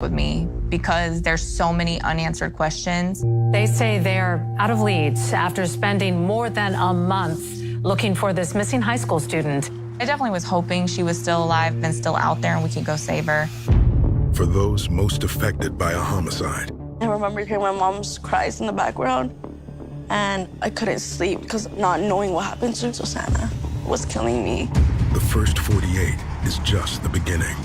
with me because there's so many unanswered questions. They say they're out of leads after spending more than a month looking for this missing high school student. I definitely was hoping she was still alive and still out there and we could go save her. For those most affected by a homicide. I remember hearing my mom's cries in the background, and I couldn't sleep because not knowing what happened to Susana was killing me. The first 48 is just the beginning.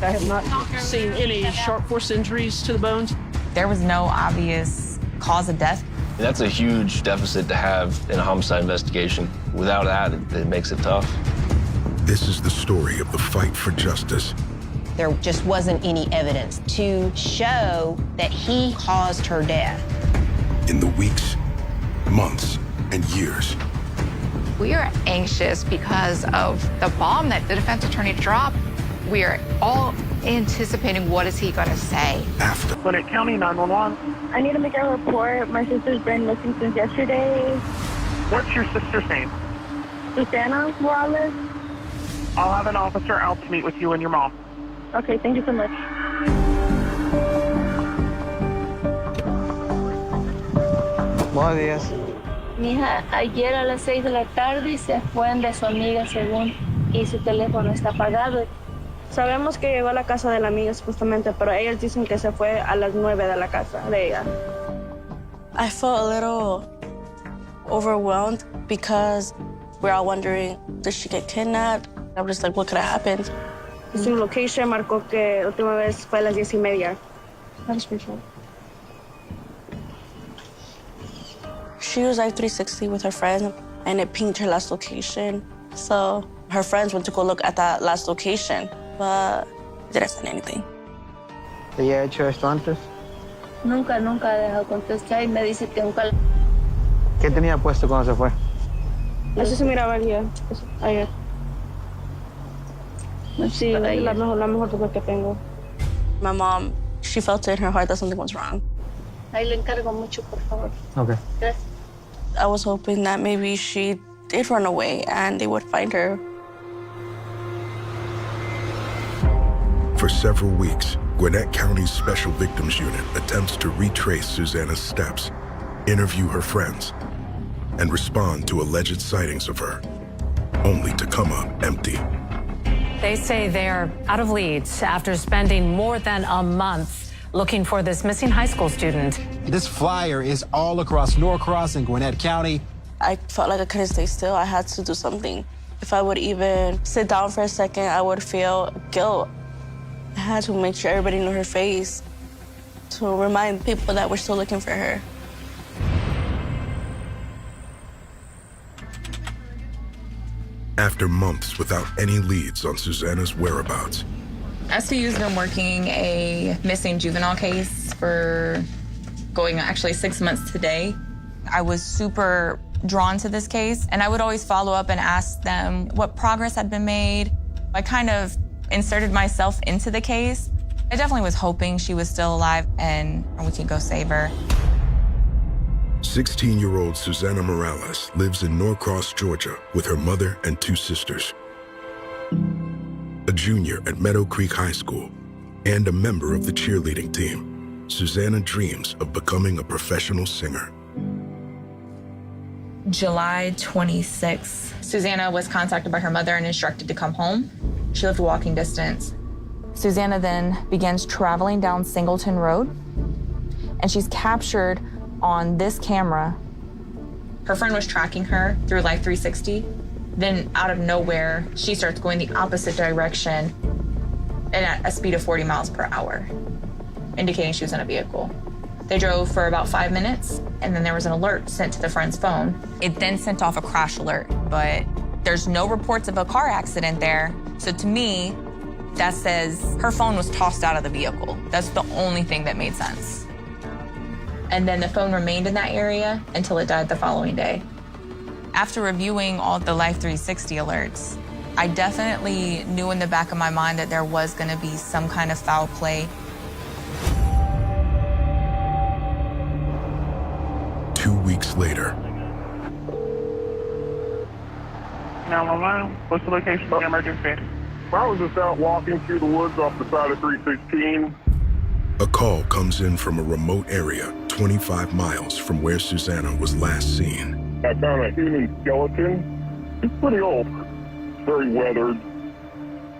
I have not seen any sharp force injuries to the bones. There was no obvious cause of death. That's a huge deficit to have in a homicide investigation. Without that, it makes it tough. This is the story of the fight for justice. There just wasn't any evidence to show that he caused her death. In the weeks, months, and years. We are anxious because of the bomb that the defense attorney dropped. We are all anticipating what is he going to say. After. Gwinnett County 911. I need to make a report. My sister's been missing since yesterday. What's your sister's name? Susana Morales. I'll have an officer out to meet with you and your mom. Okay, thank you so much. Buenos días. Mi hija ayer a las 6 de la tarde se fue de su amiga según y su teléfono está apagado. Sabemos que llegó a la casa de la amiga supuestamente, pero ellos dicen que se fue a las 9 de la casa de ella. I felt a little overwhelmed because we're all wondering, did she get kidnapped? I'm just like, what could have happened? Su location marcó que la última vez fue a las 10:30. She was like 360 with her friend, and it pinged her last location. So her friends went to go look at that last location, but didn't find anything. ¿Ella ha hecho esto antes? Nunca ha dejado contestar y me dice que nunca... ¿Qué tenía puesto cuando se fue? Eso se miraba ayer. Sí, la mejor ropa que tengo. My mom, she felt it in her heart that something was wrong. Ahí le encargo mucho, por favor. Okay. Gracias. I was hoping that maybe she did run away and they would find her. For several weeks, Gwinnett County's Special Victims Unit attempts to retrace Susana's steps, interview her friends, and respond to alleged sightings of her, only to come up empty. They say they're out of leads after spending more than a month looking for this missing high school student. This flyer is all across Norcross and Gwinnett County. I felt like I couldn't stay still. I had to do something. If I would even sit down for a second, I would feel guilt. I had to make sure everybody knew her face to remind people that we're still looking for her. After months without any leads on Susana's whereabouts. SVU's been working a missing juvenile case for going actually 6 months today. I was super drawn to this case, and I would always follow up and ask them what progress had been made. I kind of inserted myself into the case. I definitely was hoping she was still alive and we could go save her. 16-year-old Susana Morales lives in Norcross, Georgia, with her mother and 2 sisters. A junior at Meadow Creek High School and a member of the cheerleading team, Susana dreams of becoming a professional singer. July 26th, Susana was contacted by her mother and instructed to come home. She lived walking distance. Susana then begins traveling down Singleton Road, and she's captured on this camera. Her friend was tracking her through Life 360. Then out of nowhere, she starts going the opposite direction and at a speed of 40 miles per hour, indicating she was in a vehicle. They drove for about 5 minutes, and then there was an alert sent to the friend's phone. It then sent off a crash alert, but there's no reports of a car accident there. So to me, that says her phone was tossed out of the vehicle. That's the only thing that made sense. And then the phone remained in that area until it died the following day. After reviewing all the Life 360 alerts, I definitely knew in the back of my mind that there was going to be some kind of foul play. 2 weeks later. 911, what's the location of the emergency? I was just out walking through the woods off the side of 316. A call comes in from a remote area 25 miles from where Susanna was last seen. I found a human skeleton. It's pretty old, very weathered.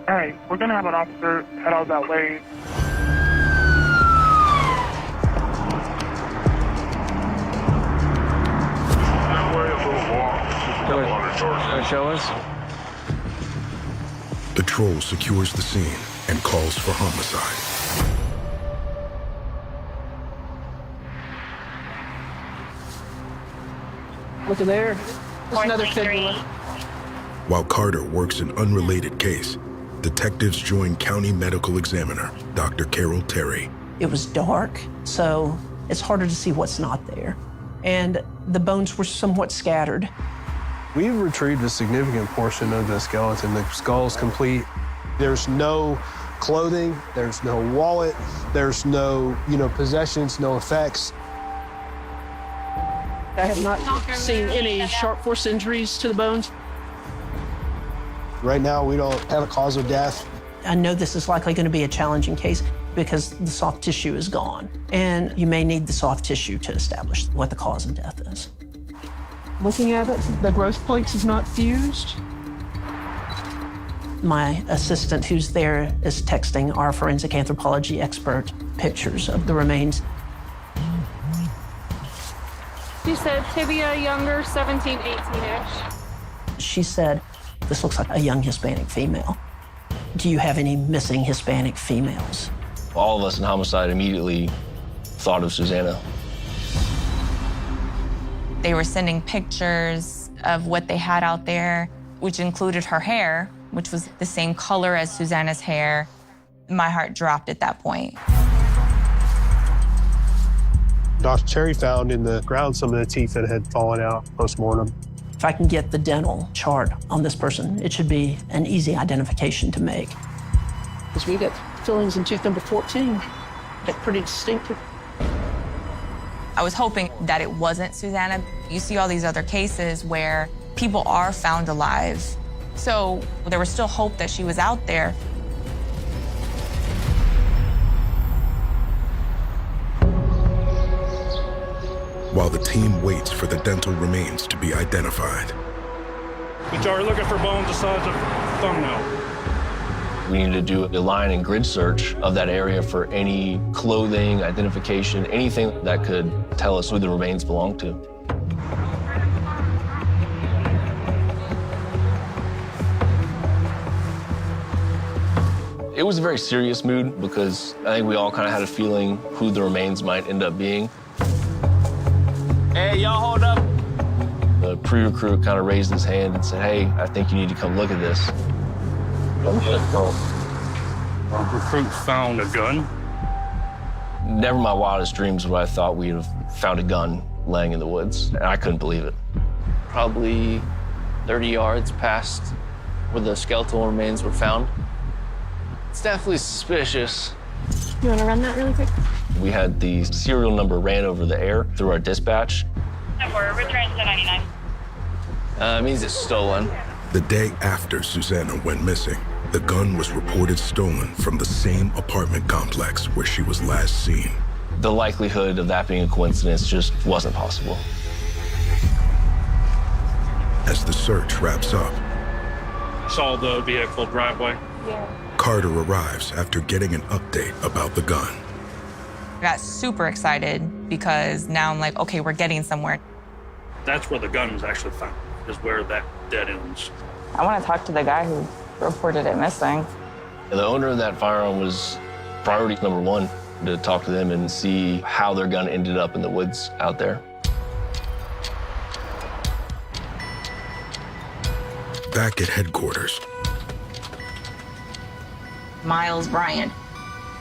All right, we're gonna have an officer head out that way. Show us. The troll secures the scene and calls for homicide. Look at there. There's another figure. While Carter works an unrelated case, detectives join County Medical Examiner Dr. Carol Terry. It was dark, so it's harder to see what's not there. And the bones were somewhat scattered. We've retrieved a significant portion of the skeleton. The skull's complete. There's no clothing, there's no wallet, there's no, possessions, no effects. I have not seen any sharp force injuries to the bones. Right now, we don't have a cause of death. I know this is likely going to be a challenging case because the soft tissue is gone, and you may need the soft tissue to establish what the cause of death is. Looking at it, the growth plates is not fused. My assistant who's there is texting our forensic anthropology expert pictures of the remains. She said tibia younger, 17, 18-ish. She said, this looks like a young Hispanic female. Do you have any missing Hispanic females? All of us in homicide immediately thought of Susanna. They were sending pictures of what they had out there, which included her hair, which was the same color as Susanna's hair. My heart dropped at that point. Dr. Terry found in the ground some of the teeth that had fallen out post-mortem. If I can get the dental chart on this person, it should be an easy identification to make. Because we got fillings in tooth number 14. That's pretty distinctive. I was hoping that it wasn't Susanna. You see all these other cases where people are found alive. So there was still hope that she was out there. While the team waits for the dental remains to be identified. We're looking for bones the size of a thumbnail. We needed to do a line and grid search of that area for any clothing, identification, anything that could tell us who the remains belonged to. It was a very serious mood because I think we all kind of had a feeling who the remains might end up being. Hey, y'all hold up. The pre-recruit kind of raised his hand and said, hey, I think you need to come look at this. Recruit found a gun. Never in my wildest dreams would I thought we'd have found a gun laying in the woods, and I couldn't believe it. Probably 30 yards past where the skeletal remains were found. It's definitely suspicious. You want to run that really quick? We had the serial number ran over the air through our dispatch. We're returning to 99. It means it's stolen. The day after Susanna went missing, the gun was reported stolen from the same apartment complex where she was last seen. The likelihood of that being a coincidence just wasn't possible. As the search wraps up, Saw the vehicle driveway. Yeah. Carter arrives after getting an update about the gun. I got super excited because now I'm like, okay, we're getting somewhere. That's where the gun was actually found, is where that dead ends. I want to talk to the guy who reported it missing. The owner of that firearm was priority number one, to talk to them and see how their gun ended up in the woods out there. Back at headquarters, Miles Bryant,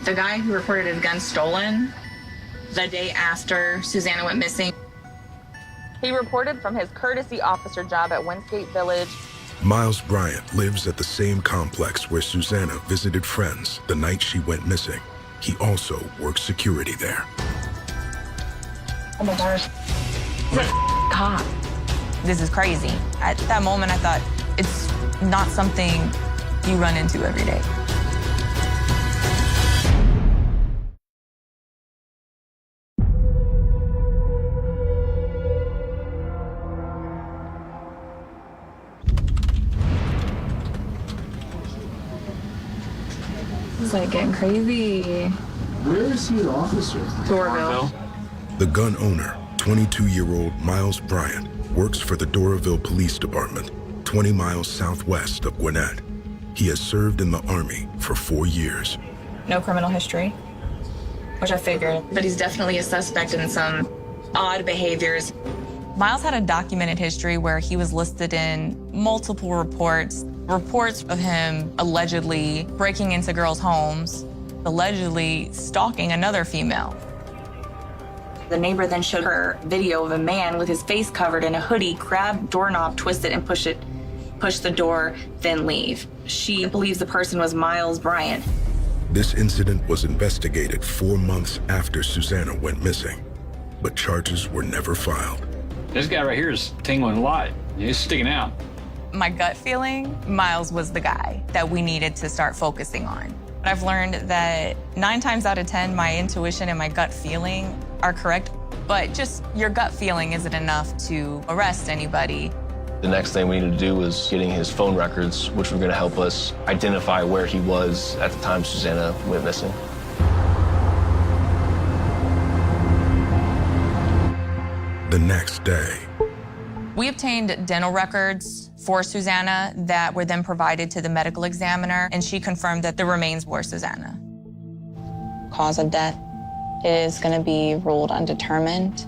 the guy who reported his gun stolen the day after Susanna went missing. He reported from his courtesy officer job at Westgate Village. Miles Bryant lives at the same complex where Susanna visited friends the night she went missing. He also works security there. Oh my gosh. Cop. This is crazy. At that moment, I thought, it's not something you run into every day. like getting crazy. Where is he an officer? Doraville. The gun owner, 22-year-old Miles Bryant, works for the Doraville Police Department, 20 miles southwest of Gwinnett. He has served in the Army for 4 years. No criminal history, which I figured, but he's definitely a suspect in some odd behaviors. Miles had a documented history where he was listed in multiple reports of him allegedly breaking into girls' homes, allegedly stalking another female. The neighbor then showed her video of a man with his face covered in a hoodie grab doorknob, twist it, and push the door, then leave. She believes the person was Miles Bryant. This incident was investigated 4 months after Susanna went missing, but charges were never filed. This guy right here is tingling a lot. He's sticking out. My gut feeling, Miles was the guy that we needed to start focusing on. I've learned that 9 times out of 10, my intuition and my gut feeling are correct, but just your gut feeling isn't enough to arrest anybody. The next thing we needed to do was getting his phone records, which were going to help us identify where he was at the time Susanna went missing. The next day, We obtained dental records for Susanna that were then provided to the medical examiner, and she confirmed that the remains were Susanna. Cause of death is going to be ruled undetermined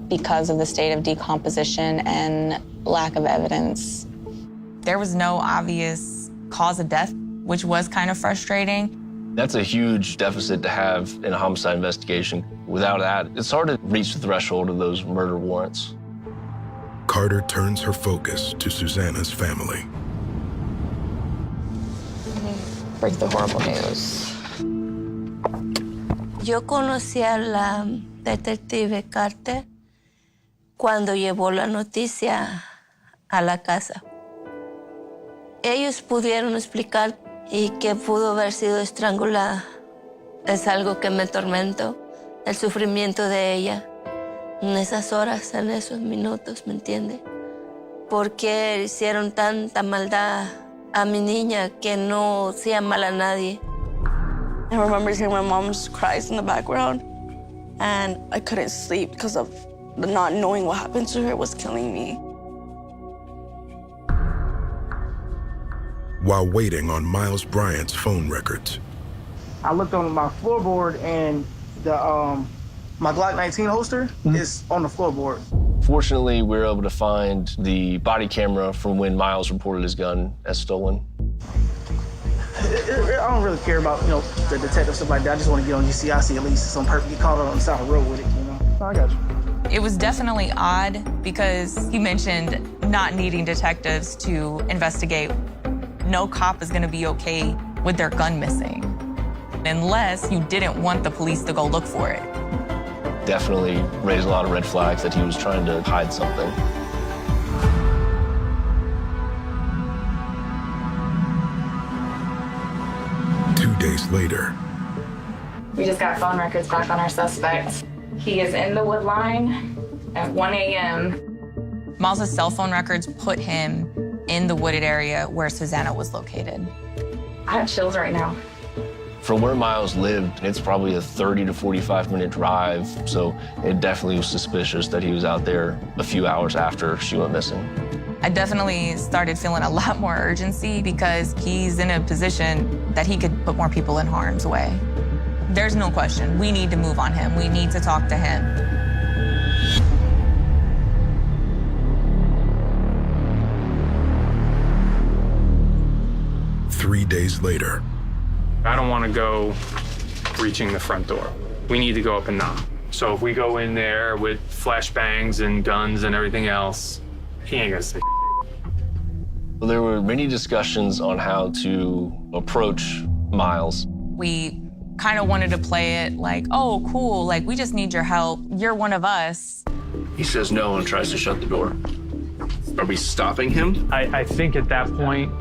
because of the state of decomposition and lack of evidence. There was no obvious cause of death, which was kind of frustrating. That's a huge deficit to have in a homicide investigation. Without that, it's hard to reach the threshold of those murder warrants. Carter turns her focus to Susanna's family. Break the horrible news. Yo conocí a la detective Carter cuando llevó la noticia a la casa. Ellos pudieron explicar y que pudo haber sido estrangulada. Es algo que me atormento, el sufrimiento de ella en esas horas, en esos minutos, ¿me entiende? ¿Por qué hicieron tanta maldad a mi niña que no hacía mal a nadie? I remember hearing my mom's cries in the background, and I couldn't sleep because of the not knowing what happened to her was killing me. While waiting on Miles Bryant's phone records, I looked on my floorboard and the my Glock 19 holster is on the floorboard. Fortunately, we were able to find the body camera from when Miles reported his gun as stolen. I don't really care about, the detective stuff like that. I just want to get on UCIC at least some perp, get caught on the side of the road with it, So I got you. It was definitely odd because he mentioned not needing detectives to investigate. No cop is going to be okay with their gun missing unless you didn't want the police to go look for it. Definitely raised a lot of red flags that he was trying to hide something. Two days later, We just got phone records back on our suspect. He is in the wood line at 1 a.m. Miles' cell phone records put him in the wooded area where Susanna was located. I have chills right now. From where Miles lived, it's probably a 30 to 45-minute drive, so it definitely was suspicious that he was out there a few hours after she went missing. I definitely started feeling a lot more urgency because he's in a position that he could put more people in harm's way. There's no question. We need to move on him. We need to talk to him. Three days later, I don't want to go reaching the front door. We need to go up and knock. So if we go in there with flashbangs and guns and everything else, he ain't gonna say. Well, there were many discussions on how to approach Miles. We kind of wanted to play it like, oh, cool, like, we just need your help. You're one of us. He says no and tries to shut the door. Are we stopping him? I think at that point,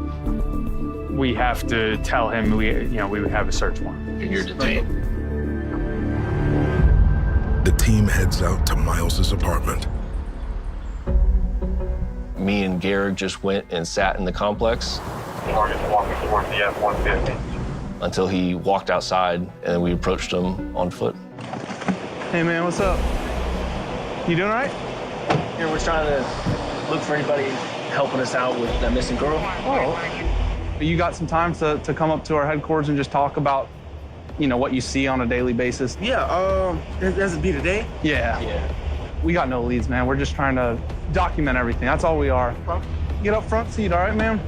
we have to tell him we would have a search warrant. And you're detained. the team heads out to Miles's apartment. Me and Garrick just went and sat in the complex. Target's walking towards the F-150. until he walked outside, and then we approached him on foot. Hey man, what's up? You doing all right? Here, we're trying to look for anybody helping us out with that missing girl. Oh. You got some time to come up to our headquarters and just talk about, you know, what you see on a daily basis? Yeah, does it be today? Yeah. We got no leads, man. We're just trying to document everything. That's all we are. Get up front seat, all right, ma'am?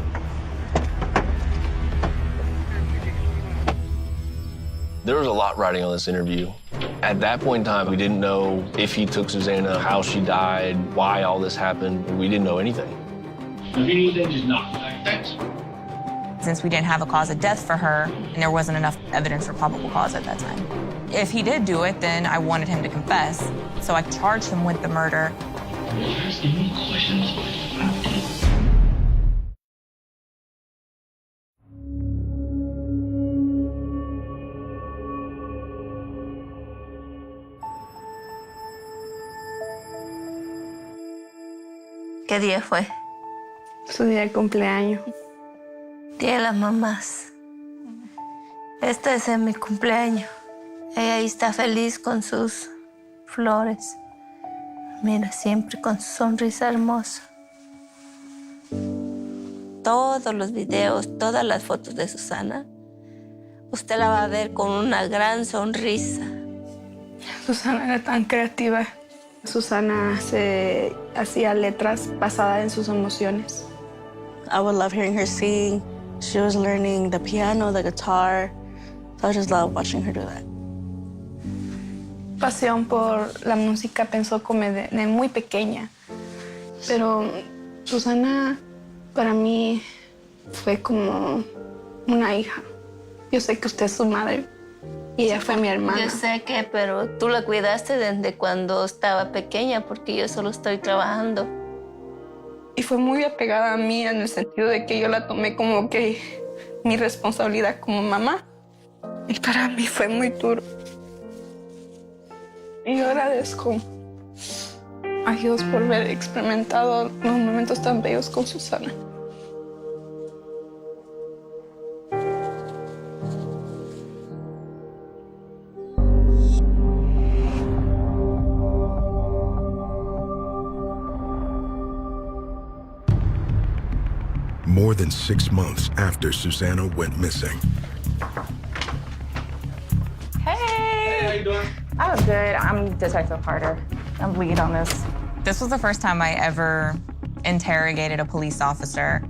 There was a lot riding on this interview. At that point in time, we didn't know if he took Susanna, how she died, why all this happened. We didn't know anything. If you need anything, just knock. Thanks. Since we didn't have a cause of death for her, and there wasn't enough evidence for probable cause at that time. If he did do it, then I wanted him to confess. So I charged him with the murder. ¿Qué día fue? Su día de cumpleaños. Día de las mamás. Este es mi cumpleaños. Ella ahí está feliz con sus flores. Mira, siempre con su sonrisa hermosa. Todos los videos, todas las fotos de Susana, usted la va a ver con una gran sonrisa. Susana era tan creativa. Susana se hacía letras basadas en sus emociones. I would love hearing her sing. She was learning the piano, the guitar. So I just love watching her do that. Pasión por la música pensó como de muy pequeña. Pero Susana para mí fue como una hija. Yo sé que usted es su madre. Y ella fue mi hermana. Yo sé que, pero tú la cuidaste desde cuando estaba pequeña, porque yo solo estoy trabajando. Y fue muy apegada a mí en el sentido de que yo la tomé como que mi responsabilidad como mamá. Y para mí fue muy duro. Y yo agradezco a Dios por haber experimentado los momentos tan bellos con Susana. More than 6 months after Susanna went missing. Hey! Hey, how you doing? I'm good. I'm Detective Carter. I'm lead on this. This was the first time I ever interrogated a police officer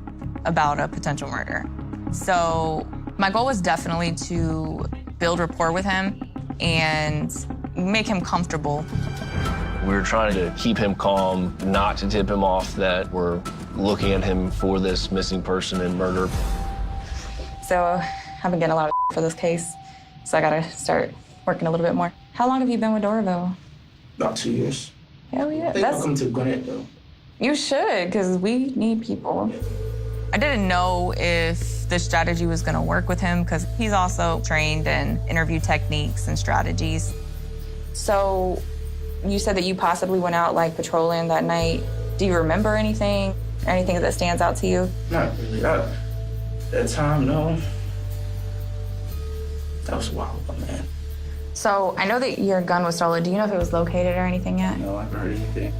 about a potential murder. So my goal was definitely to build rapport with him and make him comfortable. We were trying to keep him calm, not to tip him off that we're looking at him for this missing person and murder. So I've been getting a lot of for this case, so I gotta start working a little bit more. How long have you been with Doraville? About 2 years. Hell yeah. I think I'll come to Gwinnett, though. You should, because we need people. I didn't know if the strategy was gonna work with him, because he's also trained in interview techniques and strategies. So you said that you possibly went out like patrolling that night. Do you remember anything? Anything that stands out to you? Not really. At that time, no. That was a while ago, man. So I know that your gun was stolen. Do you know if it was located or anything yet? No, I haven't heard anything.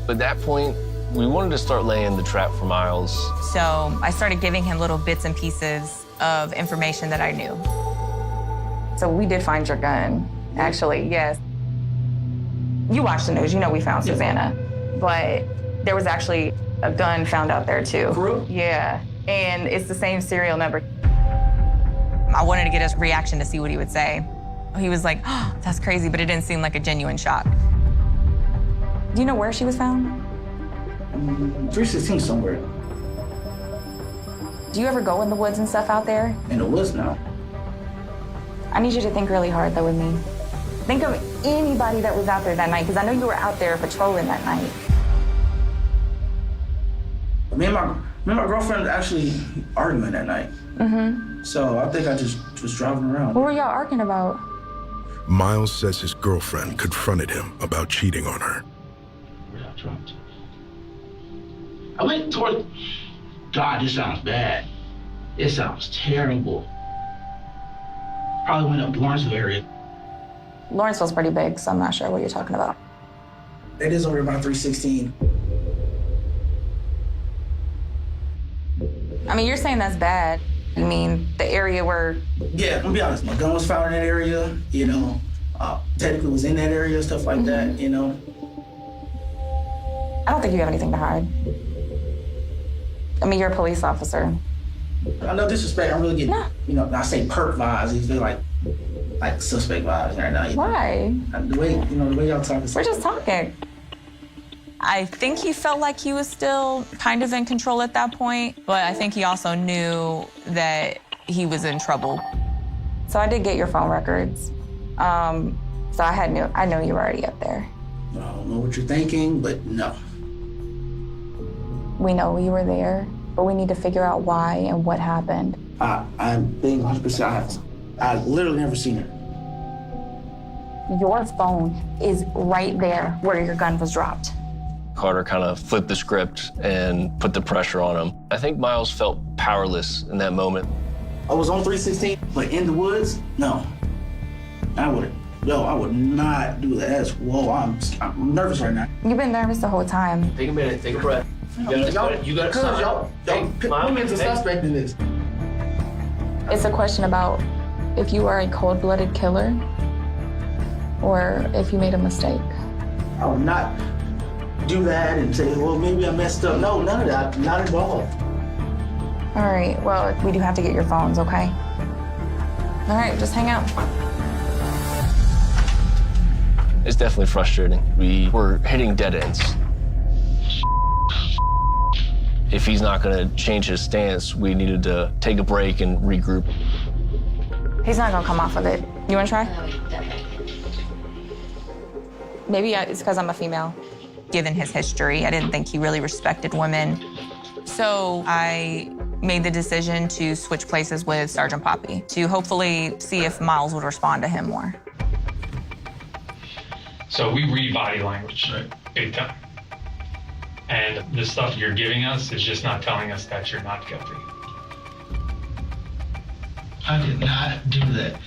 At that point, we wanted to start laying the trap for Miles. So I started giving him little bits and pieces of information that I knew. So we did find your gun, actually, yes. You watched the news, you know we found Susanna. But there was actually a gun found out there too. For real? Yeah, and it's the same serial number. I wanted to get his reaction to see what he would say. He was like, oh, that's crazy, but it didn't seem like a genuine shock. Do you know where she was found? 316 somewhere. Do you ever go in the woods and stuff out there? In the woods now. I need you to think really hard though with me. Think of anybody that was out there that night, because I know you were out there patrolling that night. Me and my girlfriend actually arguing that night. Mm-hmm. So I think I just was driving around. What were y'all arguing about? Miles says his girlfriend confronted him about cheating on her. I went toward, God, this sounds bad. It sounds terrible. Probably went up Lawrenceville area. Lawrenceville's pretty big, so I'm not sure what you're talking about. It is over about 316. I mean, you're saying that's bad. I mean, the area where... Yeah, I'm gonna be honest. My gun was found in that area, you know. Technically was in that area, stuff like that, you know. I don't think you have anything to hide. I mean, you're a police officer. I know disrespect. I'm really getting, you know, I say perk vibes. These feel like suspect vibes right now. Why? The way, you know, the way y'all talking. We're just talking. I think he felt like he was still kind of in control at that point, but I think he also knew that he was in trouble. So I did get your phone records. So I know you were already up there. I don't know what you're thinking, but no. We know you were there, but we need to figure out why and what happened. I'm being 100% honest. I literally never seen her. Your phone is right there where your gun was dropped. Carter kind of flipped the script and put the pressure on him. I think Miles felt powerless in that moment. I was on 316, but in the woods, no. I would not do that. That's, whoa, I'm nervous right now. You've been nervous the whole time. Take a minute, take a breath. You got to y'all put me as a suspect in this. It's a question about if you are a cold-blooded killer or if you made a mistake. I would not do that and say, well, maybe I messed up. No, none of that. Not involved. All right, well, we do have to get your phones, okay? All right, just hang out. It's definitely frustrating. We were hitting dead ends. If he's not going to change his stance, we needed to take a break and regroup. He's not gonna come off of it. You wanna try? Maybe it's because I'm a female. Given his history, I didn't think he really respected women. So I made the decision to switch places with Sergeant Poppy to hopefully see if Miles would respond to him more. So we read body language, right? Big time. And the stuff you're giving us is just not telling us that you're not guilty. I did not do that.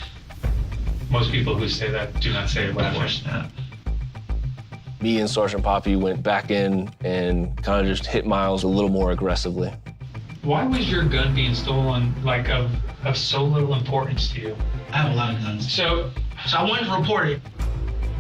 Most people who say that do not say it with force. Me and Sergeant Poppy went back in and kind of just hit Miles a little more aggressively. Why was your gun being stolen, like, of so little importance to you? I have a lot of guns. So I went to report it.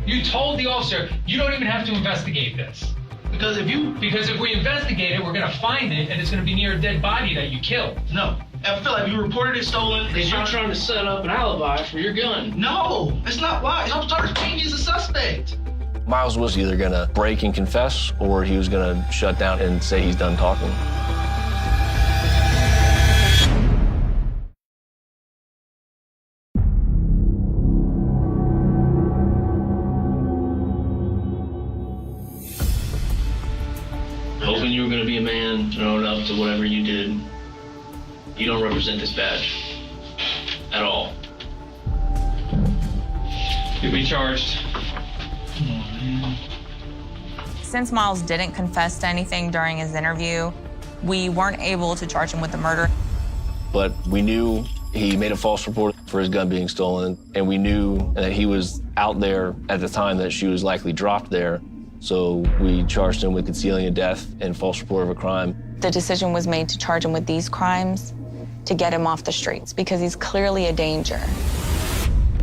You told the officer, you don't even have to investigate this. Because if we investigate it, we're gonna find it, and it's gonna be near a dead body that you killed. No. I feel like you reported it stolen. Because you're trying to set up an alibi for your gun. No, it's not why. I'm starting to change as a suspect. Miles was either gonna break and confess, or he was gonna shut down and say he's done talking. Hoping you were going to be a man and own up to whatever you did. You don't represent this badge at all. You'll be charged. Since Miles didn't confess to anything during his interview, we weren't able to charge him with the murder. But we knew he made a false report for his gun being stolen, and we knew that he was out there at the time that she was likely dropped there. So we charged him with concealing a death and false report of a crime. The decision was made to charge him with these crimes to get him off the streets because he's clearly a danger.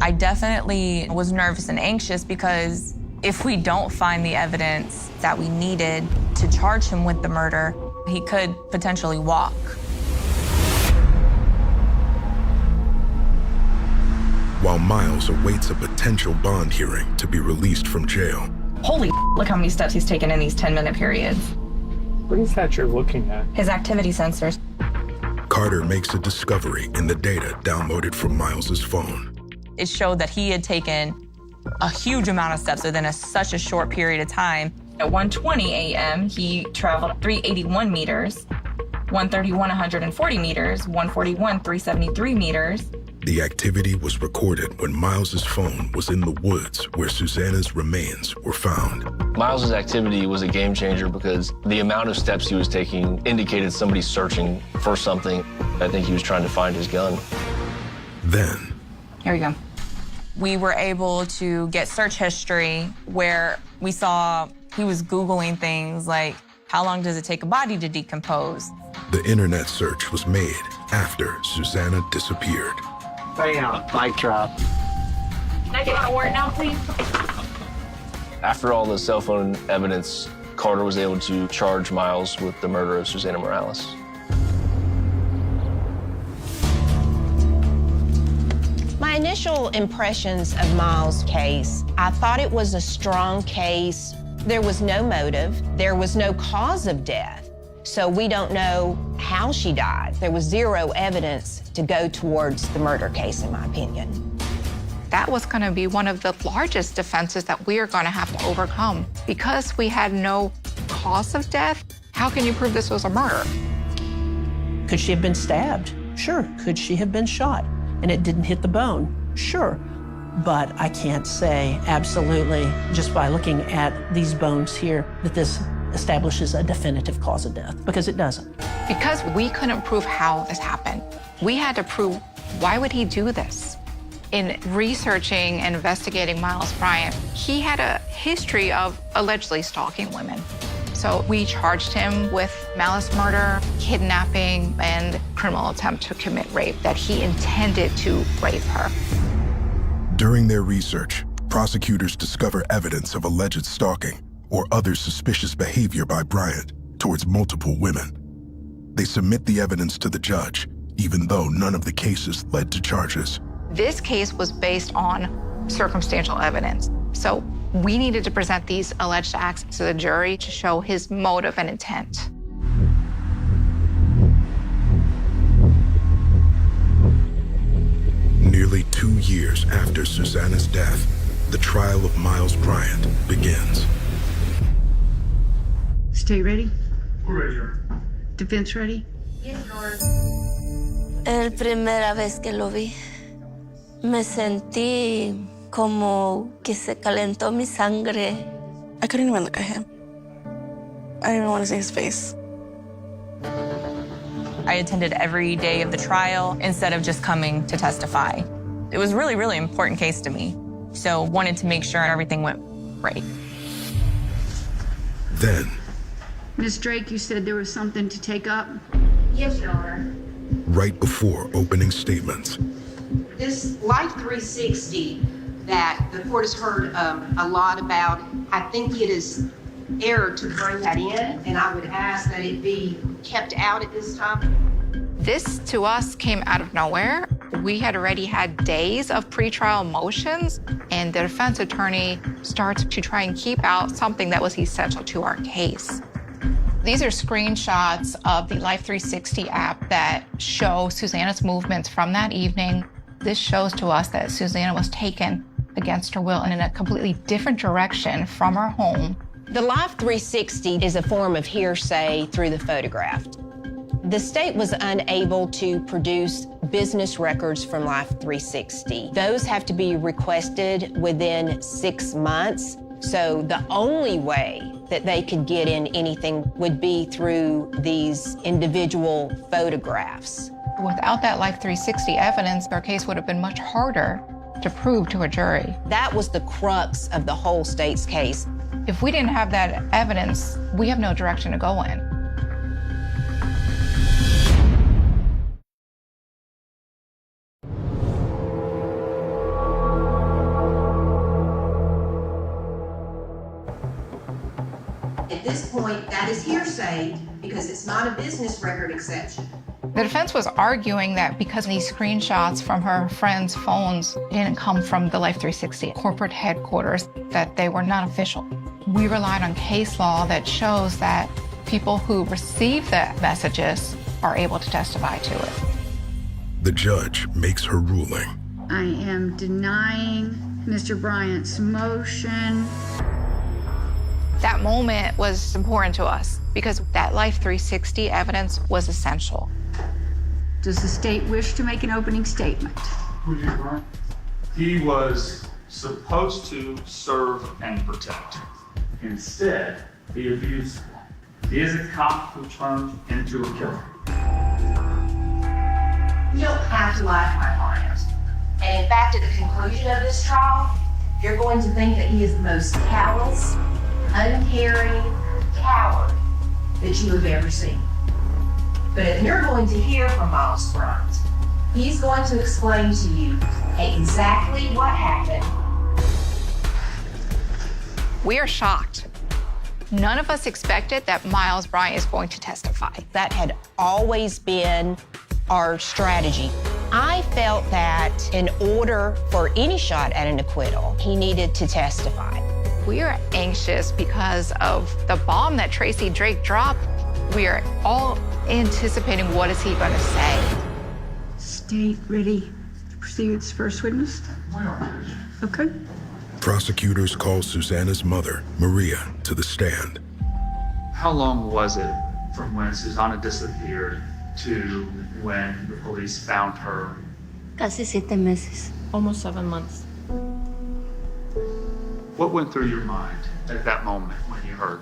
I definitely was nervous and anxious because if we don't find the evidence that we needed to charge him with the murder, he could potentially walk. While Miles awaits a potential bond hearing to be released from jail. Holy, look how many steps he's taken in these 10-minute periods. What is that you're looking at? His activity sensors. Carter makes a discovery in the data downloaded from Miles's phone. It showed that he had taken a huge amount of steps within such a short period of time. At 1:20 a.m., he traveled 381 meters, 1:31, 140 meters, 1:41, 373 meters. The activity was recorded when Miles's phone was in the woods where Susanna's remains were found. Miles's activity was a game changer because the amount of steps he was taking indicated somebody searching for something. I think he was trying to find his gun. Then, Here we go. We were able to get search history where we saw he was Googling things like, how long does it take a body to decompose? The internet search was made after Susanna disappeared. Bam, mic drop. Can I get my warrant now, please? After all the cell phone evidence, Carter was able to charge Miles with the murder of Susanna Morales. My initial impressions of Miles' case, I thought it was a strong case. There was no motive. There was no cause of death. So we don't know how she died. There was zero evidence to go towards the murder case, in my opinion. That was going to be one of the largest defenses that we are going to have to overcome. Because we had no cause of death, how can you prove this was a murder? Could she have been stabbed? Sure. Could she have been shot and it didn't hit the bone? Sure. But I can't say absolutely, just by looking at these bones here, that this establishes a definitive cause of death, because it doesn't. Because we couldn't prove how this happened, we had to prove, why would he do this? In researching and investigating Miles Bryant, he had a history of allegedly stalking women. So we charged him with malice murder, kidnapping, and criminal attempt to commit rape, that he intended to rape her. During their research, prosecutors discover evidence of alleged stalking or other suspicious behavior by Bryant towards multiple women. They submit the evidence to the judge, even though none of the cases led to charges. This case was based on circumstantial evidence. So we needed to present these alleged acts to the jury to show his motive and intent. Nearly 2 years after Susanna's death, the trial of Miles Bryant begins. State ready? We're ready, Your Honor. Defense ready? Yes, Lord. La primera vez que lo vi, me sentí como que se calentó mi sangre. I couldn't even look at him. I didn't even want to see his face. I attended every day of the trial instead of just coming to testify. It was really, really important case to me. So wanted to make sure everything went right. Then, Ms. Drake, you said there was something to take up? Yes, Your Honor. right before opening statements, This Life 360 that the court has heard a lot about, I think it is error to bring that in, and I would ask that it be kept out at this time. This, to us, came out of nowhere. We had already had days of pretrial motions, and the defense attorney starts to try and keep out something that was essential to our case. These are screenshots of the Life 360 app that show Susanna's movements from that evening. This shows to us that Susanna was taken against her will and in a completely different direction from her home. The Life 360 is a form of hearsay through the photograph. The state was unable to produce business records from Life 360. Those have to be requested within 6 months. So the only way that they could get in anything would be through these individual photographs. Without that Life 360 evidence, our case would have been much harder to prove to a jury. That was the crux of the whole state's case. If we didn't have that evidence, we have no direction to go in. At this point, that is hearsay because it's not a business record exception. The defense was arguing that because these screenshots from her friends' phones didn't come from the Life 360 corporate headquarters, that they were not official. We relied on case law that shows that people who receive the messages are able to testify to it. the judge makes her ruling. I am denying Mr. Bryant's motion. That moment was important to us because that Life 360 evidence was essential. Does the state wish to make an opening statement? He was supposed to serve and protect. Instead, he abused. He is a cop who turned into a killer. You don't have to laugh my client. And in fact, at the conclusion of this trial, you're going to think that he is the most callous, uncaring coward that you have ever seen. But you're going to hear from Miles Bryant. He's going to explain to you exactly what happened. We are shocked. None of us expected that Miles Bryant is going to testify. That had always been our strategy. I felt that in order for any shot at an acquittal, he needed to testify. We are anxious because of the bomb that Tracy Drake dropped. We are all anticipating what is he going to say. State ready to proceed with first witness? Okay. Prosecutors call Susanna's mother, Maria, to the stand. How long was it from when Susanna disappeared to when the police found her? Casi 7 meses. Almost 7 months. What went through your mind at that moment when you heard?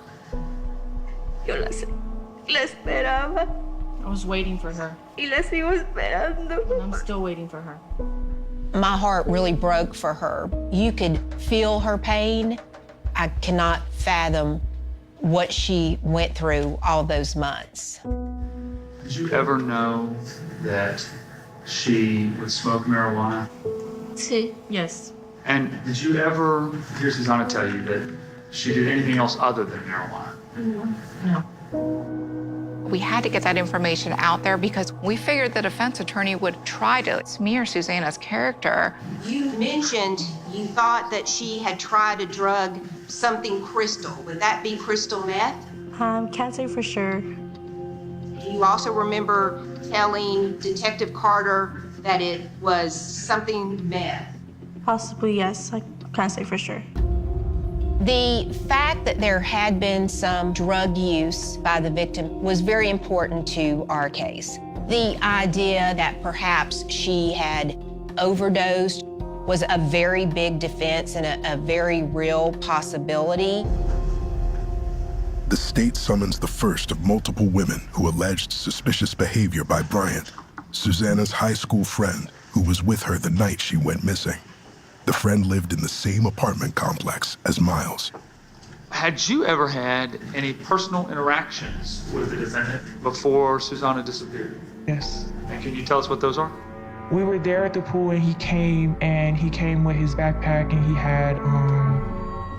Yo la esperaba. I was waiting for her. Y la sigo esperando. And I'm still waiting for her. My heart really broke for her. You could feel her pain. I cannot fathom what she went through all those months. Did you ever know that she would smoke marijuana? Sí. Yes. And did you ever hear Susanna tell you that she did anything else other than marijuana? No. We had to get that information out there because we figured the defense attorney would try to smear Susanna's character. You mentioned you thought that she had tried a drug, something crystal. Would that be crystal meth? Can't say for sure. You also remember telling Detective Carter that it was something meth. Possibly, yes. I can't say for sure. The fact that there had been some drug use by the victim was very important to our case. The idea that perhaps she had overdosed was a very big defense and a very real possibility. The state summons the first of multiple women who alleged suspicious behavior by Bryant, Susanna's high school friend who was with her the night she went missing. The friend lived in the same apartment complex as Miles. Had you ever had any personal interactions with the defendant before Susanna disappeared? Yes. And can you tell us what those are? We were there at the pool and he came with his backpack and he had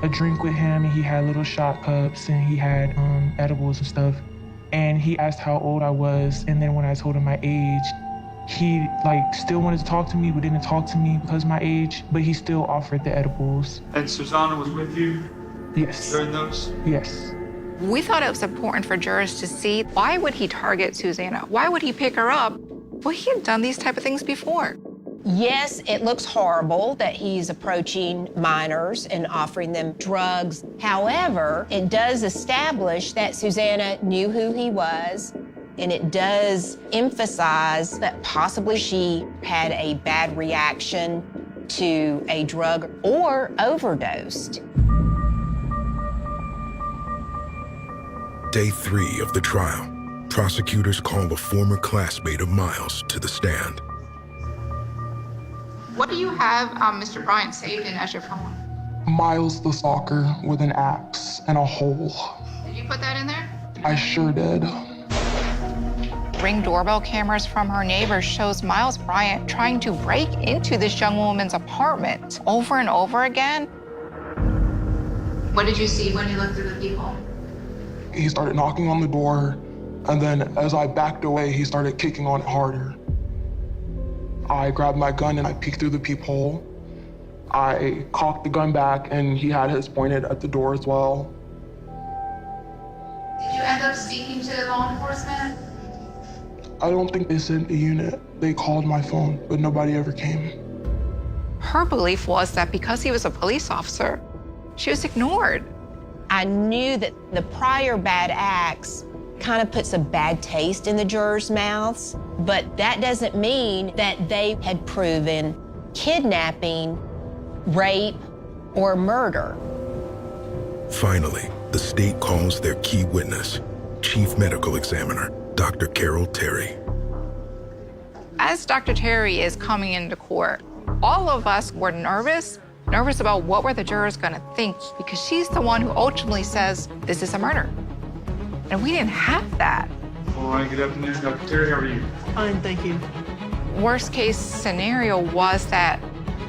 a drink with him and he had little shot cups and he had edibles and stuff. And he asked how old I was, and then when I told him my age, he still wanted to talk to me but didn't talk to me because of my age, but he still offered the edibles. And Susanna was with you? Yes. During those? Yes. We thought it was important for jurors to see why would he target Susanna? Why would he pick her up? Well, he had done these type of things before. Yes, it looks horrible that he's approaching minors and offering them drugs. However, it does establish that Susanna knew who he was, and it does emphasize that possibly she had a bad reaction to a drug or overdosed. Day 3 of the trial. Prosecutors call a former classmate of Miles to the stand. What do you have Mr. Bryant saved in as your phone? Miles the stalker with an axe and a hole. Did you put that in there? I sure did. Ring doorbell cameras from her neighbors shows Miles Bryant trying to break into this young woman's apartment over and over again. What did you see when you looked through the peephole? He started knocking on the door, and then as I backed away, he started kicking on it harder. I grabbed my gun and I peeked through the peephole. I cocked the gun back and he had his pointed at the door as well. Did you end up speaking to law enforcement? I don't think they sent a unit. They called my phone, but nobody ever came. Her belief was that because he was a police officer, she was ignored. I knew that the prior bad acts kind of puts a bad taste in the jurors' mouths, but that doesn't mean that they had proven kidnapping, rape, or murder. Finally, the state calls their key witness, Chief Medical Examiner, Dr. Carol Terry. As Dr. Terry is coming into court, All of us were nervous about what were the jurors gonna think, because she's the one who ultimately says this is a murder. And we didn't have that. All right, good afternoon, Dr. Terry, how are you? Fine, thank you. Worst case scenario was that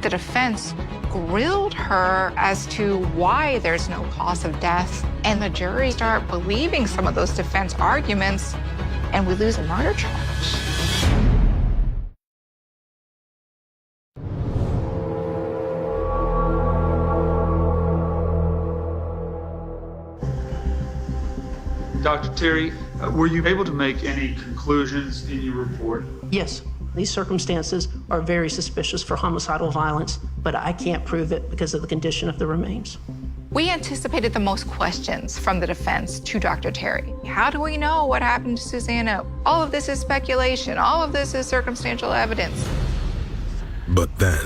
the defense grilled her as to why there's no cause of death, and the jury start believing some of those defense arguments, and we lose a murder charge. Dr. Terry, were you able to make any conclusions in your report? Yes, these circumstances are very suspicious for homicidal violence, but I can't prove it because of the condition of the remains. We anticipated the most questions from the defense to Dr. Terry. How do we know what happened to Susanna? All of this is speculation. All of this is circumstantial evidence. But then,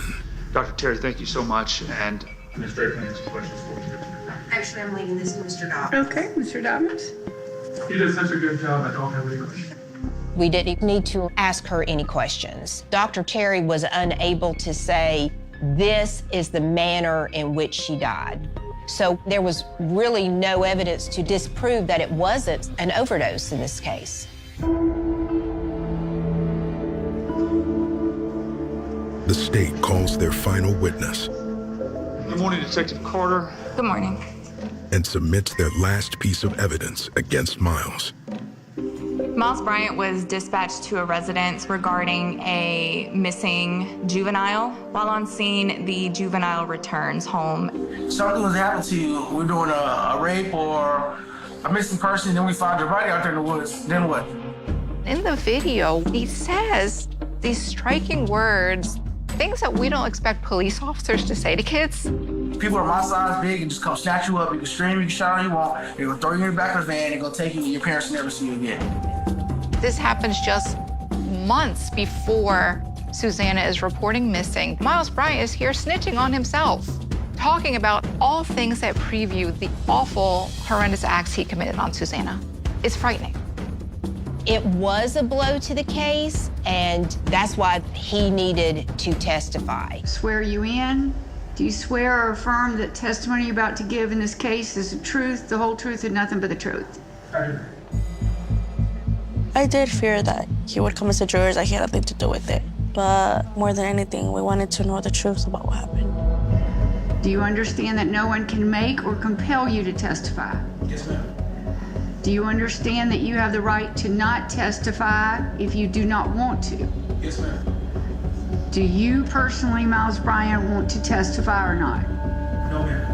Dr. Terry, thank you so much, and Ms. Drake has some questions for you. Actually, I'm leaving this to Mr. Dobbins. Okay, Mr. Dobbins. You did such a good job, I don't have any questions. We didn't need to ask her any questions. Dr. Terry was unable to say, this is the manner in which she died. So there was really no evidence to disprove that it wasn't an overdose in this case. the state calls their final witness. Good morning, Detective Carter. Good morning. And submits their last piece of evidence against Miles. Miles Bryant was dispatched to a residence regarding a missing juvenile. While on scene, the juvenile returns home. Something was happening to you. We're doing a rape or a missing person, then we find your body out there in the woods. Then what? In the video, he says these striking words, things that we don't expect police officers to say to kids. People are my size, big, and just come snatch you up. You can scream, you can shout all you want. They're gonna throw you in the back of the van and go take you, and your parents will never see you again. This happens just months before Susanna is reporting missing. Miles Bryant is here snitching on himself, talking about all things that preview the awful, horrendous acts he committed on Susanna. It's frightening. It was a blow to the case, and that's why he needed to testify. Swear you in? Do you swear or affirm that testimony you're about to give in this case is the truth, the whole truth, and nothing but the truth? I did fear that he would come as a juror, that he had nothing to do with it. But more than anything, we wanted to know the truth about what happened. Do you understand that no one can make or compel you to testify? Yes, ma'am. Do you understand that you have the right to not testify if you do not want to? Yes, ma'am. Do you personally, Miles Bryant, want to testify or not? No, ma'am.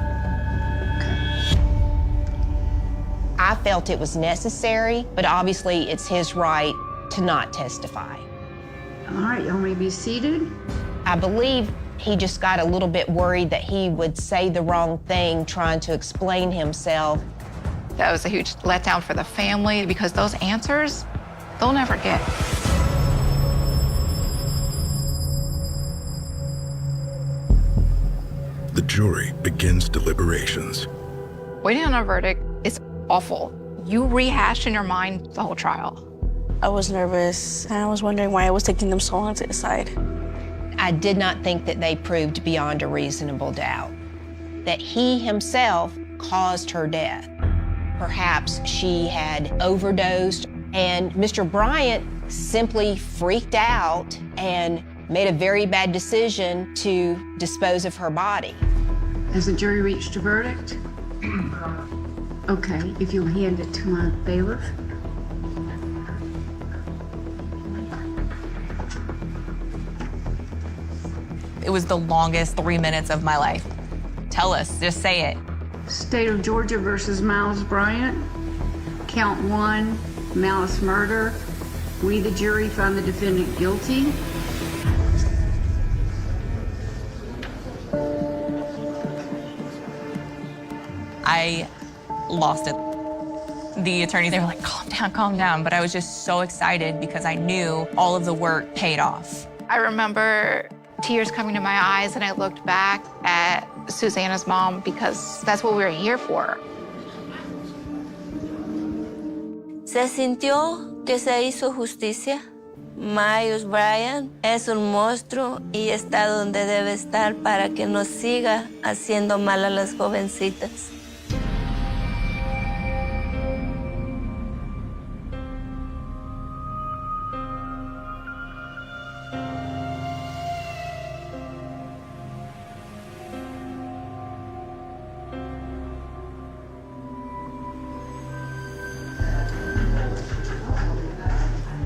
I felt it was necessary, but obviously it's his right to not testify. All right, y'all may be seated. I believe he just got a little bit worried that he would say the wrong thing trying to explain himself. That was a huge letdown for the family because those answers, they'll never get. The jury begins deliberations. Waiting on a verdict is awful. You rehash in your mind the whole trial. I was nervous, and I was wondering why it was taking them so long to decide. I did not think that they proved beyond a reasonable doubt that he himself caused her death. Perhaps she had overdosed, and Mr. Bryant simply freaked out and made a very bad decision to dispose of her body. Has the jury reached a verdict? Okay, if you'll hand it to my bailiff. It was the longest 3 minutes of my life. Tell us, just say it. State of Georgia versus Miles Bryant. Count 1, malice murder. We, the jury, found the defendant guilty. I lost it. The attorneys, they were like, calm down. But I was just so excited because I knew all of the work paid off. I remember tears coming to my eyes, and I looked back at Susanna's mom because that's what we were here for. ¿Se sintió que se hizo justicia? Miles Bryant es un monstruo y está donde debe estar para que no siga haciendo mal a las jovencitas.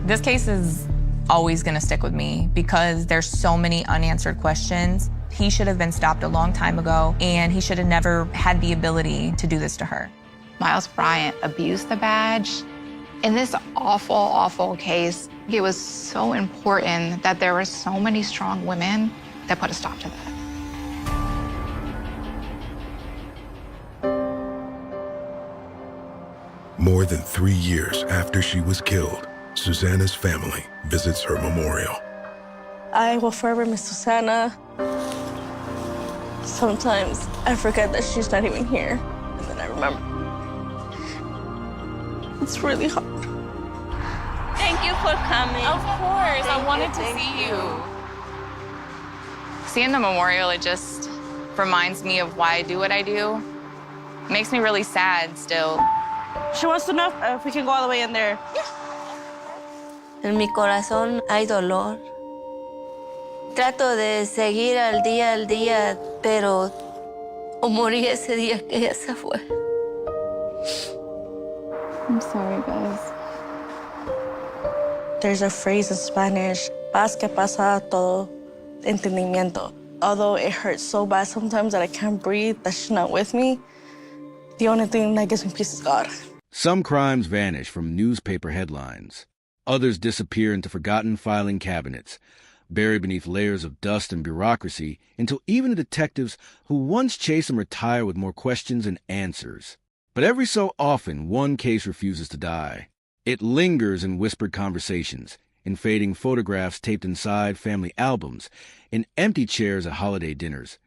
This case is always gonna stick with me because there's so many unanswered questions. He should have been stopped a long time ago, and he should have never had the ability to do this to her. Miles Bryant abused the badge. In this awful, awful case, it was so important that there were so many strong women that put a stop to that. More than 3 years after she was killed, Susanna's family visits her memorial. I will forever miss Susanna. Sometimes I forget that she's not even here, and then I remember. It's really hard. Thank you for coming. Of course, I wanted to see you. Seeing the memorial, it just reminds me of why I do what I do. It makes me really sad still. She wants to know if we can go all the way in there. En mi corazón hay dolor. Trato de seguir al día, pero morí ese día que ella se fue. I'm sorry, guys. There's a phrase in Spanish, paz que pasa todo entendimiento. Although it hurts so bad sometimes that I can't breathe, that she's not with me, the only thing that gives me peace is God. Some crimes vanish from newspaper headlines. Others disappear into forgotten filing cabinets, buried beneath layers of dust and bureaucracy, until even the detectives who once chased them retire with more questions than answers. But every so often, one case refuses to die. It lingers in whispered conversations, in fading photographs taped inside family albums, in empty chairs at holiday dinners,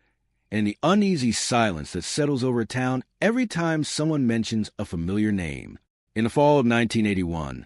and in the uneasy silence that settles over a town every time someone mentions a familiar name. In the fall of 1981,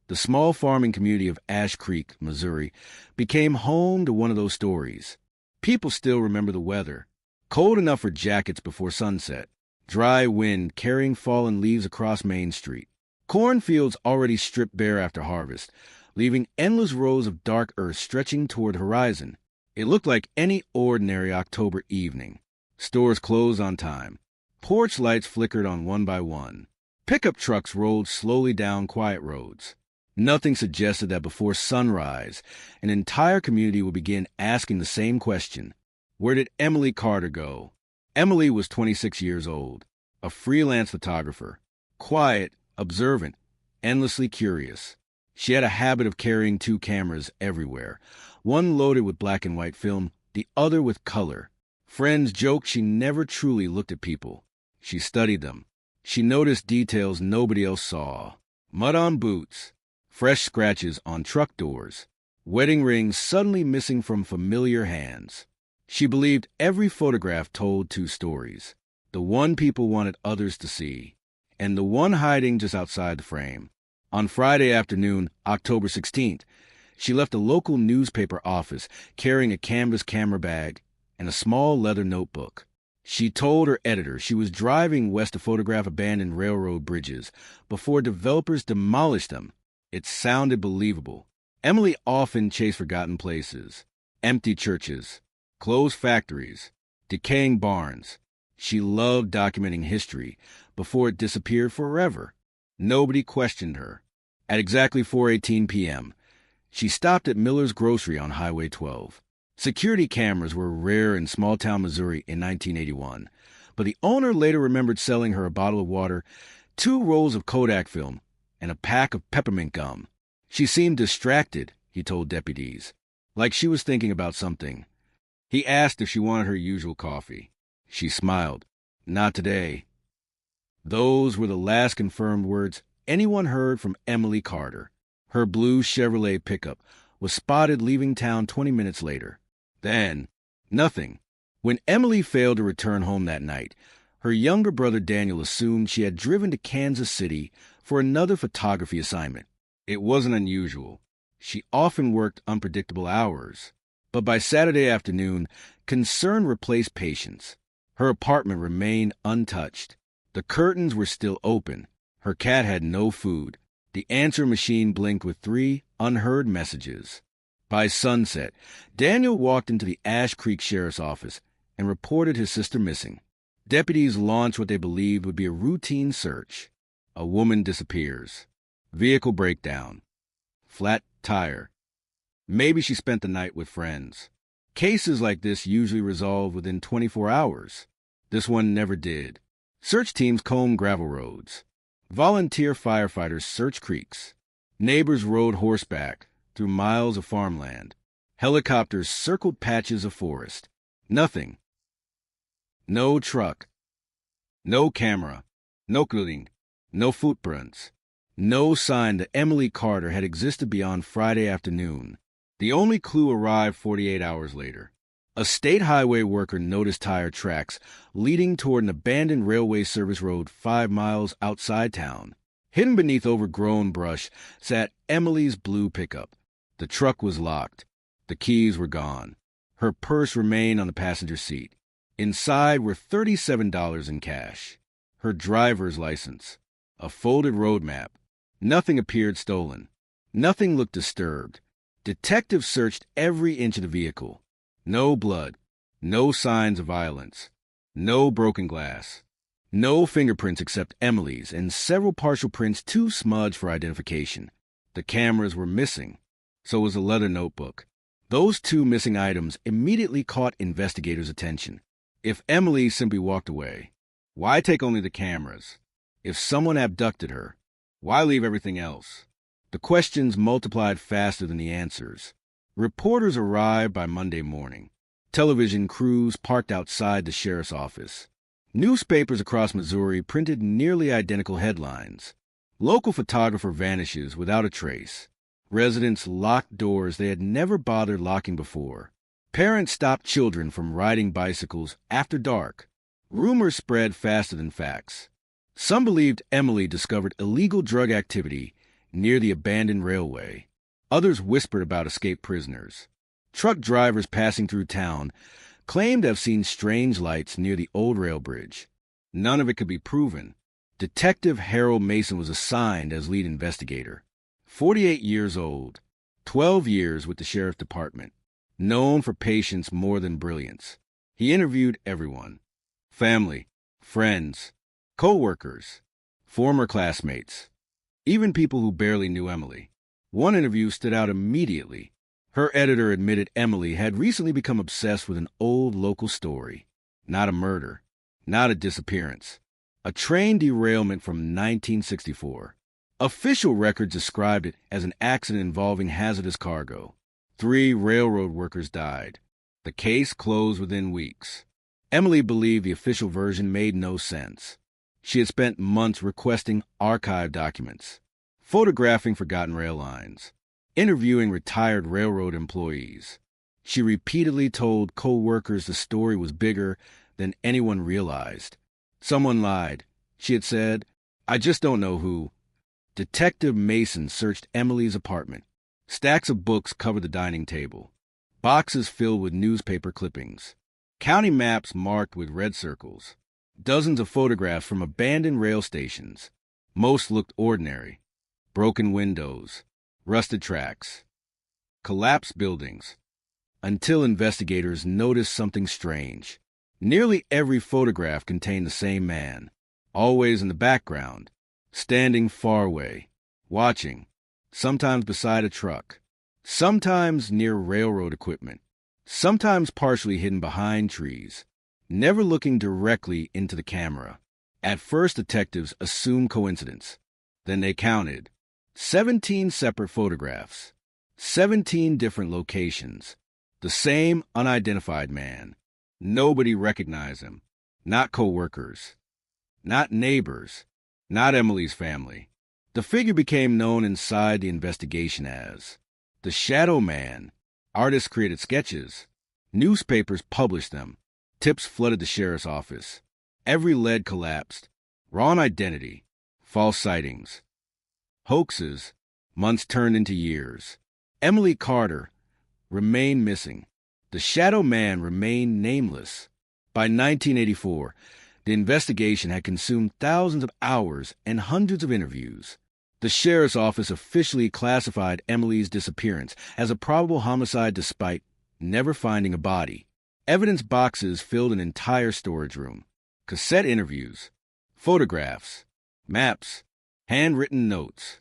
the small farming community of Ash Creek, Missouri, became home to one of those stories. People still remember the weather. Cold enough for jackets before sunset. Dry wind carrying fallen leaves across Main Street. Cornfields already stripped bare after harvest, leaving endless rows of dark earth stretching toward the horizon. It looked like any ordinary October evening. Stores closed on time. Porch lights flickered on one by one. Pickup trucks rolled slowly down quiet roads. Nothing suggested that before sunrise, an entire community would begin asking the same question. Where did Emily Carter go? Emily was 26 years old, a freelance photographer, quiet, observant, endlessly curious. She had a habit of carrying 2 cameras everywhere, one loaded with black and white film, the other with color. Friends joked she never truly looked at people. She studied them. She noticed details nobody else saw. Mud on boots, fresh scratches on truck doors, wedding rings suddenly missing from familiar hands. She believed every photograph told 2 stories, the one people wanted others to see, and the one hiding just outside the frame. On Friday afternoon, October 16th, she left a local newspaper office carrying a canvas camera bag and a small leather notebook. She told her editor she was driving west to photograph abandoned railroad bridges before developers demolished them. It sounded believable. Emily often chased forgotten places, empty churches, closed factories, decaying barns. She loved documenting history before it disappeared forever. Nobody questioned her. At exactly 4:18 p.m., she stopped at Miller's Grocery on Highway 12. Security cameras were rare in small-town Missouri in 1981, but the owner later remembered selling her a bottle of water, 2 rolls of Kodak film, and a pack of peppermint gum. She seemed distracted, he told deputies, like she was thinking about something. He asked if she wanted her usual coffee. She smiled. Not today. Those were the last confirmed words anyone heard from Emily Carter. Her blue Chevrolet pickup was spotted leaving town 20 minutes later. Then, nothing. When Emily failed to return home that night, her younger brother Daniel assumed she had driven to Kansas City for another photography assignment. It wasn't unusual. She often worked unpredictable hours. But by Saturday afternoon, concern replaced patience. Her apartment remained untouched. The curtains were still open. Her cat had no food. The answer machine blinked with 3 unheard messages. By sunset, Daniel walked into the Ash Creek Sheriff's Office and reported his sister missing. Deputies launched what they believed would be a routine search. A woman disappears. Vehicle breakdown. Flat tire. Maybe she spent the night with friends. Cases like this usually resolve within 24 hours. This one never did. Search teams combed gravel roads. Volunteer firefighters searched creeks. Neighbors rode horseback through miles of farmland. Helicopters circled patches of forest. Nothing. No truck. No camera. No clothing. No footprints. No sign that Emily Carter had existed beyond Friday afternoon. The only clue arrived 48 hours later. A state highway worker noticed tire tracks leading toward an abandoned railway service road 5 miles outside town. Hidden beneath overgrown brush sat Emily's blue pickup. The truck was locked. The keys were gone. Her purse remained on the passenger seat. Inside were $37 in cash. Her driver's license. A folded road map. Nothing appeared stolen. Nothing looked disturbed. Detectives searched every inch of the vehicle. No blood. No signs of violence. No broken glass. No fingerprints except Emily's, and several partial prints too smudged for identification. The cameras were missing. So was a leather notebook. Those 2 missing items immediately caught investigators' attention. If Emily simply walked away, why take only the cameras? If someone abducted her, why leave everything else? The questions multiplied faster than the answers. Reporters arrived by Monday morning. Television crews parked outside the sheriff's office. Newspapers across Missouri printed nearly identical headlines. Local photographer vanishes without a trace. Residents locked doors they had never bothered locking before. Parents stopped children from riding bicycles after dark. Rumors spread faster than facts. Some believed Emily discovered illegal drug activity near the abandoned railway. Others whispered about escaped prisoners. Truck drivers passing through town claimed to have seen strange lights near the old rail bridge. None of it could be proven. Detective Harold Mason was assigned as lead investigator. 48 years old, 12 years with the sheriff department, known for patience more than brilliance. He interviewed everyone: family, friends, co-workers, former classmates, even people who barely knew Emily. One interview stood out immediately. Her editor admitted Emily had recently become obsessed with an old local story. Not a murder, not a disappearance. A train derailment from 1964. Official records described it as an accident involving hazardous cargo. 3 railroad workers died. The case closed within weeks. Emily believed the official version made no sense. She had spent months requesting archive documents, photographing forgotten rail lines, interviewing retired railroad employees. She repeatedly told co-workers the story was bigger than anyone realized. Someone lied. She had said, "I just don't know who." Detective Mason searched Emily's apartment. Stacks of books covered the dining table. Boxes filled with newspaper clippings. County maps marked with red circles. Dozens of photographs from abandoned rail stations. Most looked ordinary. Broken windows. Rusted tracks. Collapsed buildings. Until investigators noticed something strange. Nearly every photograph contained the same man, always in the background, standing far away, watching, sometimes beside a truck, sometimes near railroad equipment, sometimes partially hidden behind trees, never looking directly into the camera. At first, detectives assumed coincidence. Then they counted 17 separate photographs, 17 different locations, the same unidentified man. Nobody recognized him. Not co-workers. Not neighbors. Not Emily's family. The figure became known inside the investigation as the Shadow Man. Artists created sketches. Newspapers published them. Tips flooded the sheriff's office. Every lead collapsed. Wrong identity. False sightings. Hoaxes. Months turned into years. Emily Carter remained missing. The shadow man remained nameless. By 1984, the investigation had consumed thousands of hours and hundreds of interviews. The sheriff's office officially classified Emily's disappearance as a probable homicide despite never finding a body. Evidence boxes filled an entire storage room. Cassette interviews, photographs, maps, handwritten notes.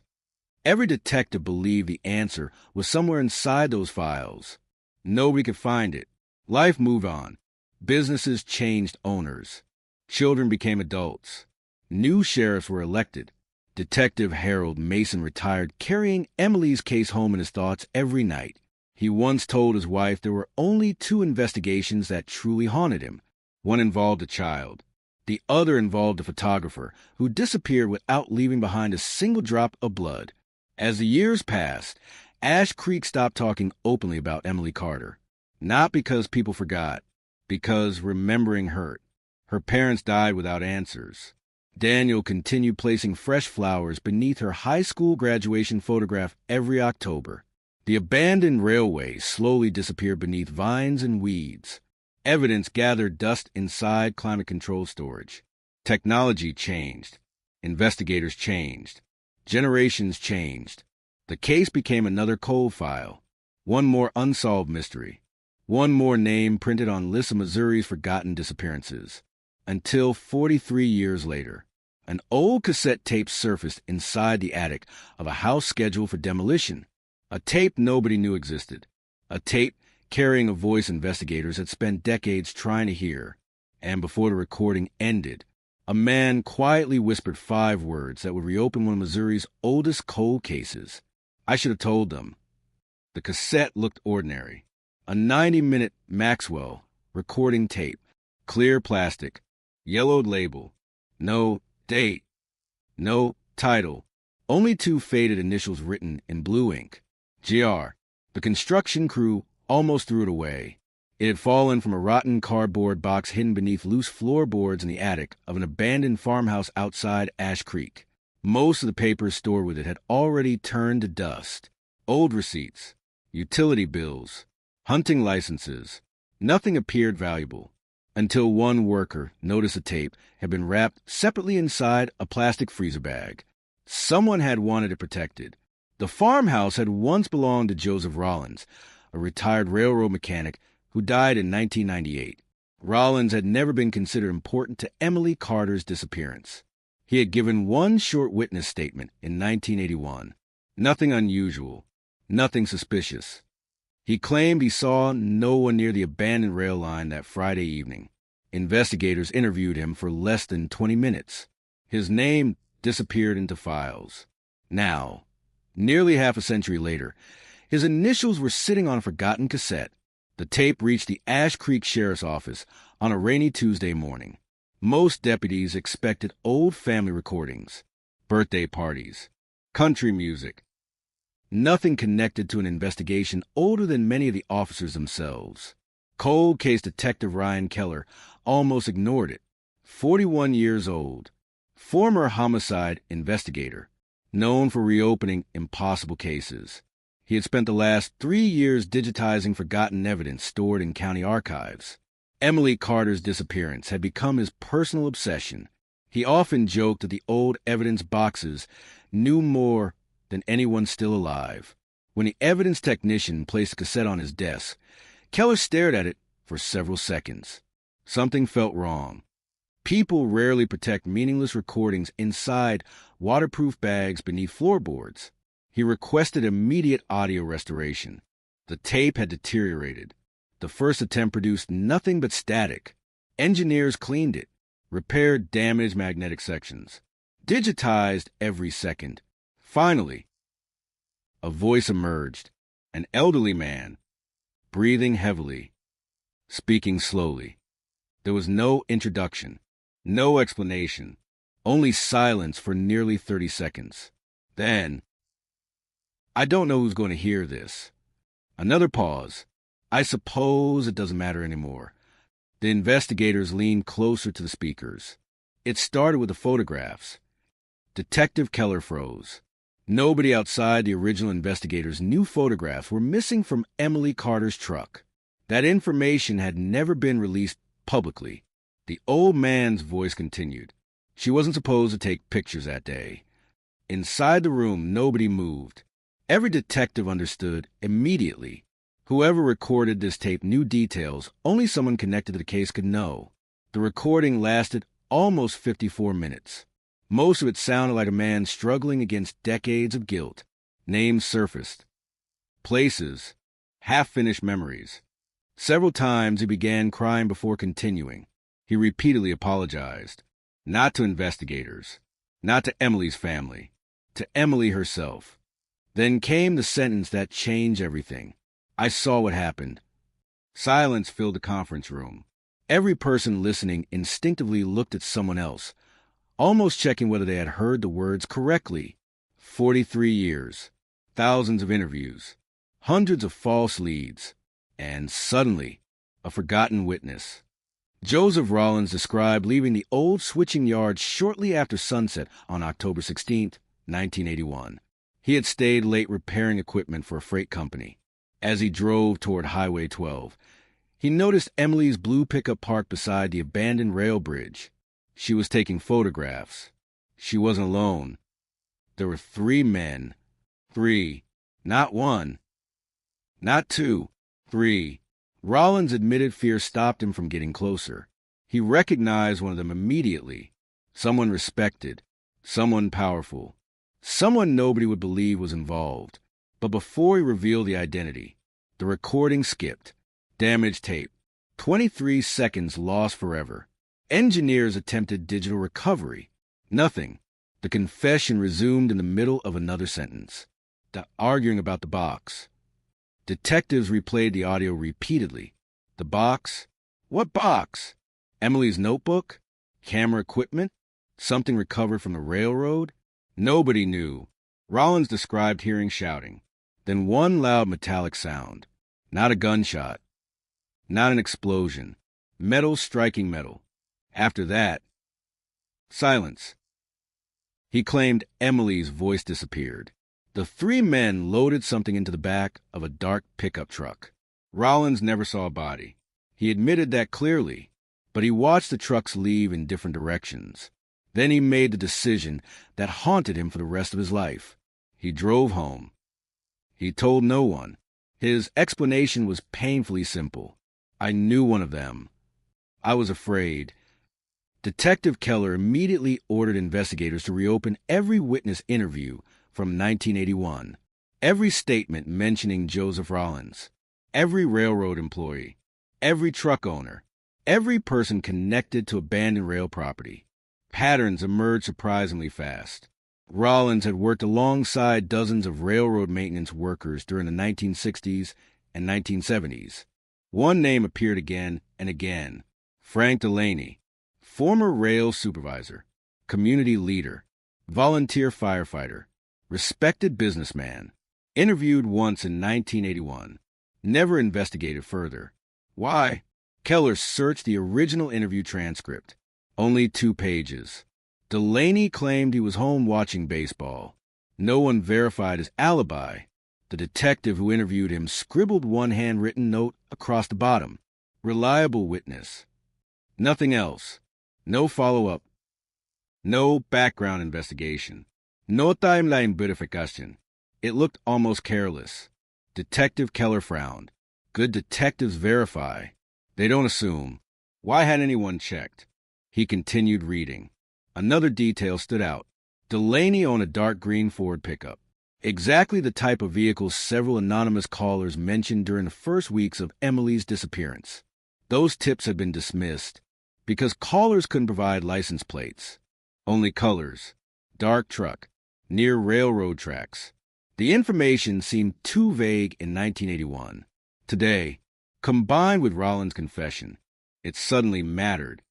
Every detective believed the answer was somewhere inside those files. Nobody could find it. Life moved on. Businesses changed owners. Children became adults. New sheriffs were elected. Detective Harold Mason retired, carrying Emily's case home in his thoughts every night. He once told his wife there were only 2 investigations that truly haunted him. One involved a child. The other involved a photographer who disappeared without leaving behind a single drop of blood. As the years passed, Ash Creek stopped talking openly about Emily Carter. Not because people forgot, because remembering hurt. Her parents died without answers. Daniel continued placing fresh flowers beneath her high school graduation photograph every October. The abandoned railway slowly disappeared beneath vines and weeds. Evidence gathered dust inside climate-controlled storage. Technology changed. Investigators changed. Generations changed. The case became another cold file. One more unsolved mystery. One more name printed on lists of Missouri's forgotten disappearances. Until 43 years later, an old cassette tape surfaced inside the attic of a house scheduled for demolition. A tape nobody knew existed. A tape carrying a voice investigators had spent decades trying to hear. And before the recording ended, a man quietly whispered 5 words that would reopen one of Missouri's oldest cold cases. I should have told them. The cassette looked ordinary. A 90-minute Maxwell recording tape. Clear plastic. Yellowed label. No date. No title. Only 2 faded initials written in blue ink. GR. The construction crew almost threw it away. It had fallen from a rotten cardboard box hidden beneath loose floorboards in the attic of an abandoned farmhouse outside Ash Creek. Most of the papers stored with it had already turned to dust. Old receipts, utility bills, hunting licenses. Nothing appeared valuable. Until one worker noticed the tape had been wrapped separately inside a plastic freezer bag. Someone had wanted it protected. The farmhouse had once belonged to Joseph Rollins, a retired railroad mechanic who died in 1998. Rollins had never been considered important to Emily Carter's disappearance. He had given one short witness statement in 1981. Nothing unusual, nothing suspicious. He claimed he saw no one near the abandoned rail line that Friday evening. Investigators interviewed him for less than 20 minutes. His name disappeared into files. Now, nearly half a century later, his initials were sitting on a forgotten cassette. The tape reached the Ash Creek Sheriff's Office on a rainy Tuesday morning. Most deputies expected old family recordings, birthday parties, country music. Nothing connected to an investigation older than many of the officers themselves. Cold case detective Ryan Keller almost ignored it. 41 years old, former homicide investigator, known for reopening impossible cases. He had spent the last 3 years digitizing forgotten evidence stored in county archives. Emily Carter's disappearance had become his personal obsession. He often joked that the old evidence boxes knew more than anyone still alive. When the evidence technician placed the cassette on his desk, Keller stared at it for several seconds. Something felt wrong. People rarely protect meaningless recordings inside waterproof bags beneath floorboards. He requested immediate audio restoration. The tape had deteriorated. The first attempt produced nothing but static. Engineers cleaned it, repaired damaged magnetic sections, digitized every second. Finally, a voice emerged, an elderly man, breathing heavily, speaking slowly. There was no introduction, no explanation, only silence for nearly 30 seconds. Then, I don't know who's going to hear this. Another pause. I suppose it doesn't matter anymore. The investigators leaned closer to the speakers. It started with the photographs. Detective Keller froze. Nobody outside the original investigators knew photographs were missing from Emily Carter's truck. That information had never been released publicly. The old man's voice continued. She wasn't supposed to take pictures that day. Inside the room, nobody moved. Every detective understood immediately. Whoever recorded this tape knew details only someone connected to the case could know. The recording lasted almost 54 minutes. Most of it sounded like a man struggling against decades of guilt. Names surfaced. Places. Half-finished memories. Several times he began crying before continuing. He repeatedly apologized. Not to investigators. Not to Emily's family. To Emily herself. Then came the sentence that changed everything. I saw what happened. Silence filled the conference room. Every person listening instinctively looked at someone else, almost checking whether they had heard the words correctly. 43 years, thousands of interviews, hundreds of false leads, and suddenly, a forgotten witness. Joseph Rollins described leaving the old switching yard shortly after sunset on October 16, 1981. He had stayed late repairing equipment for a freight company. As he drove toward Highway 12, he noticed Emily's blue pickup parked beside the abandoned rail bridge. She was taking photographs. She wasn't alone. There were 3 men. 3. Not 1. Not 2. 3. Rollins admitted fear stopped him from getting closer. He recognized one of them immediately. Someone respected. Someone powerful. Someone nobody would believe was involved. But before he revealed the identity, the recording skipped. Damaged tape. 23 seconds lost forever. Engineers attempted digital recovery. Nothing. The confession resumed in the middle of another sentence. Arguing about the box. Detectives replayed the audio repeatedly. The box? What box? Emily's notebook? Camera equipment? Something recovered from the railroad? Nobody knew. Rollins described hearing shouting. Then one loud metallic sound. Not a gunshot. Not an explosion. Metal striking metal. After that, silence. He claimed Emily's voice disappeared. The 3 men loaded something into the back of a dark pickup truck. Rollins never saw a body. He admitted that clearly, but he watched the trucks leave in different directions. Then he made the decision that haunted him for the rest of his life. He drove home. He told no one. His explanation was painfully simple. I knew one of them. I was afraid. Detective Keller immediately ordered investigators to reopen every witness interview from 1981, every statement mentioning Joseph Rollins, every railroad employee, every truck owner, every person connected to abandoned rail property. Patterns emerged surprisingly fast. Rollins had worked alongside dozens of railroad maintenance workers during the 1960s and 1970s. One name appeared again and again: Frank Delaney, former rail supervisor, community leader, volunteer firefighter, respected businessman. Interviewed once in 1981. Never investigated further. Why? Keller searched the original interview transcript. Only 2 pages. Delaney claimed he was home watching baseball. No one verified his alibi. The detective who interviewed him scribbled one handwritten note across the bottom. Reliable witness. Nothing else. No follow-up. No background investigation. No timeline verification. It looked almost careless. Detective Keller frowned. Good detectives verify. They don't assume. Why had anyone checked? He continued reading. Another detail stood out. Delaney owned a dark green Ford pickup. Exactly the type of vehicle several anonymous callers mentioned during the first weeks of Emily's disappearance. Those tips had been dismissed because callers couldn't provide license plates. Only colors. Dark truck. Near railroad tracks. The information seemed too vague in 1981. Today, combined with Rollins' confession, it suddenly mattered.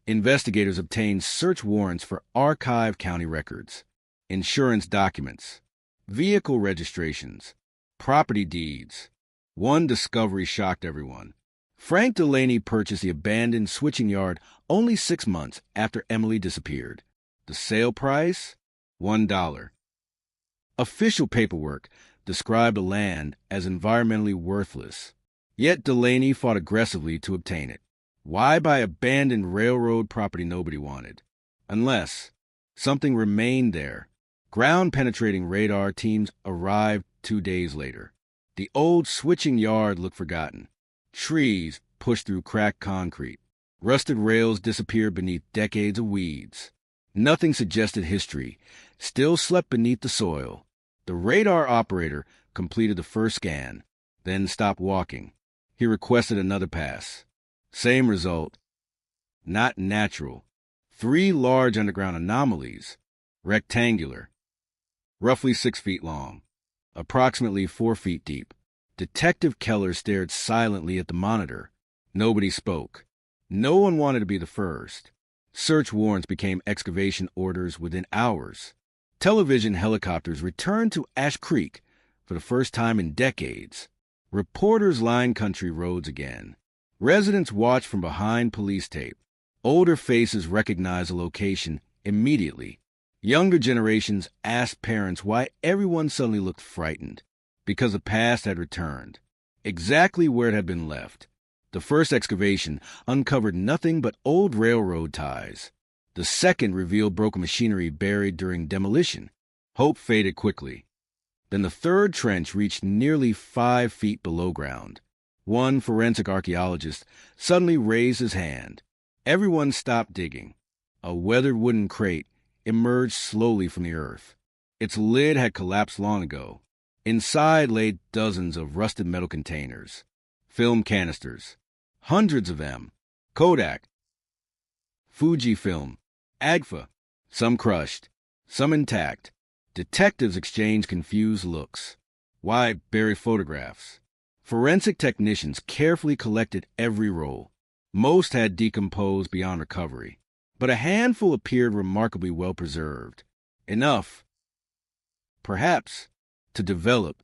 Investigators obtained search warrants for archived county records, insurance documents, vehicle registrations, property deeds. One discovery shocked everyone. Frank Delaney purchased the abandoned switching yard only 6 months after Emily disappeared. The sale price? $1. Official paperwork described the land as environmentally worthless. Yet Delaney fought aggressively to obtain it. Why buy abandoned railroad property nobody wanted? Unless something remained there. Ground-penetrating radar teams arrived 2 days later. The old switching yard looked forgotten. Trees pushed through cracked concrete. Rusted rails disappeared beneath decades of weeds. Nothing suggested history, still slept beneath the soil. The radar operator completed the first scan, then stopped walking. He requested another pass. Same result. Not natural. 3 large underground anomalies. Rectangular. Roughly 6 feet long. Approximately 4 feet deep. Detective Keller stared silently at the monitor. Nobody spoke. No one wanted to be the first. Search warrants became excavation orders within hours. Television helicopters returned to Ash Creek for the first time in decades. Reporters lined country roads again. Residents watched from behind police tape. Older faces recognized the location immediately. Younger generations asked parents why everyone suddenly looked frightened. Because the past had returned, exactly where it had been left. The first excavation uncovered nothing but old railroad ties. The second revealed broken machinery buried during demolition. Hope faded quickly. Then the third trench reached nearly 5 feet below ground. One forensic archaeologist suddenly raised his hand. Everyone stopped digging. A weathered wooden crate emerged slowly from the earth. Its lid had collapsed long ago. Inside lay dozens of rusted metal containers, film canisters, hundreds of them, Kodak, Fujifilm, Agfa, some crushed, some intact. Detectives exchanged confused looks. Why bury photographs? Forensic technicians carefully collected every roll. Most had decomposed beyond recovery, but a handful appeared remarkably well preserved. Enough, perhaps, to develop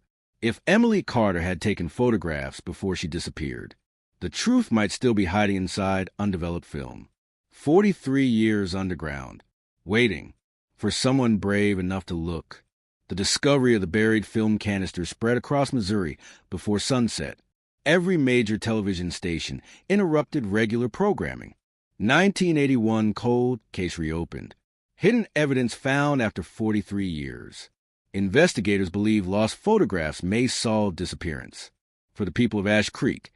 if Emily Carter had taken photographs before she disappeared. The truth might still be hiding inside undeveloped film. 43 years underground, waiting for someone brave enough to look. The discovery of the buried film canister spread across Missouri before sunset. Every major television station interrupted regular programming. 1981 cold case reopened. Hidden evidence found after 43 years. Investigators believe lost photographs may solve disappearance. For the people of Ash Creek,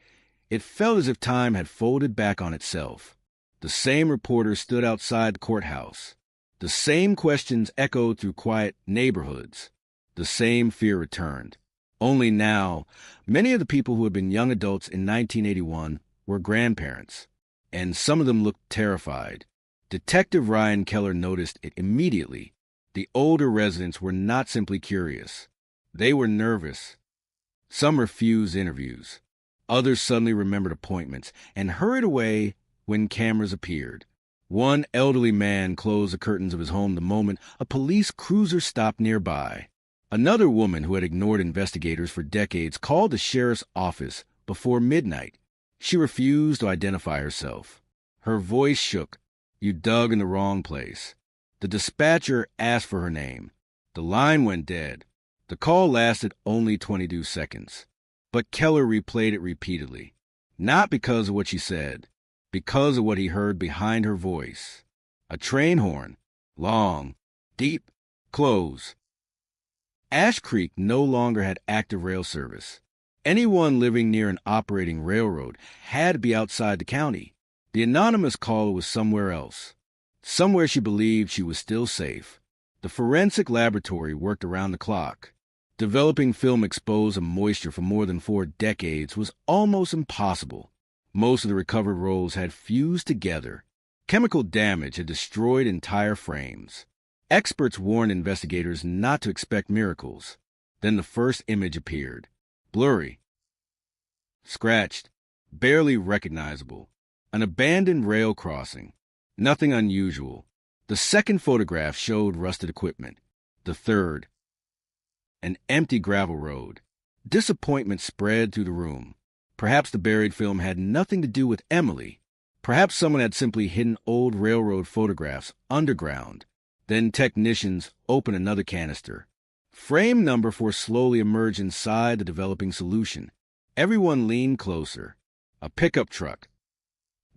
it felt as if time had folded back on itself. The same reporters stood outside the courthouse. The same questions echoed through quiet neighborhoods. The same fear returned. Only now, many of the people who had been young adults in 1981 were grandparents, and some of them looked terrified. Detective Ryan Keller noticed it immediately. The older residents were not simply curious. They were nervous. Some refused interviews. Others suddenly remembered appointments and hurried away when cameras appeared. One elderly man closed the curtains of his home the moment a police cruiser stopped nearby. Another woman who had ignored investigators for decades called the sheriff's office before midnight. She refused to identify herself. Her voice shook. You dug in the wrong place. The dispatcher asked for her name. The line went dead. The call lasted only 22 seconds. But Keller replayed it repeatedly. Not because of what she said, because of what he heard behind her voice. A train horn. Long, deep, close. Ash Creek no longer had active rail service. Anyone living near an operating railroad had to be outside the county. The anonymous caller was somewhere else. Somewhere she believed she was still safe. The forensic laboratory worked around the clock. Developing film exposed to moisture for more than 4 decades was almost impossible. Most of the recovered rolls had fused together. Chemical damage had destroyed entire frames. Experts warned investigators not to expect miracles. Then the first image appeared. Blurry. Scratched. Barely recognizable. An abandoned rail crossing. Nothing unusual. The second photograph showed rusted equipment. The third. An empty gravel road. Disappointment spread through the room. Perhaps the buried film had nothing to do with Emily. Perhaps someone had simply hidden old railroad photographs underground. Then technicians opened another canister. Frame number 4 slowly emerged inside the developing solution. Everyone leaned closer. A pickup truck,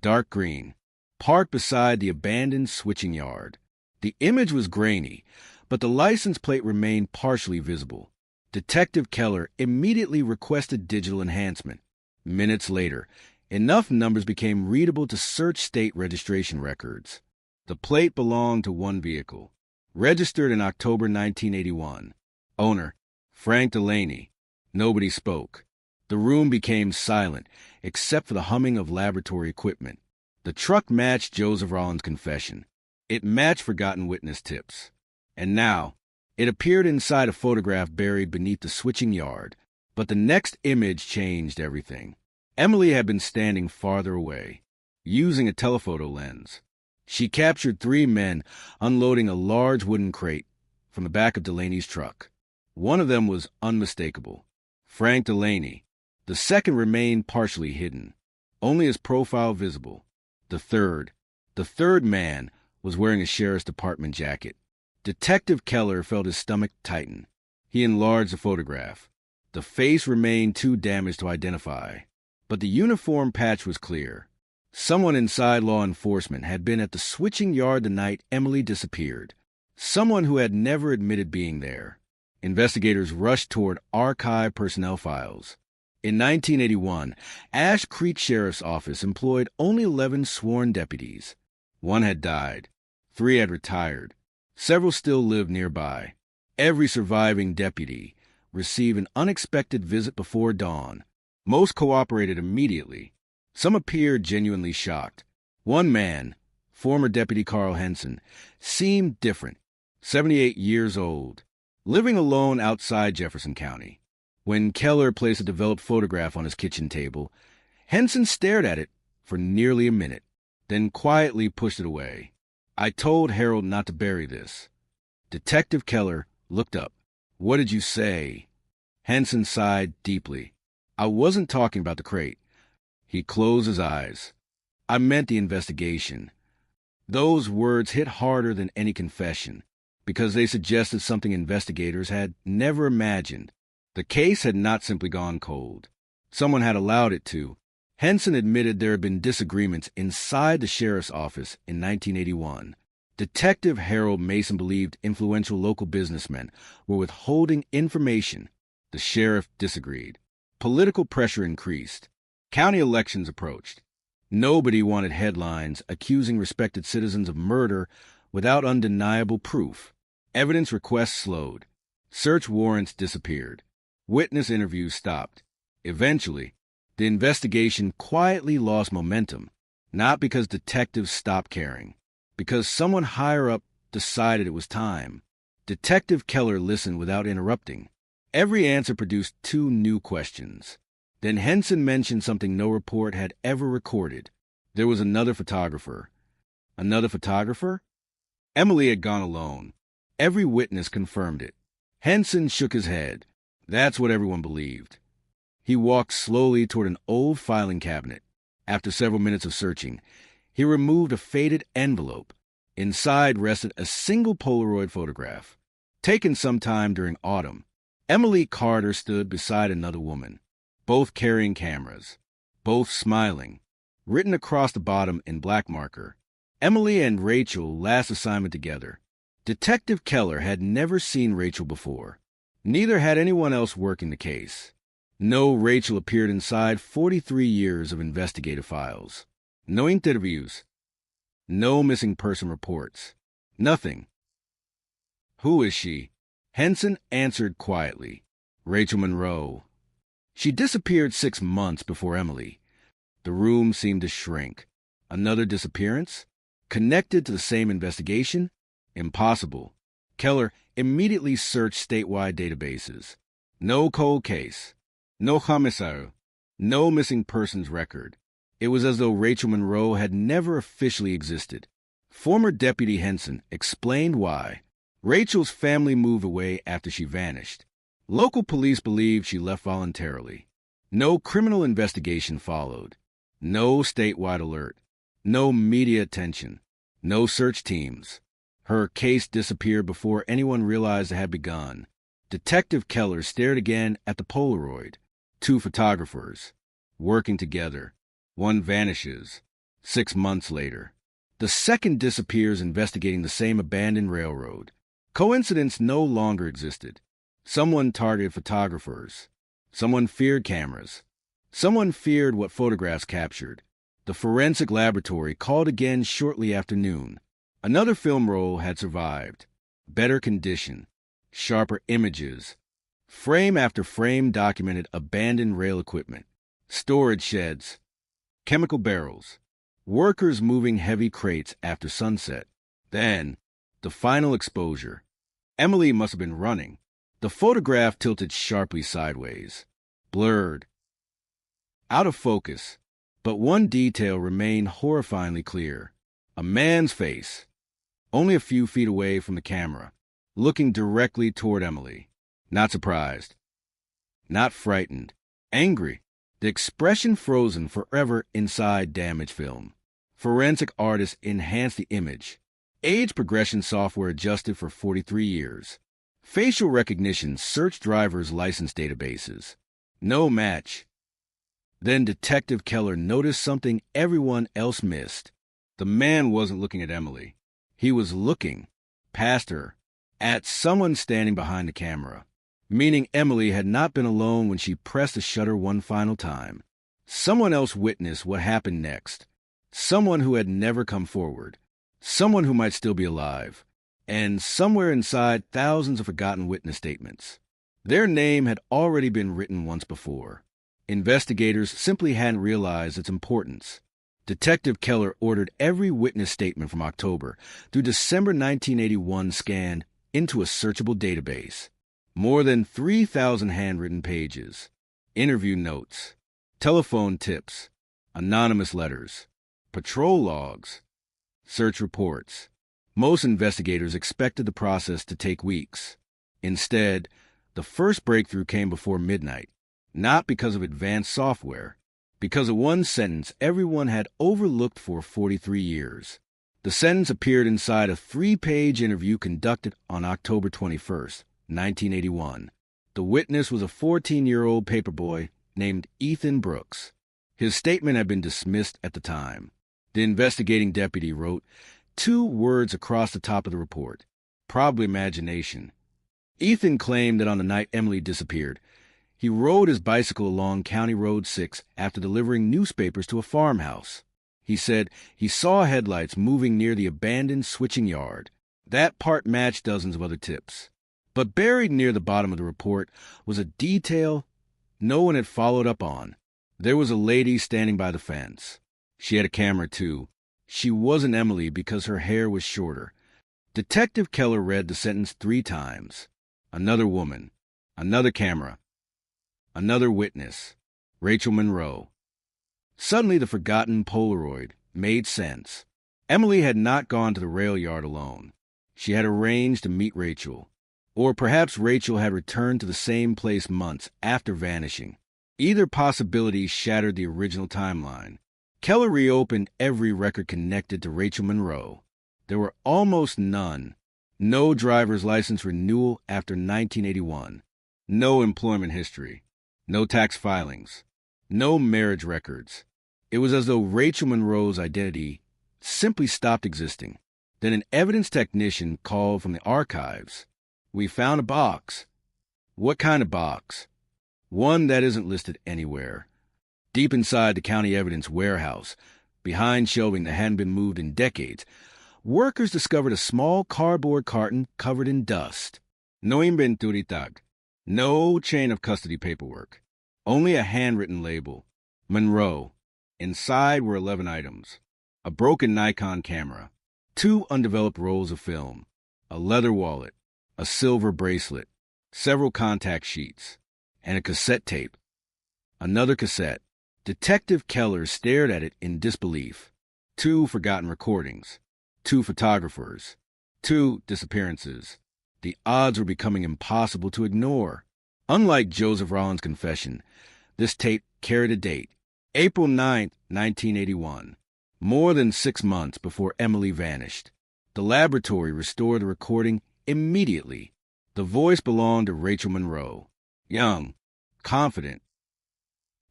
dark green, parked beside the abandoned switching yard. The image was grainy, but the license plate remained partially visible. Detective Keller immediately requested digital enhancement. Minutes later, enough numbers became readable to search state registration records. The plate belonged to one vehicle, registered in October 1981. Owner, Frank Delaney. Nobody spoke. The room became silent, except for the humming of laboratory equipment. The truck matched Joseph Rollins' confession. It matched forgotten witness tips. And now, it appeared inside a photograph buried beneath the switching yard. But the next image changed everything. Emily had been standing farther away, using a telephoto lens. She captured 3 men unloading a large wooden crate from the back of Delaney's truck. One of them was unmistakable, Frank Delaney. The second remained partially hidden, only his profile visible. The third man was wearing a sheriff's department jacket. Detective Keller felt his stomach tighten. He enlarged the photograph. The face remained too damaged to identify, but the uniform patch was clear. Someone inside law enforcement had been at the switching yard the night Emily disappeared. Someone who had never admitted being there. Investigators rushed toward archive personnel files. In 1981, Ash Creek Sheriff's Office employed only 11 sworn deputies. 1 had died. 3 had retired. Several still lived nearby. Every surviving deputy received an unexpected visit before dawn. Most cooperated immediately. Some appeared genuinely shocked. One man, former Deputy Carl Henson, seemed different, 78 years old, living alone outside Jefferson County. When Keller placed a developed photograph on his kitchen table, Henson stared at it for nearly a minute, then quietly pushed it away. I told Harold not to bury this. Detective Keller looked up. What did you say? Henson sighed deeply. I wasn't talking about the crate. He closed his eyes. I meant the investigation. Those words hit harder than any confession, because they suggested something investigators had never imagined. The case had not simply gone cold. Someone had allowed it to. Henson admitted there had been disagreements inside the sheriff's office in 1981. Detective Harold Mason believed influential local businessmen were withholding information. The sheriff disagreed. Political pressure increased. County elections approached. Nobody wanted headlines accusing respected citizens of murder without undeniable proof. Evidence requests slowed. Search warrants disappeared. Witness interviews stopped. Eventually, the investigation quietly lost momentum, not because detectives stopped caring, because someone higher up decided it was time. Detective Keller listened without interrupting. Every answer produced 2 new questions. Then Henson mentioned something no report had ever recorded. There was another photographer. Another photographer? Emily had gone alone. Every witness confirmed it. Henson shook his head. That's what everyone believed. He walked slowly toward an old filing cabinet. After several minutes of searching, he removed a faded envelope. Inside rested a single Polaroid photograph, taken sometime during autumn. Emily Carter stood beside another woman, both carrying cameras, both smiling. Written across the bottom in black marker, Emily and Rachel last assignment together. Detective Keller had never seen Rachel before. Neither had anyone else working the case. No, Rachel appeared inside 43 years of investigative files. No interviews. No missing person reports. Nothing. Who is she? Henson answered quietly. Rachel Monroe. She disappeared 6 months before Emily. The room seemed to shrink. Another disappearance? Connected to the same investigation? Impossible. Keller immediately searched statewide databases. No cold case. No homicide. No missing persons record. It was as though Rachel Monroe had never officially existed. Former Deputy Henson explained why. Rachel's family moved away after she vanished. Local police believed she left voluntarily. No criminal investigation followed. No statewide alert. No media attention. No search teams. Her case disappeared before anyone realized it had begun. Detective Keller stared again at the Polaroid. 2 photographers, working together. One vanishes. 6 months later. The second disappears investigating the same abandoned railroad. Coincidence no longer existed. Someone targeted photographers. Someone feared cameras. Someone feared what photographs captured. The forensic laboratory called again shortly after noon. Another film roll had survived. Better condition. Sharper images. Frame after frame documented abandoned rail equipment. Storage sheds. Chemical barrels. Workers moving heavy crates after sunset. Then, the final exposure. Emily must have been running. The photograph tilted sharply sideways. Blurred. Out of focus. But one detail remained horrifyingly clear. A man's face. Only a few feet away from the camera. Looking directly toward Emily. Not surprised. Not frightened. Angry. The expression frozen forever inside damaged film. Forensic artists enhanced the image. Age progression software adjusted for 43 years. Facial recognition searched drivers' license databases. No match. Then Detective Keller noticed something everyone else missed. The man wasn't looking at Emily. He was looking, past her, at someone standing behind the camera. Meaning Emily had not been alone when she pressed the shutter one final time. Someone else witnessed what happened next. Someone who had never come forward. Someone who might still be alive. And somewhere inside thousands of forgotten witness statements. Their name had already been written once before. Investigators simply hadn't realized its importance. Detective Keller ordered every witness statement from October through December 1981 scanned into a searchable database. More than 3,000 handwritten pages, interview notes, telephone tips, anonymous letters, patrol logs, search reports. Most investigators expected the process to take weeks. Instead, the first breakthrough came before midnight, not because of advanced software, because of one sentence everyone had overlooked for 43 years. The sentence appeared inside a 3-page interview conducted on October 21st. 1981. The witness was a 14-year-old paperboy named Ethan Brooks. His statement had been dismissed at the time. The investigating deputy wrote 2 words across the top of the report. Probably imagination. Ethan claimed that on the night Emily disappeared, he rode his bicycle along County Road 6 after delivering newspapers to a farmhouse. He said he saw headlights moving near the abandoned switching yard. That part matched dozens of other tips. But buried near the bottom of the report was a detail no one had followed up on. There was a lady standing by the fence. She had a camera, too. She wasn't Emily because her hair was shorter. Detective Keller read the sentence 3 times. Another woman. Another camera. Another witness. Rachel Monroe. Suddenly the forgotten Polaroid made sense. Emily had not gone to the rail yard alone. She had arranged to meet Rachel. Or perhaps Rachel had returned to the same place months after vanishing. Either possibility shattered the original timeline. Keller reopened every record connected to Rachel Monroe. There were almost none. No driver's license renewal after 1981. No employment history. No tax filings. No marriage records. It was as though Rachel Monroe's identity simply stopped existing. Then an evidence technician called from the archives. We found a box. What kind of box? One that isn't listed anywhere. Deep inside the county evidence warehouse, behind shelving that hadn't been moved in decades, workers discovered a small cardboard carton covered in dust. No inventory-tag. No chain of custody paperwork. Only a handwritten label. Monroe. Inside were 11 items. A broken Nikon camera. 2 undeveloped rolls of film. A leather wallet. A silver bracelet, several contact sheets, and a cassette tape. Another cassette. Detective Keller stared at it in disbelief. 2 forgotten recordings. 2 photographers. 2 disappearances. The odds were becoming impossible to ignore. Unlike Joseph Rollins' confession, this tape carried a date. April 9th, 1981. More than 6 months before Emily vanished. The laboratory restored the recording immediately. The voice belonged to Rachel Monroe, young, confident,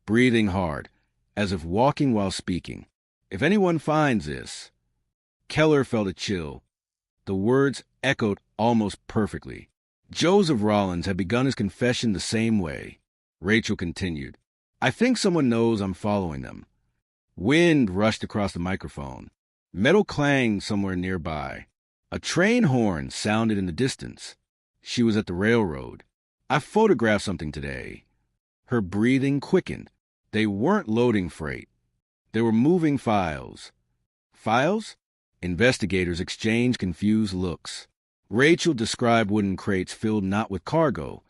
breathing hard, as if walking while speaking. If anyone finds this, Keller felt a chill. The words echoed almost perfectly. Joseph Rollins had begun his confession the same way. Rachel continued, I think someone knows I'm following them. Wind rushed across the microphone. Metal clanged somewhere nearby. A train horn sounded in the distance. She was at the railroad. I photographed something today. Her breathing quickened. They weren't loading freight. They were moving files. Files? Investigators exchanged confused looks. Rachel described wooden crates filled not with cargo,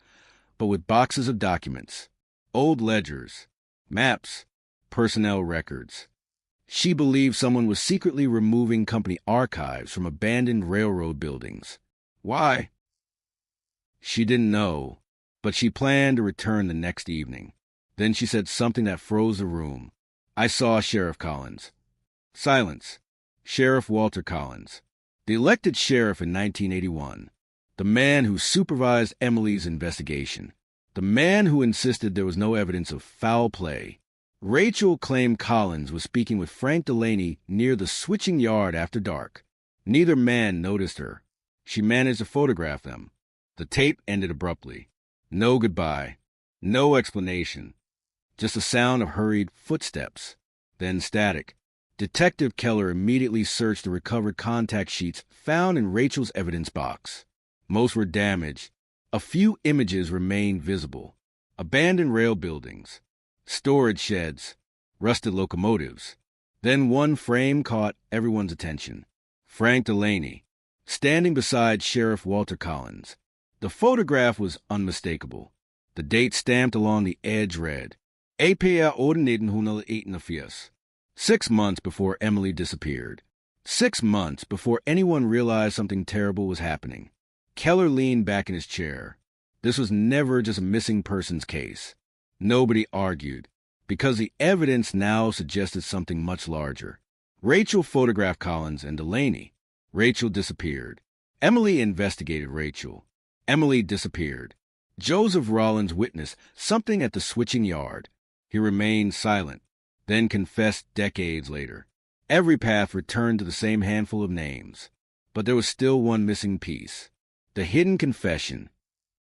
but with boxes of documents, old ledgers, maps, personnel records. She believed someone was secretly removing company archives from abandoned railroad buildings. Why? She didn't know, but she planned to return the next evening. Then she said something that froze the room. I saw Sheriff Collins. Silence. Sheriff Walter Collins, the elected sheriff in 1981, the man who supervised Emily's investigation, the man who insisted there was no evidence of foul play. Rachel claimed Collins was speaking with Frank Delaney near the switching yard after dark. Neither man noticed her. She managed to photograph them. The tape ended abruptly. No goodbye. No explanation. Just a sound of hurried footsteps. Then static. Detective Keller immediately searched the recovered contact sheets found in Rachel's evidence box. Most were damaged. A few images remained visible. Abandoned rail buildings, storage sheds, rusted locomotives. Then one frame caught everyone's attention. Frank Delaney, standing beside Sheriff Walter Collins. The photograph was unmistakable. The date stamped along the edge read, APR ordiniden 141. 6 months before Emily disappeared. 6 months before anyone realized something terrible was happening. Keller leaned back in his chair. This was never just a missing persons case. Nobody argued, because the evidence now suggested something much larger. Rachel photographed Collins and Delaney. Rachel disappeared. Emily investigated Rachel. Emily disappeared. Joseph Rollins witnessed something at the switching yard. He remained silent, then confessed decades later. Every path returned to the same handful of names. But there was still one missing piece. The hidden confession.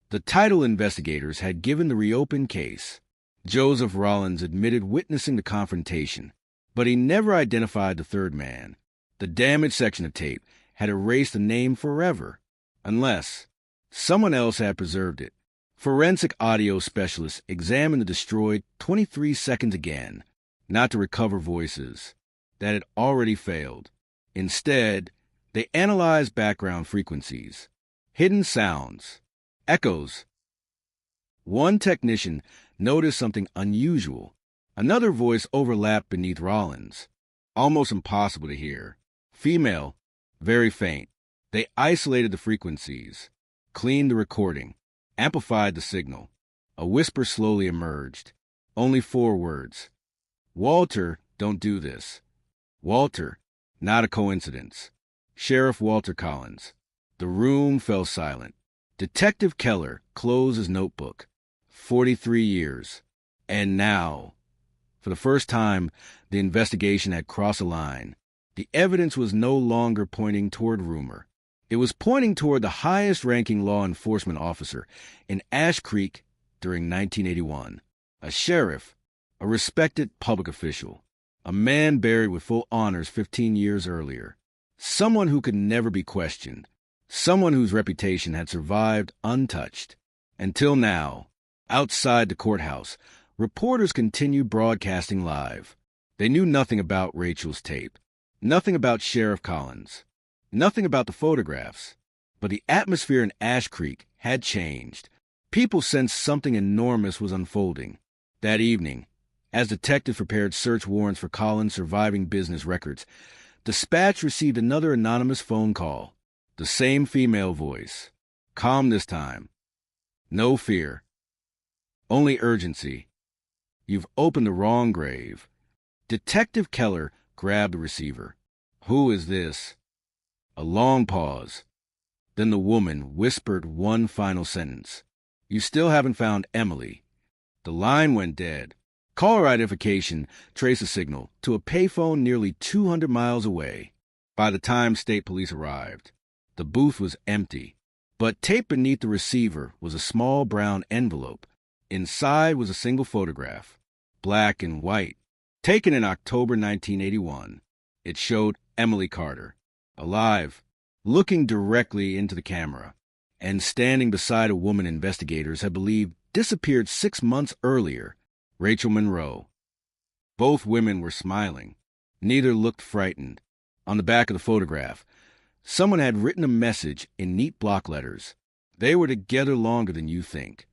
The title investigators had given the reopened case. Joseph Rollins admitted witnessing the confrontation, but he never identified the third man. The damaged section of tape had erased the name forever, unless someone else had preserved it. Forensic audio specialists examined the destroyed 23 seconds again, not to recover voices that had already failed. Instead, they analyzed background frequencies, hidden sounds, echoes. One technician noticed something unusual. Another voice overlapped beneath Rollins, almost impossible to hear. Female, very faint. They isolated the frequencies, cleaned the recording, amplified the signal. A whisper slowly emerged. Only 4 words. Walter, don't do this. Walter, not a coincidence. Sheriff Walter Collins. The room fell silent. Detective Keller closed his notebook. 43 years. And now, for the first time, the investigation had crossed a line. The evidence was no longer pointing toward rumor. It was pointing toward the highest-ranking law enforcement officer in Ash Creek during 1981. A sheriff, a respected public official, a man buried with full honors 15 years earlier. Someone who could never be questioned. Someone whose reputation had survived untouched. Until now, outside the courthouse, reporters continued broadcasting live. They knew nothing about Rachel's tape, nothing about Sheriff Collins, nothing about the photographs. But the atmosphere in Ash Creek had changed. People sensed something enormous was unfolding. That evening, as detectives prepared search warrants for Collins' surviving business records, dispatch received another anonymous phone call. The same female voice. Calm this time. No fear. Only urgency. You've opened the wrong grave. Detective Keller grabbed the receiver. Who is this? A long pause. Then the woman whispered one final sentence. "You still haven't found Emily." The line went dead. Caller identification traced a signal to a payphone nearly 200 miles away. By the time state police arrived, the booth was empty, but taped beneath the receiver was a small brown envelope. Inside was a single photograph, black and white, taken in October 1981. It showed Emily Carter, alive, looking directly into the camera, and standing beside a woman investigators had believed disappeared 6 months earlier, Rachel Monroe. Both women were smiling. Neither looked frightened. On the back of the photograph, someone had written a message in neat block letters. They were together longer than you think.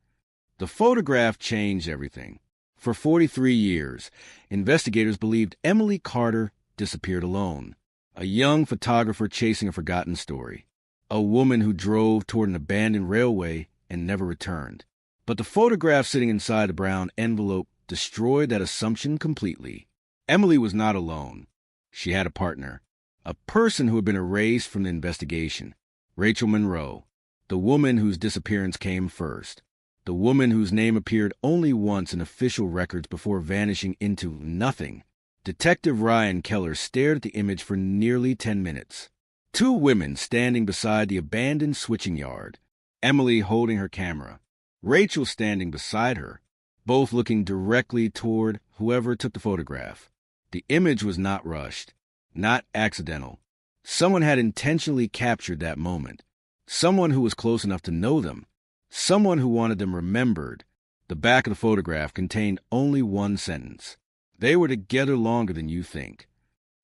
The photograph changed everything. For 43 years, investigators believed Emily Carter disappeared alone. A young photographer chasing a forgotten story. A woman who drove toward an abandoned railway and never returned. But the photograph sitting inside the brown envelope destroyed that assumption completely. Emily was not alone. She had a partner. A person who had been erased from the investigation. Rachel Monroe. The woman whose disappearance came first. The woman whose name appeared only once in official records before vanishing into nothing. Detective Ryan Keller stared at the image for nearly 10 minutes. 2 women standing beside the abandoned switching yard. Emily holding her camera. Rachel standing beside her, both looking directly toward whoever took the photograph. The image was not rushed, not accidental. Someone had intentionally captured that moment. Someone who was close enough to know them. Someone who wanted them remembered. The back of the photograph contained only one sentence. They were together longer than you think.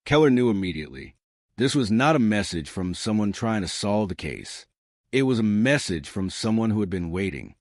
Keller knew immediately. This was not a message from someone trying to solve the case. It was a message from someone who had been waiting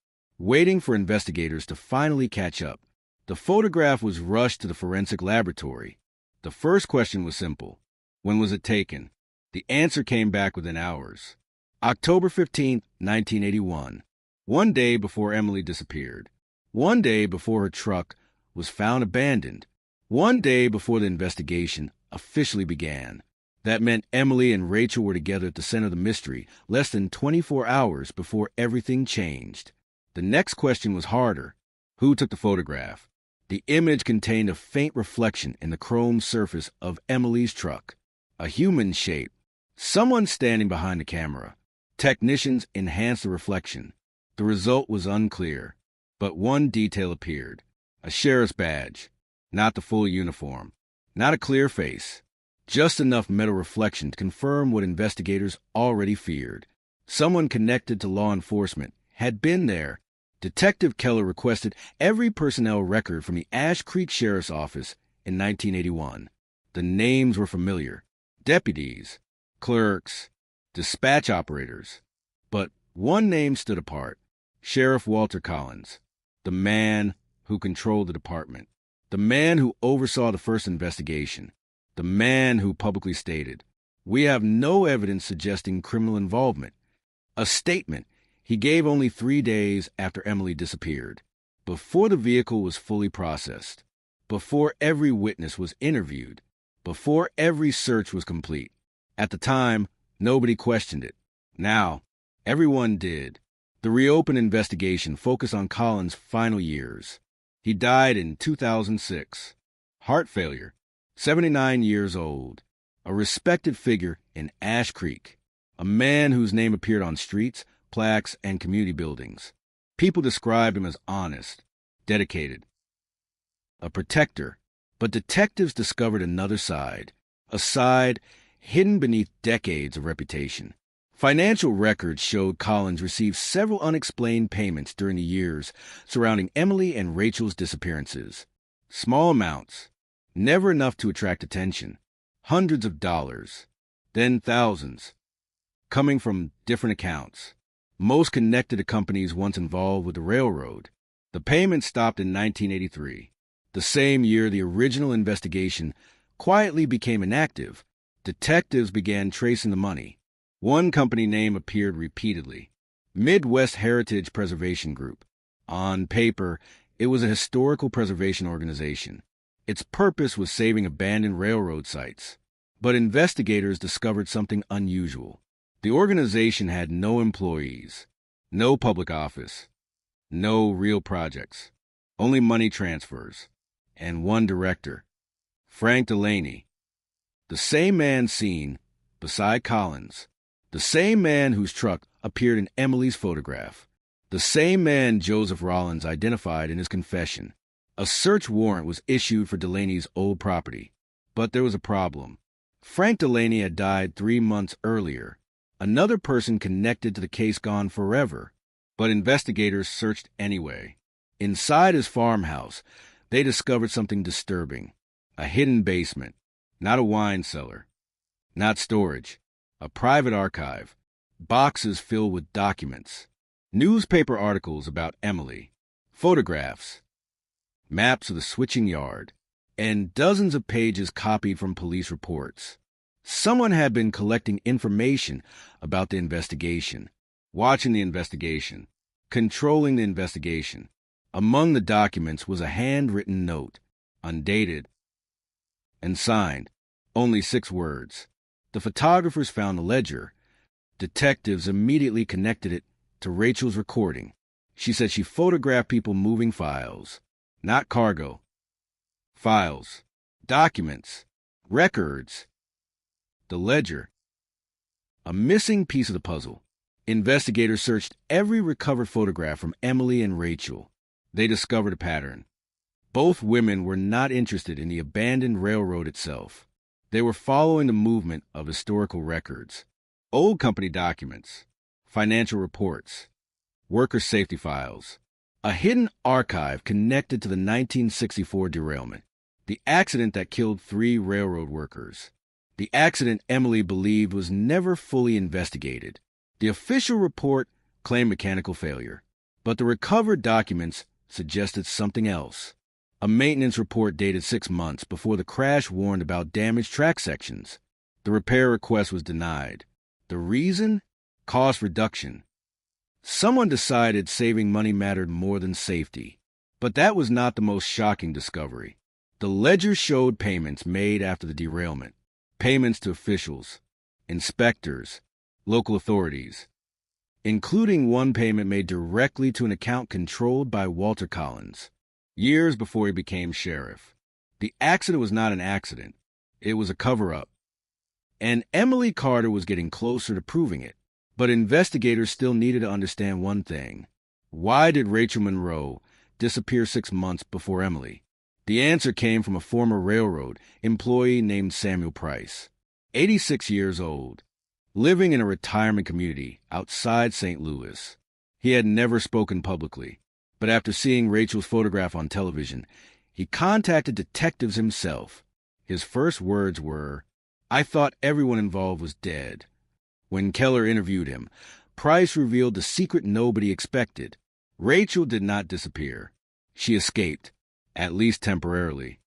for investigators to finally catch up. The photograph was rushed to the forensic laboratory. The first question was simple. When was it taken? The answer came back within hours. October 15, 1981. 1 day before Emily disappeared. 1 day before her truck was found abandoned. 1 day before the investigation officially began. That meant Emily and Rachel were together at the center of the mystery, less than 24 hours before everything changed. The next question was harder. Who took the photograph? The image contained a faint reflection in the chrome surface of Emily's truck. A human shape. Someone standing behind the camera. Technicians enhanced the reflection. The result was unclear, but one detail appeared. A sheriff's badge. Not the full uniform. Not a clear face. Just enough metal reflection to confirm what investigators already feared. Someone connected to law enforcement had been there. Detective Keller requested every personnel record from the Ash Creek Sheriff's Office in 1981. The names were familiar. Deputies, clerks, dispatch operators. But one name stood apart. Sheriff Walter Collins. The man who controlled the department. The man who oversaw the first investigation. The man who publicly stated, "We have no evidence suggesting criminal involvement." A statement he gave only 3 days after Emily disappeared, before the vehicle was fully processed, before every witness was interviewed, before every search was complete. At the time, nobody questioned it. Now, everyone did. The reopened investigation focused on Collins' final years. He died in 2006. Heart failure. 79 years old. A respected figure in Ash Creek. A man whose name appeared on streets, plaques, and community buildings. People described him as honest, dedicated, a protector. But detectives discovered another side. A side hidden beneath decades of reputation. Financial records showed Collins received several unexplained payments during the years surrounding Emily and Rachel's disappearances. Small amounts, never enough to attract attention. Hundreds of dollars, then thousands, coming from different accounts, most connected to companies once involved with the railroad. The payment stopped in 1983, the same year the original investigation quietly became inactive. Detectives began tracing the money. One company name appeared repeatedly, Midwest Heritage Preservation Group. On paper, it was a historical preservation organization. Its purpose was saving abandoned railroad sites. But investigators discovered something unusual. The organization had no employees, no public office, no real projects, only money transfers, and one director, Frank Delaney, the same man seen beside Collins, the same man whose truck appeared in Emily's photograph, the same man Joseph Rollins identified in his confession. A search warrant was issued for Delaney's old property, but there was a problem. Frank Delaney had died 3 months earlier, another person connected to the case gone forever, but investigators searched anyway. Inside his farmhouse, they discovered something disturbing. A hidden basement, not a wine cellar, not storage, a private archive, boxes filled with documents, newspaper articles about Emily, photographs, maps of the switching yard, and dozens of pages copied from police reports. Someone had been collecting information about the investigation, watching the investigation, controlling the investigation. Among the documents was a handwritten note, undated, and signed, only 6 words. The photographers found the ledger. Detectives immediately connected it to Rachel's recording. She said she photographed people moving files, not cargo. Files, documents, records. The ledger. A missing piece of the puzzle. Investigators searched every recovered photograph from Emily and Rachel. They discovered a pattern. Both women were not interested in the abandoned railroad itself. They were following the movement of historical records, old company documents, financial reports, worker safety files, a hidden archive connected to the 1964 derailment, the accident that killed 3 railroad workers. The accident Emily believed was never fully investigated. The official report claimed mechanical failure, but the recovered documents suggested something else. A maintenance report dated 6 months before the crash warned about damaged track sections. The repair request was denied. The reason? Cost reduction. Someone decided saving money mattered more than safety. But that was not the most shocking discovery. The ledger showed payments made after the derailment. Payments to officials, inspectors, local authorities, including one payment made directly to an account controlled by Walter Collins, years before he became sheriff. The accident was not an accident. It was a cover-up. And Emily Carter was getting closer to proving it. But investigators still needed to understand one thing. Why did Rachel Monroe disappear 6 months before Emily? The answer came from a former railroad employee named Samuel Price, 86 years old, living in a retirement community outside St. Louis. He had never spoken publicly, but after seeing Rachel's photograph on television, he contacted detectives himself. His first words were, "I thought everyone involved was dead." When Keller interviewed him, Price revealed the secret nobody expected. Rachel did not disappear. She escaped, at least temporarily.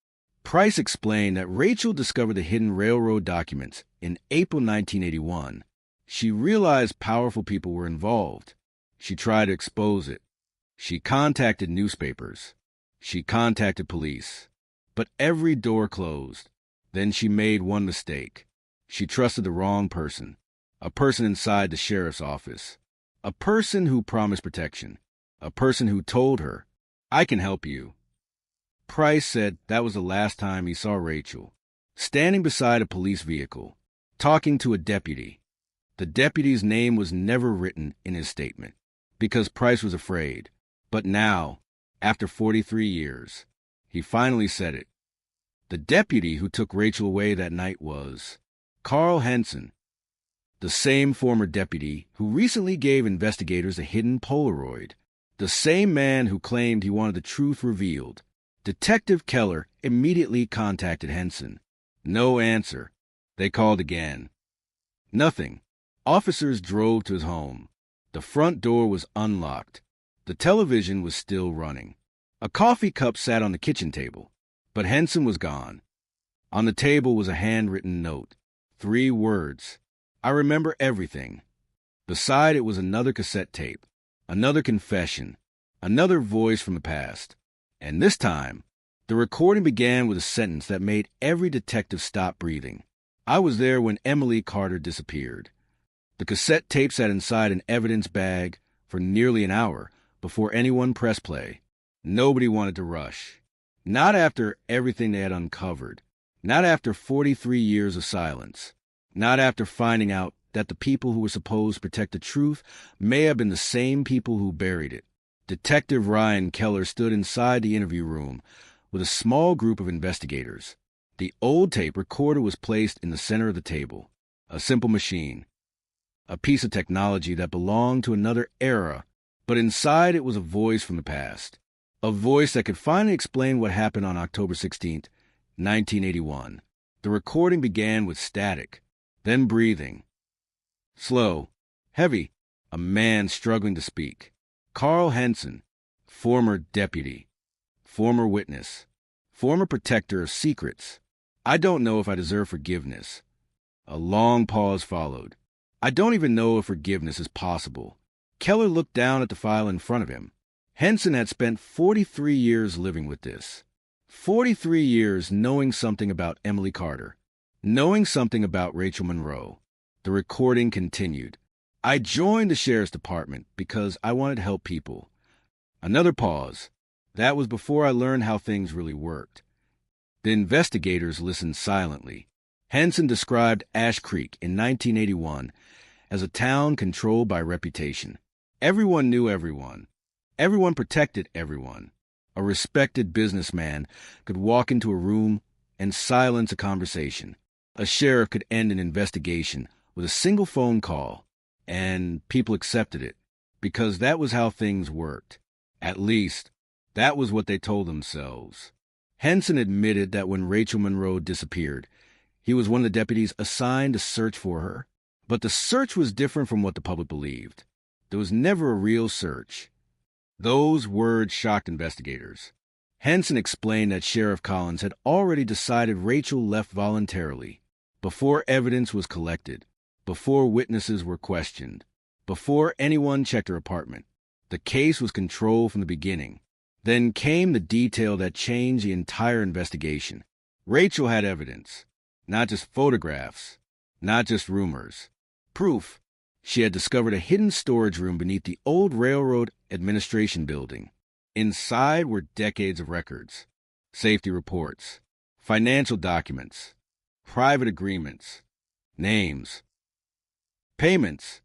Price explained that Rachel discovered the hidden railroad documents in April 1981. She realized powerful people were involved. She tried to expose it. She contacted newspapers. She contacted police. But every door closed. Then she made one mistake. She trusted the wrong person. A person inside the sheriff's office. A person who promised protection. A person who told her, "I can help you." Price said that was the last time he saw Rachel, standing beside a police vehicle, talking to a deputy. The deputy's name was never written in his statement, because Price was afraid. But now, after 43 years, he finally said it. The deputy who took Rachel away that night was Carl Henson, the same former deputy who recently gave investigators a hidden Polaroid, the same man who claimed he wanted the truth revealed. Detective Keller immediately contacted Henson. No answer. They called again. Nothing. Officers drove to his home. The front door was unlocked. The television was still running. A coffee cup sat on the kitchen table, but Henson was gone. On the table was a handwritten note. 3 words. "I remember everything." Beside it was another cassette tape, another confession, another voice from the past. And this time, the recording began with a sentence that made every detective stop breathing. "I was there when Emily Carter disappeared. The cassette tape sat inside an evidence bag for nearly an hour before anyone pressed play. Nobody wanted to rush. Not after everything they had uncovered. Not after 43 years of silence. Not after finding out that the people who were supposed to protect the truth may have been the same people who buried it. Detective Ryan Keller stood inside the interview room with a small group of investigators. The old tape recorder was placed in the center of the table. A simple machine. A piece of technology that belonged to another era, but inside it was a voice from the past. A voice that could finally explain what happened on October 16th, 1981. The recording began with static, then breathing. Slow, heavy, a man struggling to speak. Carl Henson, former deputy, former witness, former protector of secrets. I don't know if I deserve forgiveness. A long pause followed. I don't even know if forgiveness is possible. Keller looked down at the file in front of him. Henson had spent 43 years living with this. 43 years knowing something about Emily Carter. Knowing something about Rachel Monroe. The recording continued. I joined the sheriff's department because I wanted to help people. Another pause. That was before I learned how things really worked. The investigators listened silently. Henson described Ash Creek in 1981 as a town controlled by reputation. Everyone knew everyone. Everyone protected everyone. A respected businessman could walk into a room and silence a conversation. A sheriff could end an investigation with a single phone call, and people accepted it because that was how things worked. At least, that was what they told themselves. Henson admitted that when Rachel Monroe disappeared, he was one of the deputies assigned to search for her. But the search was different from what the public believed. There was never a real search. Those words shocked investigators. Henson explained that Sheriff Collins had already decided Rachel left voluntarily, before evidence was collected, before witnesses were questioned, before anyone checked her apartment. The case was controlled from the beginning. Then came the detail that changed the entire investigation. Rachel had evidence, not just photographs, not just rumors. Proof. She had discovered a hidden storage room beneath the old Railroad Administration building. Inside were decades of records, safety reports, financial documents, private agreements, names, payments.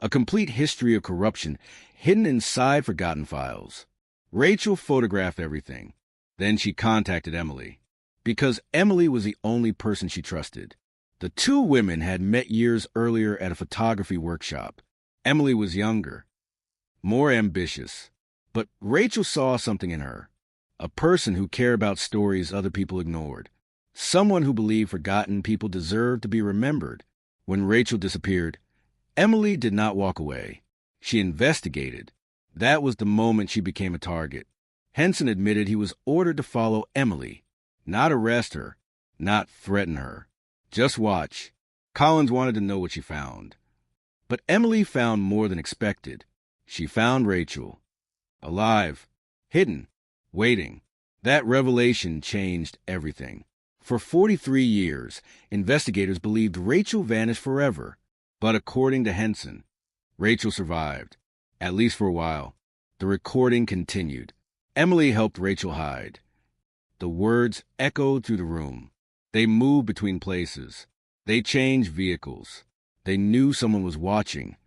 A complete history of corruption hidden inside forgotten files. Rachel photographed everything. Then she contacted Emily, because Emily was the only person she trusted. The two women had met years earlier at a photography workshop. Emily was younger, more ambitious, but Rachel saw something in her. A person who cared about stories other people ignored. Someone who believed forgotten people deserved to be remembered. When Rachel disappeared, Emily did not walk away. She investigated. That was the moment she became a target. Henson admitted he was ordered to follow Emily, not arrest her, not threaten her. Just watch. Collins wanted to know what she found. But Emily found more than expected. She found Rachel. Alive. Hidden. Waiting. That revelation changed everything. For 43 years, investigators believed Rachel vanished forever. But according to Henson, Rachel survived. At least for a while. The recording continued. Emily helped Rachel hide. The words echoed through the room. They moved between places. They changed vehicles. They knew someone was watching.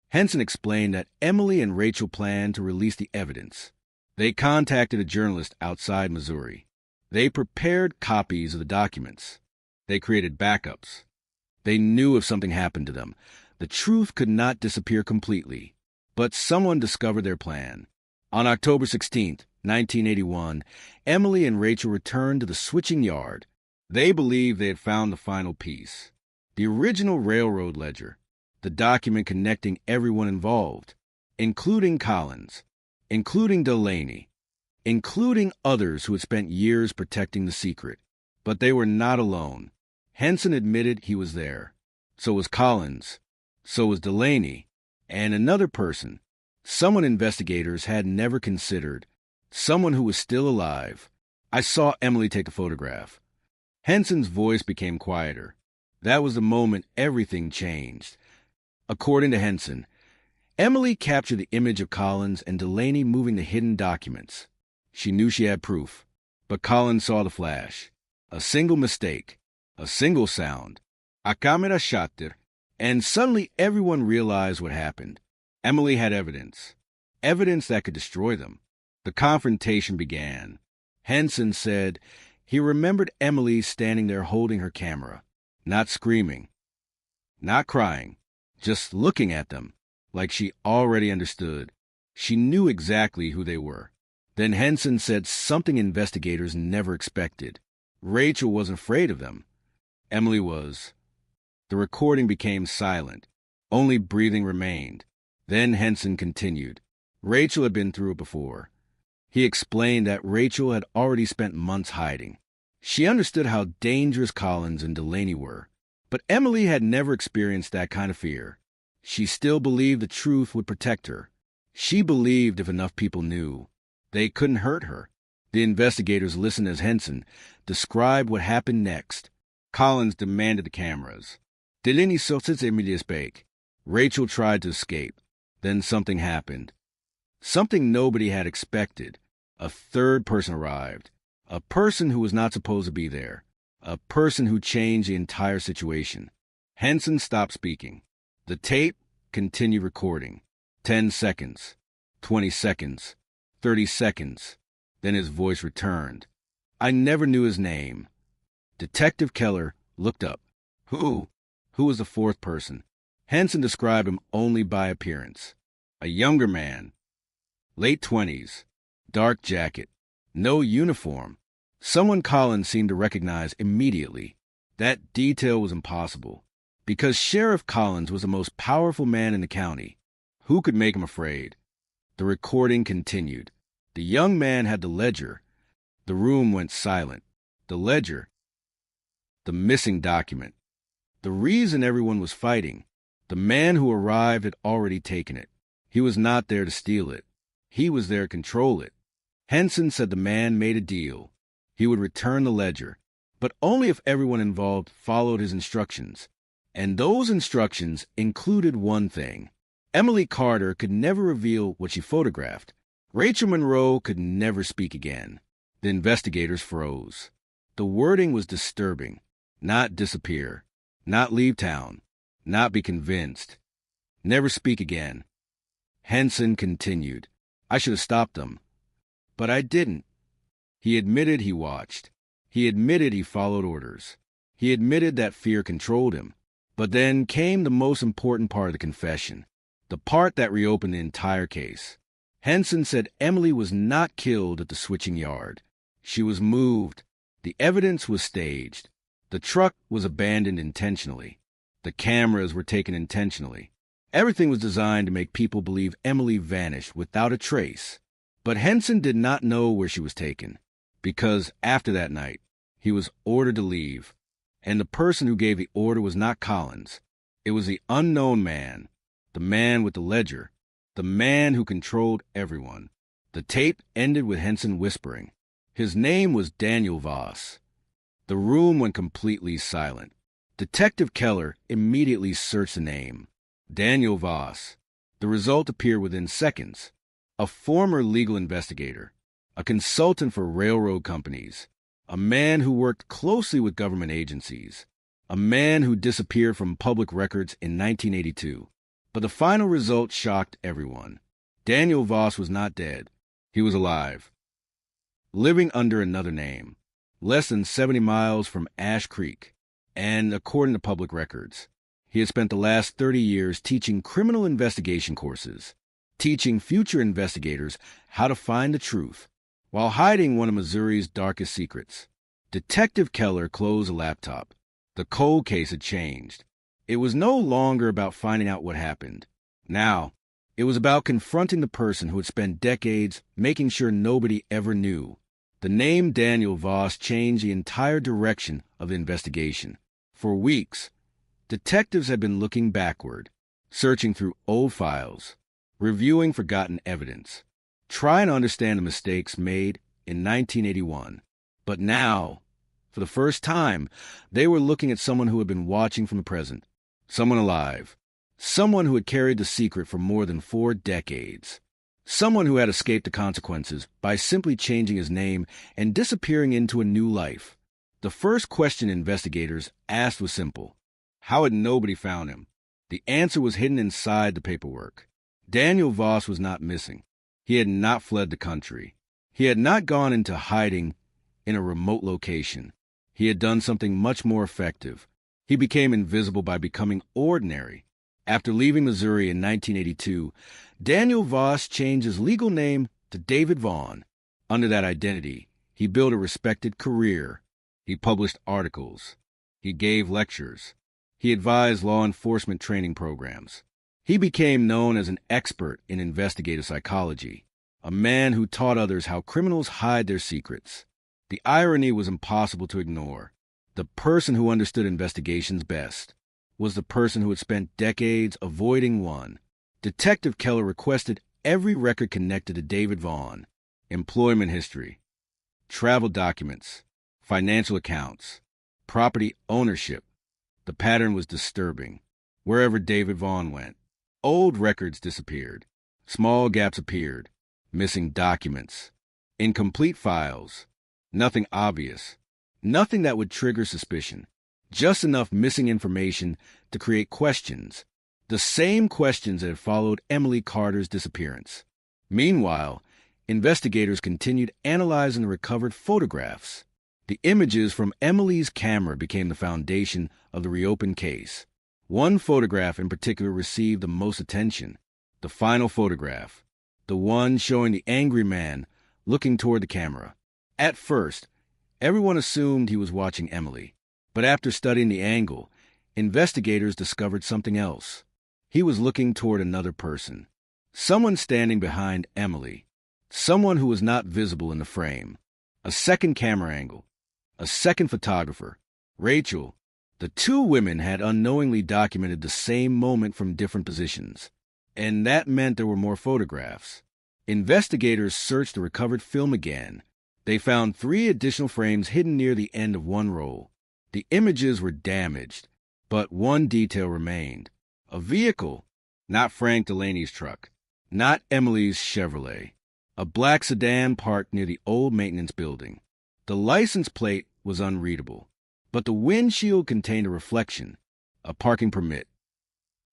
Henson explained that Emily and Rachel planned to release the evidence. They contacted a journalist outside Missouri. They prepared copies of the documents. They created backups. They knew if something happened to them, the truth could not disappear completely. But someone discovered their plan. On October 16th, 1981, Emily and Rachel returned to the switching yard. They believed they had found the final piece. The original railroad ledger, the document connecting everyone involved, including Collins, including Delaney, including others who had spent years protecting the secret. But they were not alone. Henson admitted he was there. So was Collins. So was Delaney. And another person, someone investigators had never considered, someone who was still alive. I saw Emily take the photograph. Henson's voice became quieter. That was the moment everything changed. According to Henson, Emily captured the image of Collins and Delaney moving the hidden documents. She knew she had proof, but Collins saw the flash. A single mistake, a single sound, a camera shutter, and suddenly everyone realized what happened. Emily had evidence that could destroy them. The confrontation began. Henson said he remembered Emily standing there holding her camera, not screaming, not crying, just looking at them like she already understood. She knew exactly who they were. Then Henson said something investigators never expected. Rachel wasn't afraid of them. Emily was. The recording became silent. Only breathing remained. Then Henson continued. Rachel had been through it before. He explained that Rachel had already spent months hiding. She understood how dangerous Collins and Delaney were, but Emily had never experienced that kind of fear. She still believed the truth would protect her. She believed if enough people knew, they couldn't hurt her. The investigators listened as Henson described what happened next. Collins demanded the cameras. Delaney sortit Emily's bake. Rachel tried to escape. Then something happened. Something nobody had expected. A third person arrived. A person who was not supposed to be there. A person who changed the entire situation. Henson stopped speaking. The tape continued recording. 10 seconds. 20 seconds. 30 seconds. Then his voice returned. I never knew his name. Detective Keller looked up. Who? Who was the fourth person? Henson described him only by appearance. A younger man. Late 20s. Dark jacket. No uniform. Someone Collins seemed to recognize immediately. That detail was impossible, because Sheriff Collins was the most powerful man in the county. Who could make him afraid? The recording continued. The young man had the ledger. The room went silent. The ledger. The missing document. The reason everyone was fighting. The man who arrived had already taken it. He was not there to steal it. He was there to control it. Henson said the man made a deal. He would return the ledger, but only if everyone involved followed his instructions. And those instructions included one thing. Emily Carter could never reveal what she photographed. Rachel Monroe could never speak again. The investigators froze. The wording was disturbing. Not disappear. Not leave town. Not be convinced. Never speak again. Henson continued. I should have stopped them. But I didn't. He admitted he watched. He admitted he followed orders. He admitted that fear controlled him. But then came the most important part of the confession, the part that reopened the entire case. Henson said Emily was not killed at the switching yard. She was moved. The evidence was staged. The truck was abandoned intentionally. The cameras were taken intentionally. Everything was designed to make people believe Emily vanished without a trace. But Henson did not know where she was taken, because after that night, he was ordered to leave. And the person who gave the order was not Collins. It was the unknown man, the man with the ledger, the man who controlled everyone. The tape ended with Henson whispering. His name was Daniel Voss. The room went completely silent. Detective Keller immediately searched the name. Daniel Voss. The result appeared within seconds. A former legal investigator, a consultant for railroad companies, a man who worked closely with government agencies, a man who disappeared from public records in 1982. But the final result shocked everyone. Daniel Voss was not dead. He was alive, living under another name, less than 70 miles from Ash Creek, and according to public records, he had spent the last 30 years teaching criminal investigation courses, teaching future investigators how to find the truth, while hiding one of Missouri's darkest secrets. Detective Keller closed the laptop. The cold case had changed. It was no longer about finding out what happened. Now, it was about confronting the person who had spent decades making sure nobody ever knew. The name Daniel Voss changed the entire direction of the investigation. For weeks, detectives had been looking backward, searching through old files, reviewing forgotten evidence, trying to understand the mistakes made in 1981. But now, for the first time, they were looking at someone who had been watching from the present, someone alive, Someone who had carried the secret for more than 4 decades. Someone who had escaped the consequences by simply changing his name and disappearing into a new life. The first question investigators asked was simple. How had nobody found him? The answer was hidden inside the paperwork. Daniel Voss was not missing. He had not fled the country. He had not gone into hiding in a remote location. He had done something much more effective. He became invisible by becoming ordinary. After leaving Missouri in 1982, Daniel Voss changed his legal name to David Vaughn. Under that identity, he built a respected career. He published articles. He gave lectures. He advised law enforcement training programs. He became known as an expert in investigative psychology, a man who taught others how criminals hide their secrets. The irony was impossible to ignore. The person who understood investigations best was the person who had spent decades avoiding one. Detective Keller requested every record connected to David Vaughn: employment history, travel documents, financial accounts, property ownership. The pattern was disturbing. Wherever David Vaughn went, old records disappeared. Small gaps appeared. Missing documents. Incomplete files. Nothing obvious. Nothing that would trigger suspicion. Just enough missing information to create questions. The same questions that had followed Emily Carter's disappearance. Meanwhile, investigators continued analyzing the recovered photographs. The images from Emily's camera became the foundation of the reopened case. One photograph in particular received the most attention. The final photograph. The one showing the angry man looking toward the camera. At first, everyone assumed he was watching Emily. But after studying the angle, investigators discovered something else. He was looking toward another person. Someone standing behind Emily. Someone who was not visible in the frame. A second camera angle. A second photographer. Rachel. The two women had unknowingly documented the same moment from different positions. And that meant there were more photographs. Investigators searched the recovered film again. They found 3 additional frames hidden near the end of one roll. The images were damaged, but one detail remained. A vehicle, not Frank Delaney's truck, not Emily's Chevrolet. A black sedan parked near the old maintenance building. The license plate was unreadable, but the windshield contained a reflection, a parking permit.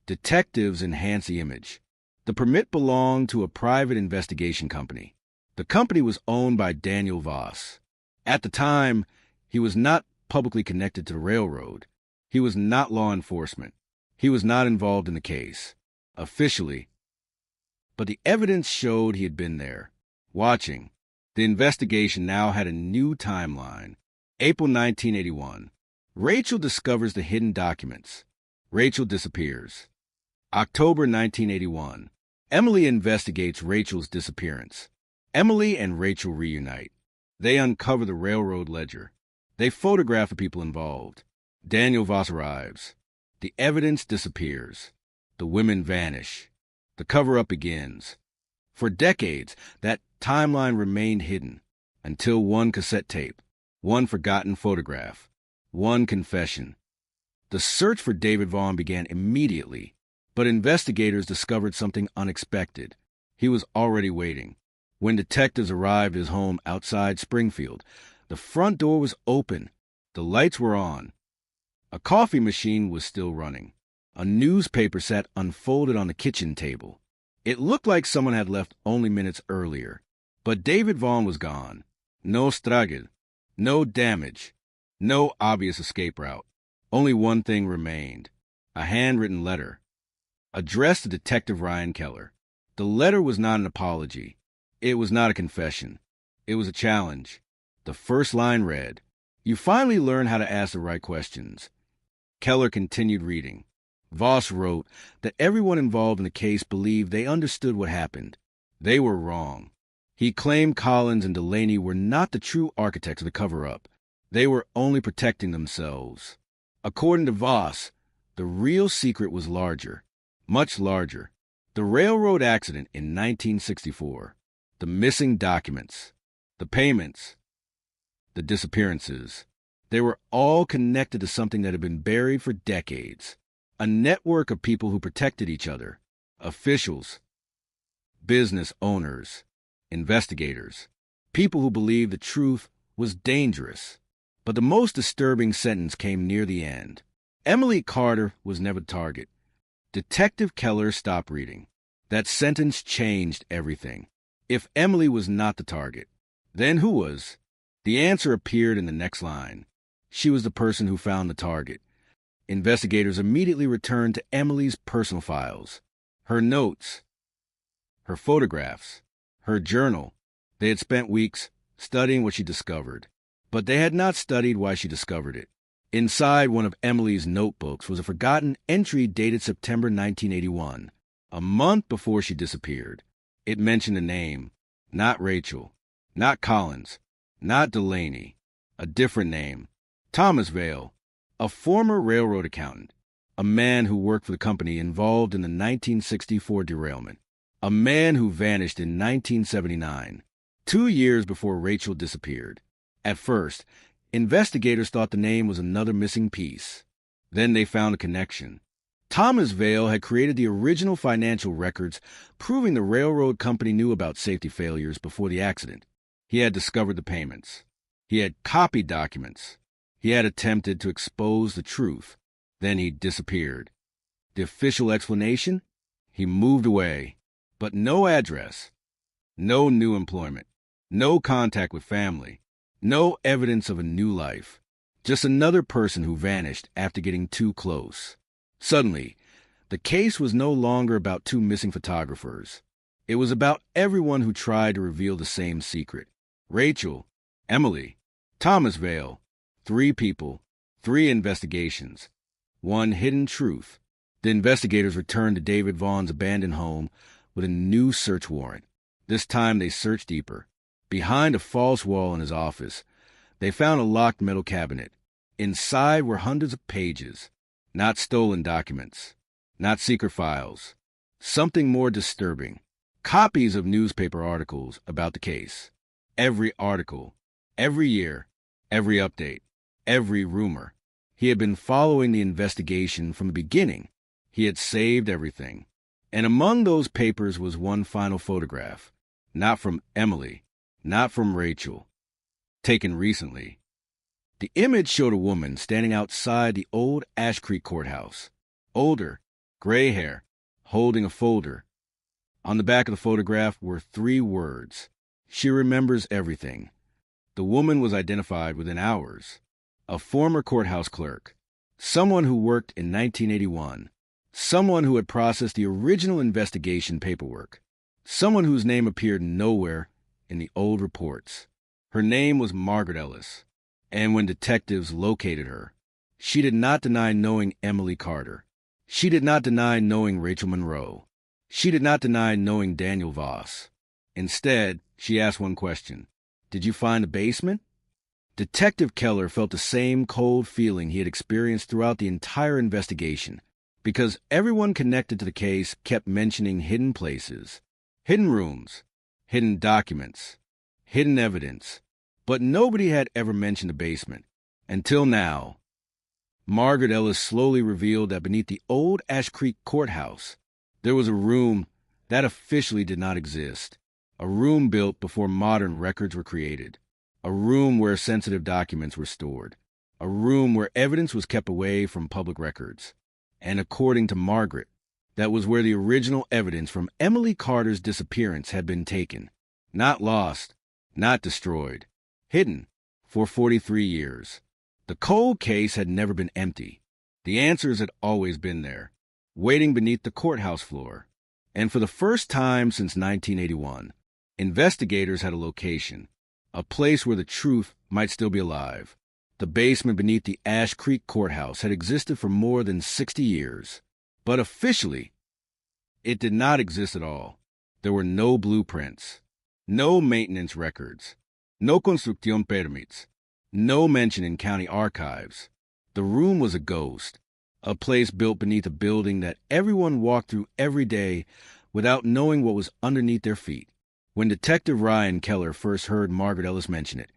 Detectives enhanced the image. The permit belonged to a private investigation company. The company was owned by Daniel Voss. At the time, he was not publicly connected to the railroad. He was not law enforcement. He was not involved in the case, officially. But the evidence showed he had been there, watching. The investigation now had a new timeline. April 1981. Rachel discovers the hidden documents. Rachel disappears. October 1981. Emily investigates Rachel's disappearance. Emily and Rachel reunite. They uncover the railroad ledger. They photograph the people involved. Daniel Voss arrives. The evidence disappears. The women vanish. The cover-up begins. For decades, that timeline remained hidden, until one cassette tape, one forgotten photograph, one confession. The search for David Vaughn began immediately, but investigators discovered something unexpected. He was already waiting. When detectives arrived at his home outside Springfield, the front door was open. The lights were on. A coffee machine was still running. A newspaper sat unfolded on the kitchen table. It looked like someone had left only minutes earlier. But David Vaughn was gone. No struggle. No damage. No obvious escape route. Only one thing remained. A handwritten letter. Addressed to Detective Ryan Keller. The letter was not an apology. It was not a confession. It was a challenge. The first line read, "You finally learn how to ask the right questions." Keller continued reading. Voss wrote that everyone involved in the case believed they understood what happened. They were wrong. He claimed Collins and Delaney were not the true architects of the cover-up. They were only protecting themselves. According to Voss, the real secret was larger, much larger. The railroad accident in 1964, the missing documents, the payments, the disappearances. They were all connected to something that had been buried for decades. A network of people who protected each other. Officials, business owners, investigators, people who believed the truth was dangerous. But the most disturbing sentence came near the end. Emily Carter was never the target. Detective Keller stopped reading. That sentence changed everything. If Emily was not the target, then who was? The answer appeared in the next line. She was the person who found the target. Investigators immediately returned to Emily's personal files, her notes, her photographs, her journal. They had spent weeks studying what she discovered, but they had not studied why she discovered it. Inside one of Emily's notebooks was a forgotten entry dated September 1981, a month before she disappeared. It mentioned a name, not Rachel, not Collins, not Delaney, a different name, Thomas Vale, a former railroad accountant, a man who worked for the company involved in the 1964 derailment, a man who vanished in 1979, 2 years before Rachel disappeared. At first, investigators thought the name was another missing piece. Then they found a connection. Thomas Vale had created the original financial records proving the railroad company knew about safety failures before the accident. He had discovered the payments. He had copied documents. He had attempted to expose the truth. Then he disappeared. The official explanation? He moved away. But no address. No new employment. No contact with family. No evidence of a new life. Just another person who vanished after getting too close. Suddenly, the case was no longer about 2 missing photographers. It was about everyone who tried to reveal the same secret. Rachel, Emily, Thomas Vale. 3 people, 3 investigations, 1 hidden truth. The investigators returned to David Vaughn's abandoned home with a new search warrant. This time they searched deeper. Behind a false wall in his office, they found a locked metal cabinet. Inside were hundreds of pages, not stolen documents, not secret files. Something more disturbing. Copies of newspaper articles about the case. Every article, every year, every update. Every rumor. He had been following the investigation from the beginning. He had saved everything. And among those papers was one final photograph. Not from Emily, not from Rachel. Taken recently. The image showed a woman standing outside the old Ash Creek courthouse. Older, gray hair, holding a folder. On the back of the photograph were 3 words. She remembers everything. The woman was identified within hours. A former courthouse clerk, someone who worked in 1981, someone who had processed the original investigation paperwork, someone whose name appeared nowhere in the old reports. Her name was Margaret Ellis, and when detectives located her, she did not deny knowing Emily Carter. She did not deny knowing Rachel Monroe. She did not deny knowing Daniel Voss. Instead, she asked one question. Did you find the basement? Detective Keller felt the same cold feeling he had experienced throughout the entire investigation, because everyone connected to the case kept mentioning hidden places, hidden rooms, hidden documents, hidden evidence, but nobody had ever mentioned the basement. Until now. Margaret Ellis slowly revealed that beneath the old Ash Creek courthouse, there was a room that officially did not exist, a room built before modern records were created. A room where sensitive documents were stored. A room where evidence was kept away from public records. And according to Margaret, that was where the original evidence from Emily Carter's disappearance had been taken. Not lost, not destroyed. Hidden for 43 years. The cold case had never been empty. The answers had always been there, waiting beneath the courthouse floor. And for the first time since 1981, investigators had a location. A place where the truth might still be alive. The basement beneath the Ash Creek courthouse had existed for more than 60 years. But officially, it did not exist at all. There were no blueprints, no maintenance records, no construcción permits, no mention in county archives. The room was a ghost, a place built beneath a building that everyone walked through every day without knowing what was underneath their feet. When Detective Ryan Keller first heard Margaret Ellis mention it,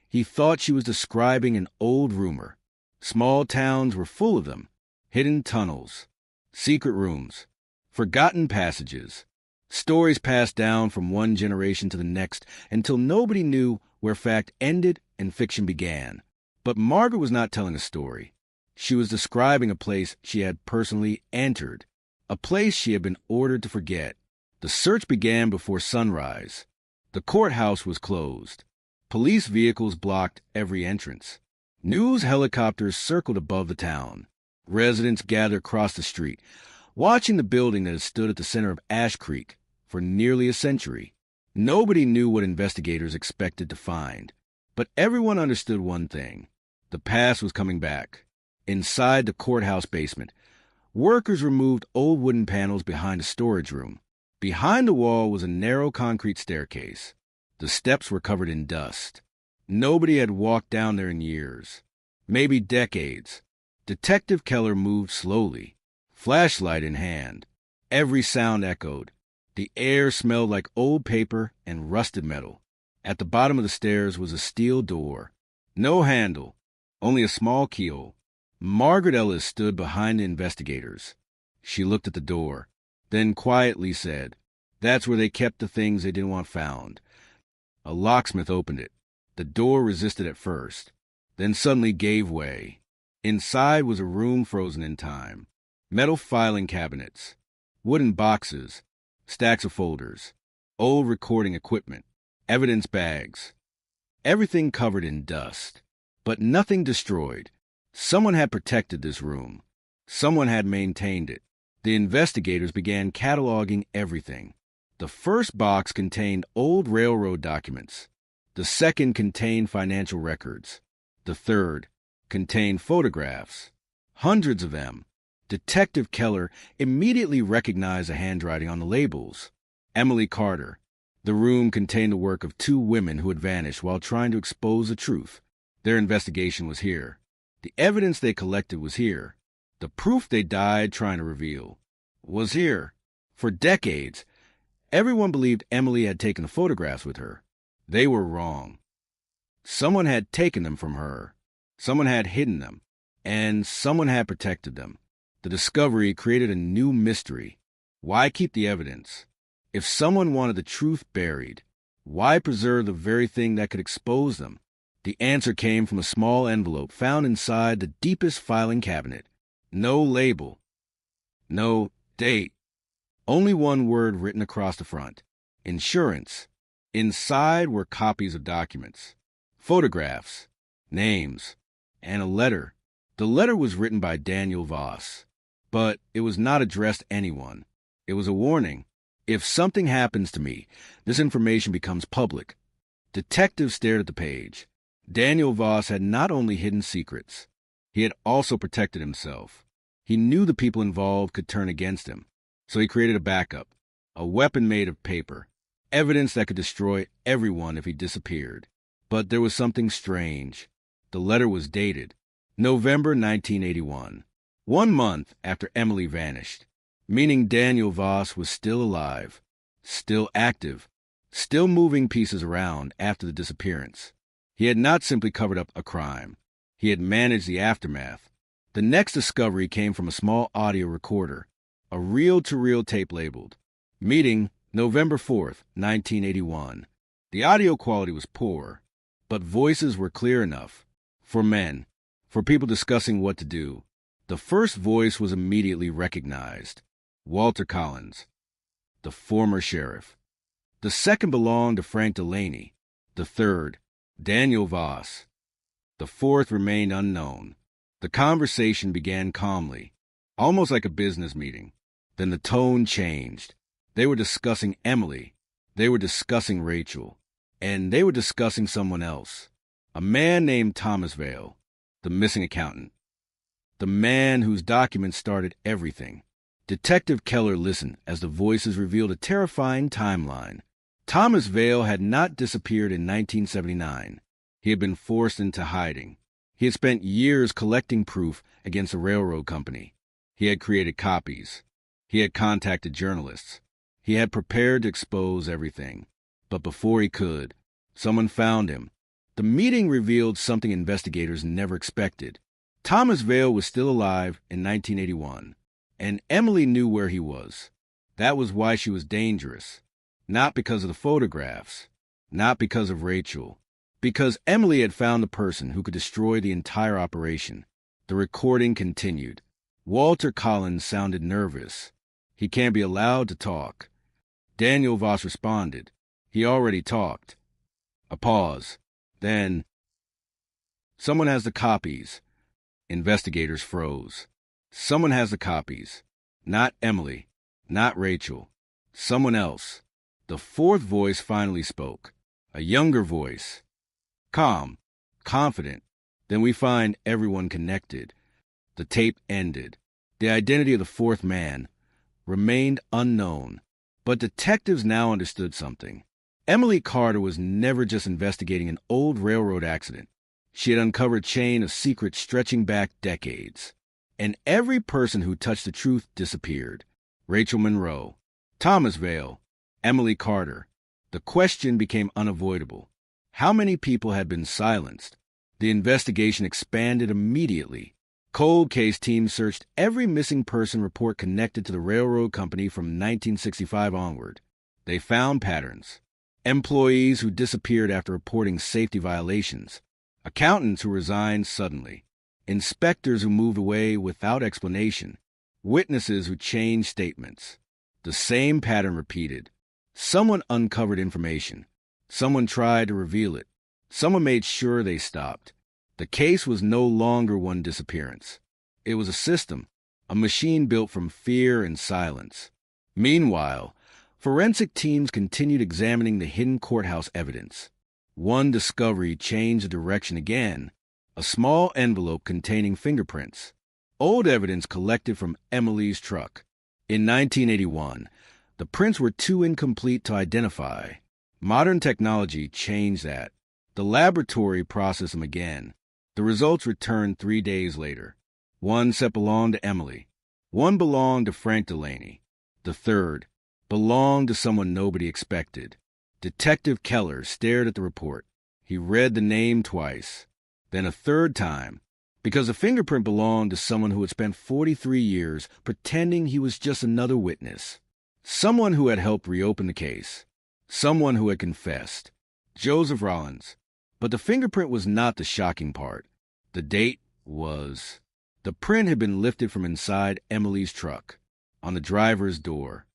he thought she was describing an old rumor. Small towns were full of them. hidden tunnels, secret rooms, forgotten passages, stories passed down from one generation to the next until nobody knew where fact ended and fiction began. But Margaret was not telling a story. She was describing a place she had personally entered, a place she had been ordered to forget. The search began before sunrise. The courthouse was closed. Police vehicles blocked every entrance. News helicopters circled above the town. Residents gathered across the street, watching the building that had stood at the center of Ash Creek for nearly a century. Nobody knew what investigators expected to find, but everyone understood one thing. The past was coming back. Inside the courthouse basement, workers removed old wooden panels behind a storage room. Behind the wall was a narrow concrete staircase. The steps were covered in dust. Nobody had walked down there in years, maybe decades. Detective Keller moved slowly, flashlight in hand. Every sound echoed. The air smelled like old paper and rusted metal. At the bottom of the stairs was a steel door. No handle, only a small keyhole. Margaret Ellis stood behind the investigators. She looked at the door, then quietly said, "That's where they kept the things they didn't want found." A locksmith opened it. The door resisted at first, then suddenly gave way. Inside was a room frozen in time. Metal filing cabinets, wooden boxes, stacks of folders, old recording equipment, evidence bags. Everything covered in dust, but nothing destroyed. Someone had protected this room. Someone had maintained it. The investigators began cataloging everything. The first box contained old railroad documents. The second contained financial records. The third contained photographs, hundreds of them. Detective Keller immediately recognized the handwriting on the labels. Emily Carter. The room contained the work of two women who had vanished while trying to expose the truth. Their investigation was here. The evidence they collected was here. The proof they died trying to reveal was here. For decades, everyone believed Emily had taken the photographs with her. They were wrong. Someone had taken them from her. Someone had hidden them. And someone had protected them. The discovery created a new mystery. Why keep the evidence? If someone wanted the truth buried, why preserve the very thing that could expose them? The answer came from a small envelope found inside the deepest filing cabinet. No label. No date. Only one word written across the front. Insurance. Inside were copies of documents, photographs, names, and a letter. The letter was written by Daniel Voss, but it was not addressed to anyone. It was a warning. If something happens to me, this information becomes public. Detectives stared at the page. Daniel Voss had not only hidden secrets, he had also protected himself. He knew the people involved could turn against him, so he created a backup, a weapon made of paper, evidence that could destroy everyone if he disappeared. But there was something strange. The letter was dated November 1981, 1 month after Emily vanished, meaning Daniel Voss was still alive, still active, still moving pieces around after the disappearance. He had not simply covered up a crime. He had managed the aftermath. The next discovery came from a small audio recorder, a reel-to-reel tape labeled, "Meeting November 4th, 1981. The audio quality was poor, but voices were clear enough. For men, for people discussing what to do. The first voice was immediately recognized. Walter Collins, the former sheriff. The second belonged to Frank Delaney. The third, Daniel Voss. The fourth remained unknown. The conversation began calmly, almost like a business meeting. Then the tone changed. They were discussing Emily. They were discussing Rachel. And they were discussing someone else. A man named Thomas Vale, the missing accountant. The man whose documents started everything. Detective Keller listened as the voices revealed a terrifying timeline. Thomas Vale had not disappeared in 1979. He had been forced into hiding. He had spent years collecting proof against a railroad company. He had created copies. He had contacted journalists. He had prepared to expose everything. But before he could, someone found him. The meeting revealed something investigators never expected. Thomas Vale was still alive in 1981, and Emily knew where he was. That was why she was dangerous. Not because of the photographs, not because of Rachel, because Emily had found the person who could destroy the entire operation. The recording continued. Walter Collins sounded nervous. He can't be allowed to talk. Daniel Voss responded. He already talked. A pause. Then, someone has the copies. Investigators froze. Someone has the copies. Not Emily. Not Rachel. Someone else. The fourth voice finally spoke. A younger voice. Calm. Confident. Then we find everyone connected. The tape ended. The identity of the fourth man remained unknown. But detectives now understood something. Emily Carter was never just investigating an old railroad accident. She had uncovered a chain of secrets stretching back decades. And every person who touched the truth disappeared. Rachel Monroe, Thomas Vale, Emily Carter. The question became unavoidable. How many people had been silenced? The investigation expanded immediately. Cold case teams searched every missing person report connected to the railroad company from 1965 onward. They found patterns. Employees who disappeared after reporting safety violations. Accountants who resigned suddenly. Inspectors who moved away without explanation. Witnesses who changed statements. The same pattern repeated. Someone uncovered information. Someone tried to reveal it. Someone made sure they stopped. The case was no longer one disappearance. It was a system, a machine built from fear and silence. Meanwhile, forensic teams continued examining the hidden courthouse evidence. One discovery changed the direction again. A small envelope containing fingerprints. Old evidence collected from Emily's truck. In 1981, the prints were too incomplete to identify. Modern technology changed that. The laboratory processed them again. The results returned 3 days later. One set belonged to Emily. One belonged to Frank Delaney. The third belonged to someone nobody expected. Detective Keller stared at the report. He read the name twice, then a third time, because the fingerprint belonged to someone who had spent 43 years pretending he was just another witness. Someone who had helped reopen the case. Someone who had confessed. Joseph Rollins. But the fingerprint was not the shocking part. The date was. The print had been lifted from inside Emily's truck, on the driver's door,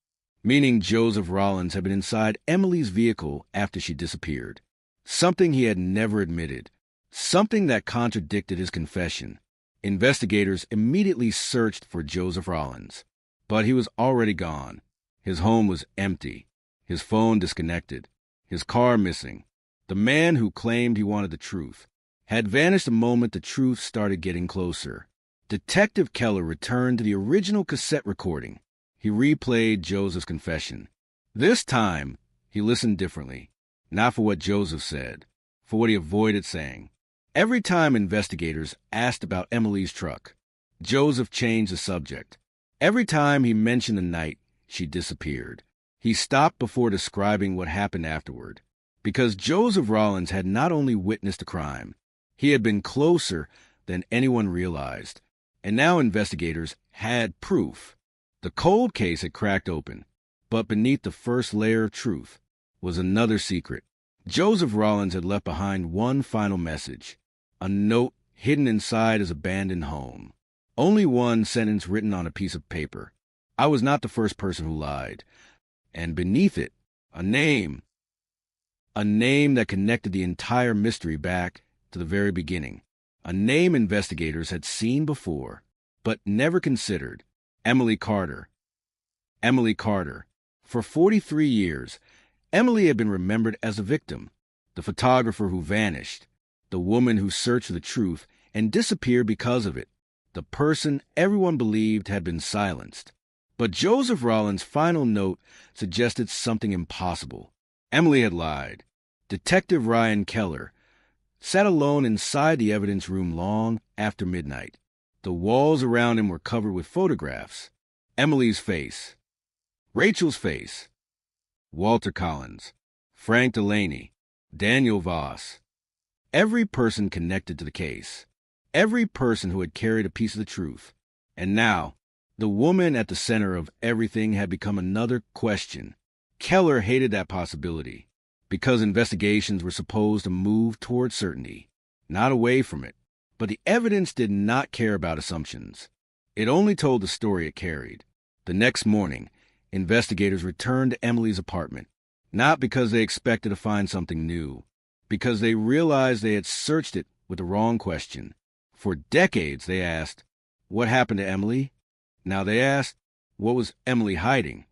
meaning Joseph Rollins had been inside Emily's vehicle after she disappeared. Something he had never admitted. Something that contradicted his confession. Investigators immediately searched for Joseph Rollins, but he was already gone. His home was empty, his phone disconnected, his car missing. The man who claimed he wanted the truth had vanished the moment the truth started getting closer. Detective Keller returned to the original cassette recording. He replayed Joseph's confession. This time, he listened differently, not for what Joseph said, for what he avoided saying. Every time investigators asked about Emily's truck, Joseph changed the subject. Every time he mentioned the night she disappeared, he stopped before describing what happened afterward. Because Joseph Rollins had not only witnessed the crime, he had been closer than anyone realized. And now investigators had proof. The cold case had cracked open, but beneath the first layer of truth was another secret. Joseph Rollins had left behind one final message, a note hidden inside his abandoned home. Only one sentence written on a piece of paper. I was not the first person who lied. And beneath it, a name. A name that connected the entire mystery back to the very beginning. A name investigators had seen before, but never considered. Emily Carter. Emily Carter. For 43 years, Emily had been remembered as a victim, the photographer who vanished, the woman who searched for the truth and disappeared because of it, the person everyone believed had been silenced. But Joseph Rollins' final note suggested something impossible. Emily had lied. Detective Ryan Keller sat alone inside the evidence room long after midnight. The walls around him were covered with photographs. Emily's face. Rachel's face. Walter Collins. Frank Delaney. Daniel Voss. Every person connected to the case. every person who had carried a piece of the truth. And now, the woman at the center of everything had become another question. Keller hated that possibility, because investigations were supposed to move toward certainty, not away from it. But the evidence did not care about assumptions. It only told the story it carried. The next morning, investigators returned to Emily's apartment, not because they expected to find something new, because they realized they had searched it with the wrong question. For decades, they asked, "What happened to Emily?" Now they asked, "What was Emily hiding?"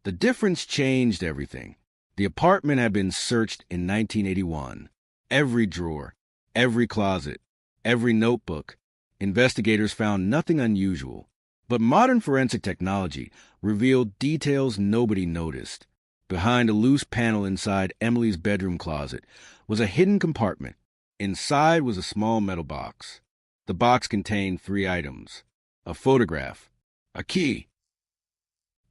The difference changed everything. The apartment had been searched in 1981. Every drawer, every closet, every notebook. Investigators found nothing unusual. But modern forensic technology revealed details nobody noticed. Behind a loose panel inside Emily's bedroom closet was a hidden compartment. Inside was a small metal box. The box contained 3 items: a photograph, a key,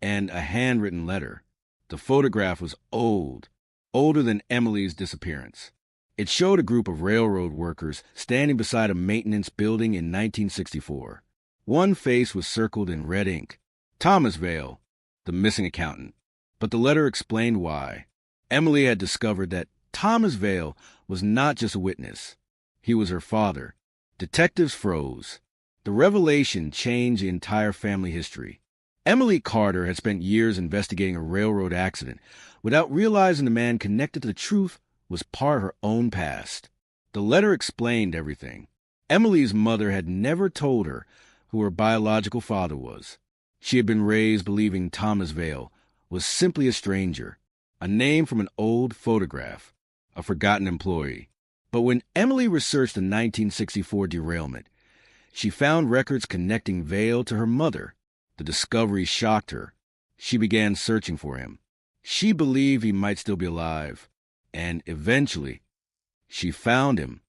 and a handwritten letter. The photograph was old, older than Emily's disappearance. It showed a group of railroad workers standing beside a maintenance building in 1964. One face was circled in red ink: Thomas Vale, the missing accountant. But the letter explained why. Emily had discovered that Thomas Vale was not just a witness. He was her father. Detectives froze. The revelation changed the entire family history. Emily Carter had spent years investigating a railroad accident without realizing the man connected to the truth was part of her own past. The letter explained everything. Emily's mother had never told her who her biological father was. She had been raised believing Thomas Vale was simply a stranger, a name from an old photograph, a forgotten employee. But when Emily researched the 1964 derailment, she found records connecting Vale to her mother. The discovery shocked her. She began searching for him. She believed he might still be alive. And eventually, she found him.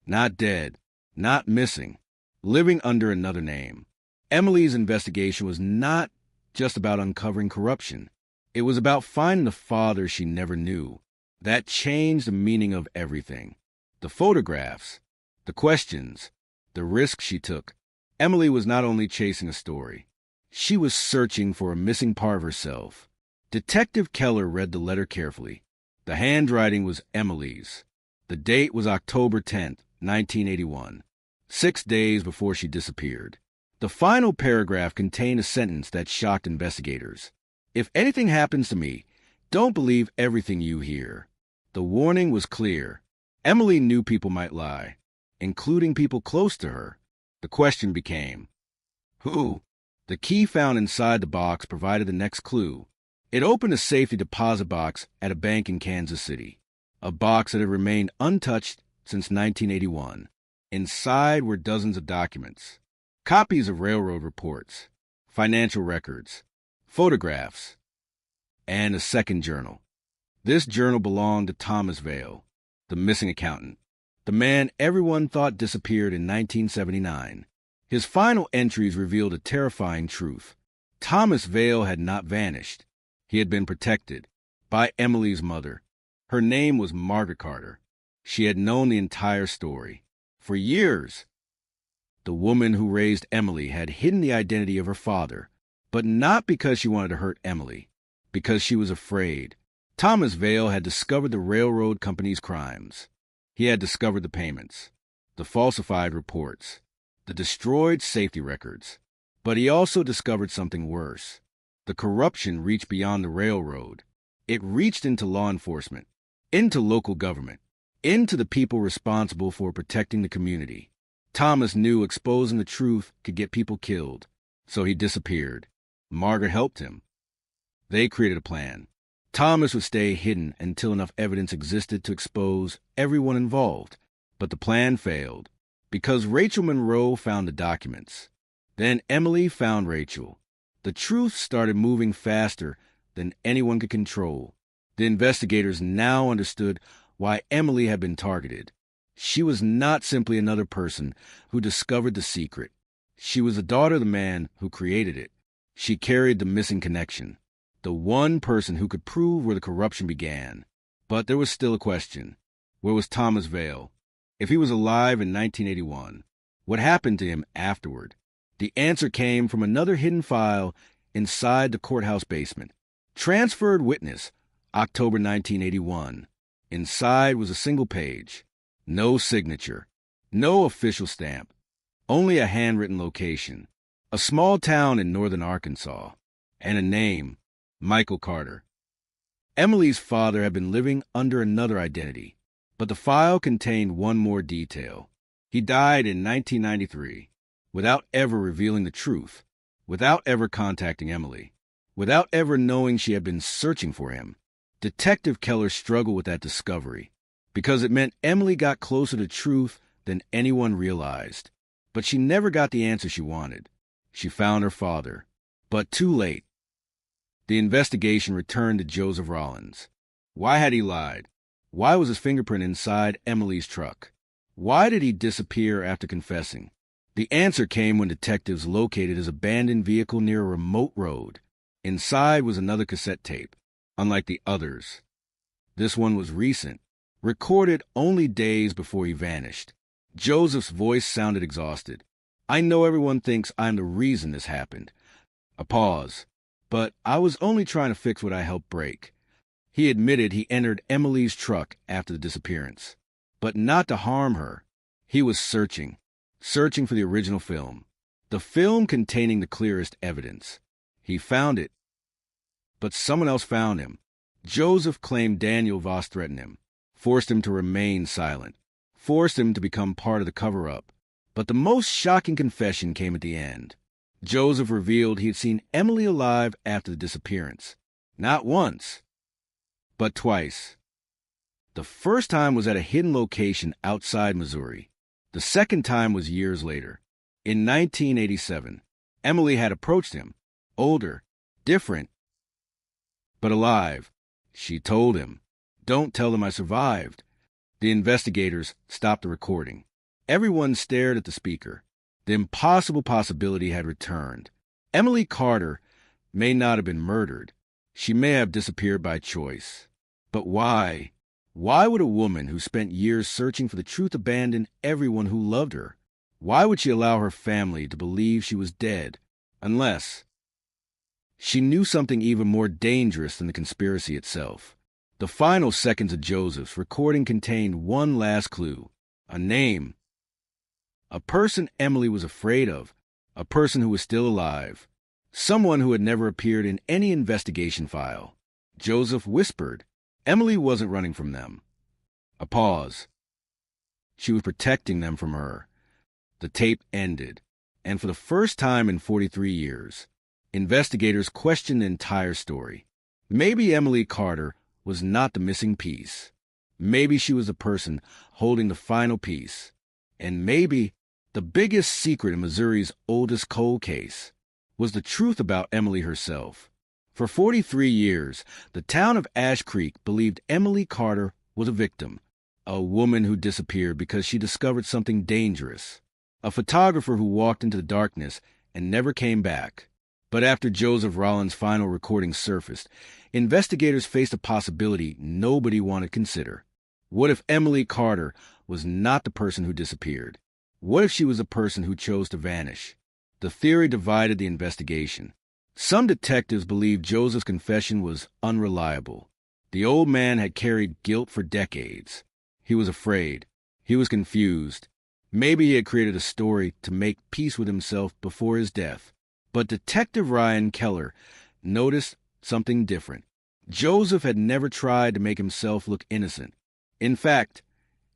Not dead, not missing, living under another name. Emily's investigation was not just about uncovering corruption. It was about finding the father she never knew. That changed the meaning of everything. The photographs, the questions, the risks she took. Emily was not only chasing a story. She was searching for a missing part of herself. Detective Keller read the letter carefully. The handwriting was Emily's. The date was October 10th, 1981, 6 days before she disappeared. The final paragraph contained a sentence that shocked investigators. "If anything happens to me, don't believe everything you hear." The warning was clear. Emily knew people might lie, including people close to her. The question became, who? The key found inside the box provided the next clue. It opened a safety deposit box at a bank in Kansas City, a box that had remained untouched since 1981. Inside were dozens of documents, copies of railroad reports, financial records, photographs, and a second journal. This journal belonged to Thomas Vale, the missing accountant, the man everyone thought disappeared in 1979. His final entries revealed a terrifying truth. Thomas Vale had not vanished. He had been protected by Emily's mother. Her name was Margaret Carter. She had known the entire story. For years, the woman who raised Emily had hidden the identity of her father, but not because she wanted to hurt Emily, because she was afraid. Thomas Vale had discovered the railroad company's crimes. He had discovered the payments, the falsified reports, the destroyed safety records. But he also discovered something worse. The corruption reached beyond the railroad. It reached into law enforcement, into local government, into the people responsible for protecting the community. Thomas knew exposing the truth could get people killed, so he disappeared. Margaret helped him. They created a plan. Thomas would stay hidden until enough evidence existed to expose everyone involved. But the plan failed, because Rachel Monroe found the documents. Then Emily found Rachel. The truth started moving faster than anyone could control. The investigators now understood why Emily had been targeted. She was not simply another person who discovered the secret. She was the daughter of the man who created it. She carried the missing connection, the one person who could prove where the corruption began. But there was still a question. Where was Thomas Vale? If he was alive in 1981, What happened to him afterward? The answer came from another hidden file inside the courthouse basement. Transferred witness, October 1981. Inside was a single page. No signature. No official stamp. Only a handwritten location. A small town in northern Arkansas. And a name, Michael Carter. Emily's father had been living under another identity, but the file contained one more detail. He died in 1993, without ever revealing the truth, without ever contacting Emily, without ever knowing she had been searching for him. Detective Keller struggled with that discovery, because it meant Emily got closer to truth than anyone realized. But she never got the answer she wanted. She found her father, but too late. The investigation returned to Joseph Rollins. Why had he lied? Why was his fingerprint inside Emily's truck? Why did he disappear after confessing? The answer came when detectives located his abandoned vehicle near a remote road. Inside was another cassette tape, unlike the others. This one was recent, recorded only days before he vanished. Joseph's voice sounded exhausted. I know everyone thinks I'm the reason this happened. A pause. But I was only trying to fix what I helped break. He admitted he entered Emily's truck after the disappearance, but not to harm her. He was searching for the original film, the film containing the clearest evidence. He found it, but someone else found him. Joseph claimed Daniel Voss threatened him, forced him to remain silent, forced him to become part of the cover-up. But the most shocking confession came at the end. Joseph revealed he had seen Emily alive after the disappearance. Not once, but twice. The first time was at a hidden location outside Missouri. The second time was years later. In 1987, Emily had approached him, older, different, but alive. She told him, "Don't tell them I survived." The investigators stopped the recording. Everyone stared at the speaker. The impossible possibility had returned. Emily Carter may not have been murdered. She may have disappeared by choice. But why? Why would a woman who spent years searching for the truth abandon everyone who loved her? Why would she allow her family to believe she was dead? Unless she knew something even more dangerous than the conspiracy itself. The final seconds of Joseph's recording contained one last clue. A name. A person Emily was afraid of, a person who was still alive, someone who had never appeared in any investigation file. Joseph whispered. Emily wasn't running from them. A pause. She was protecting them from her. The tape ended, and for the first time in 43 years, investigators questioned the entire story. Maybe Emily Carter was not the missing piece. Maybe she was the person holding the final piece. And maybe the biggest secret in Missouri's oldest cold case was the truth about Emily herself. For 43 years, the town of Ash Creek believed Emily Carter was a victim, a woman who disappeared because she discovered something dangerous, a photographer who walked into the darkness and never came back. But after Joseph Rollins' final recording surfaced, investigators faced a possibility nobody wanted to consider. What if Emily Carter was not the person who disappeared? What if she was a person who chose to vanish? The theory divided the investigation. Some detectives believed Joseph's confession was unreliable. The old man had carried guilt for decades. He was afraid. He was confused. Maybe he had created a story to make peace with himself before his death. But Detective Ryan Keller noticed something different. Joseph had never tried to make himself look innocent. In fact,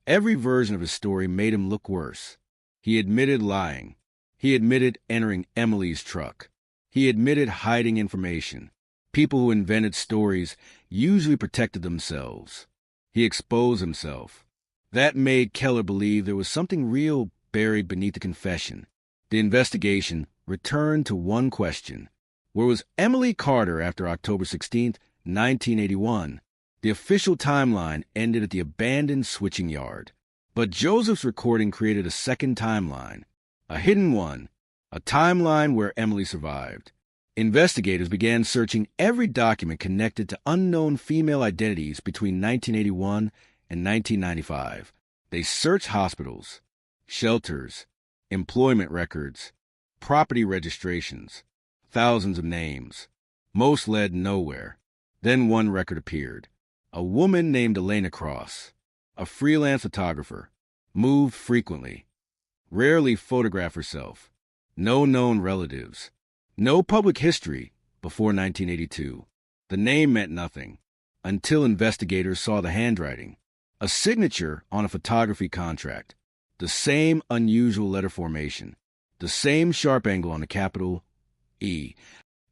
every version of his story made him look worse. He admitted lying. He admitted entering Emily's truck. He admitted hiding information. People who invented stories usually protected themselves. He exposed himself. That made Keller believe there was something real buried beneath the confession. The investigation returned to one question. Where was Emily Carter after October 16, 1981? The official timeline ended at the abandoned switching yard. But Joseph's recording created a second timeline, a hidden one, a timeline where Emily survived. Investigators began searching every document connected to unknown female identities between 1981 and 1995. They searched hospitals, shelters, employment records, property registrations, thousands of names. Most led nowhere. Then one record appeared. A woman named Elena Cross, a freelance photographer, moved frequently, rarely photographed herself, no known relatives, no public history before 1982. The name meant nothing until investigators saw the handwriting, a signature on a photography contract, the same unusual letter formation, the same sharp angle on the capital E.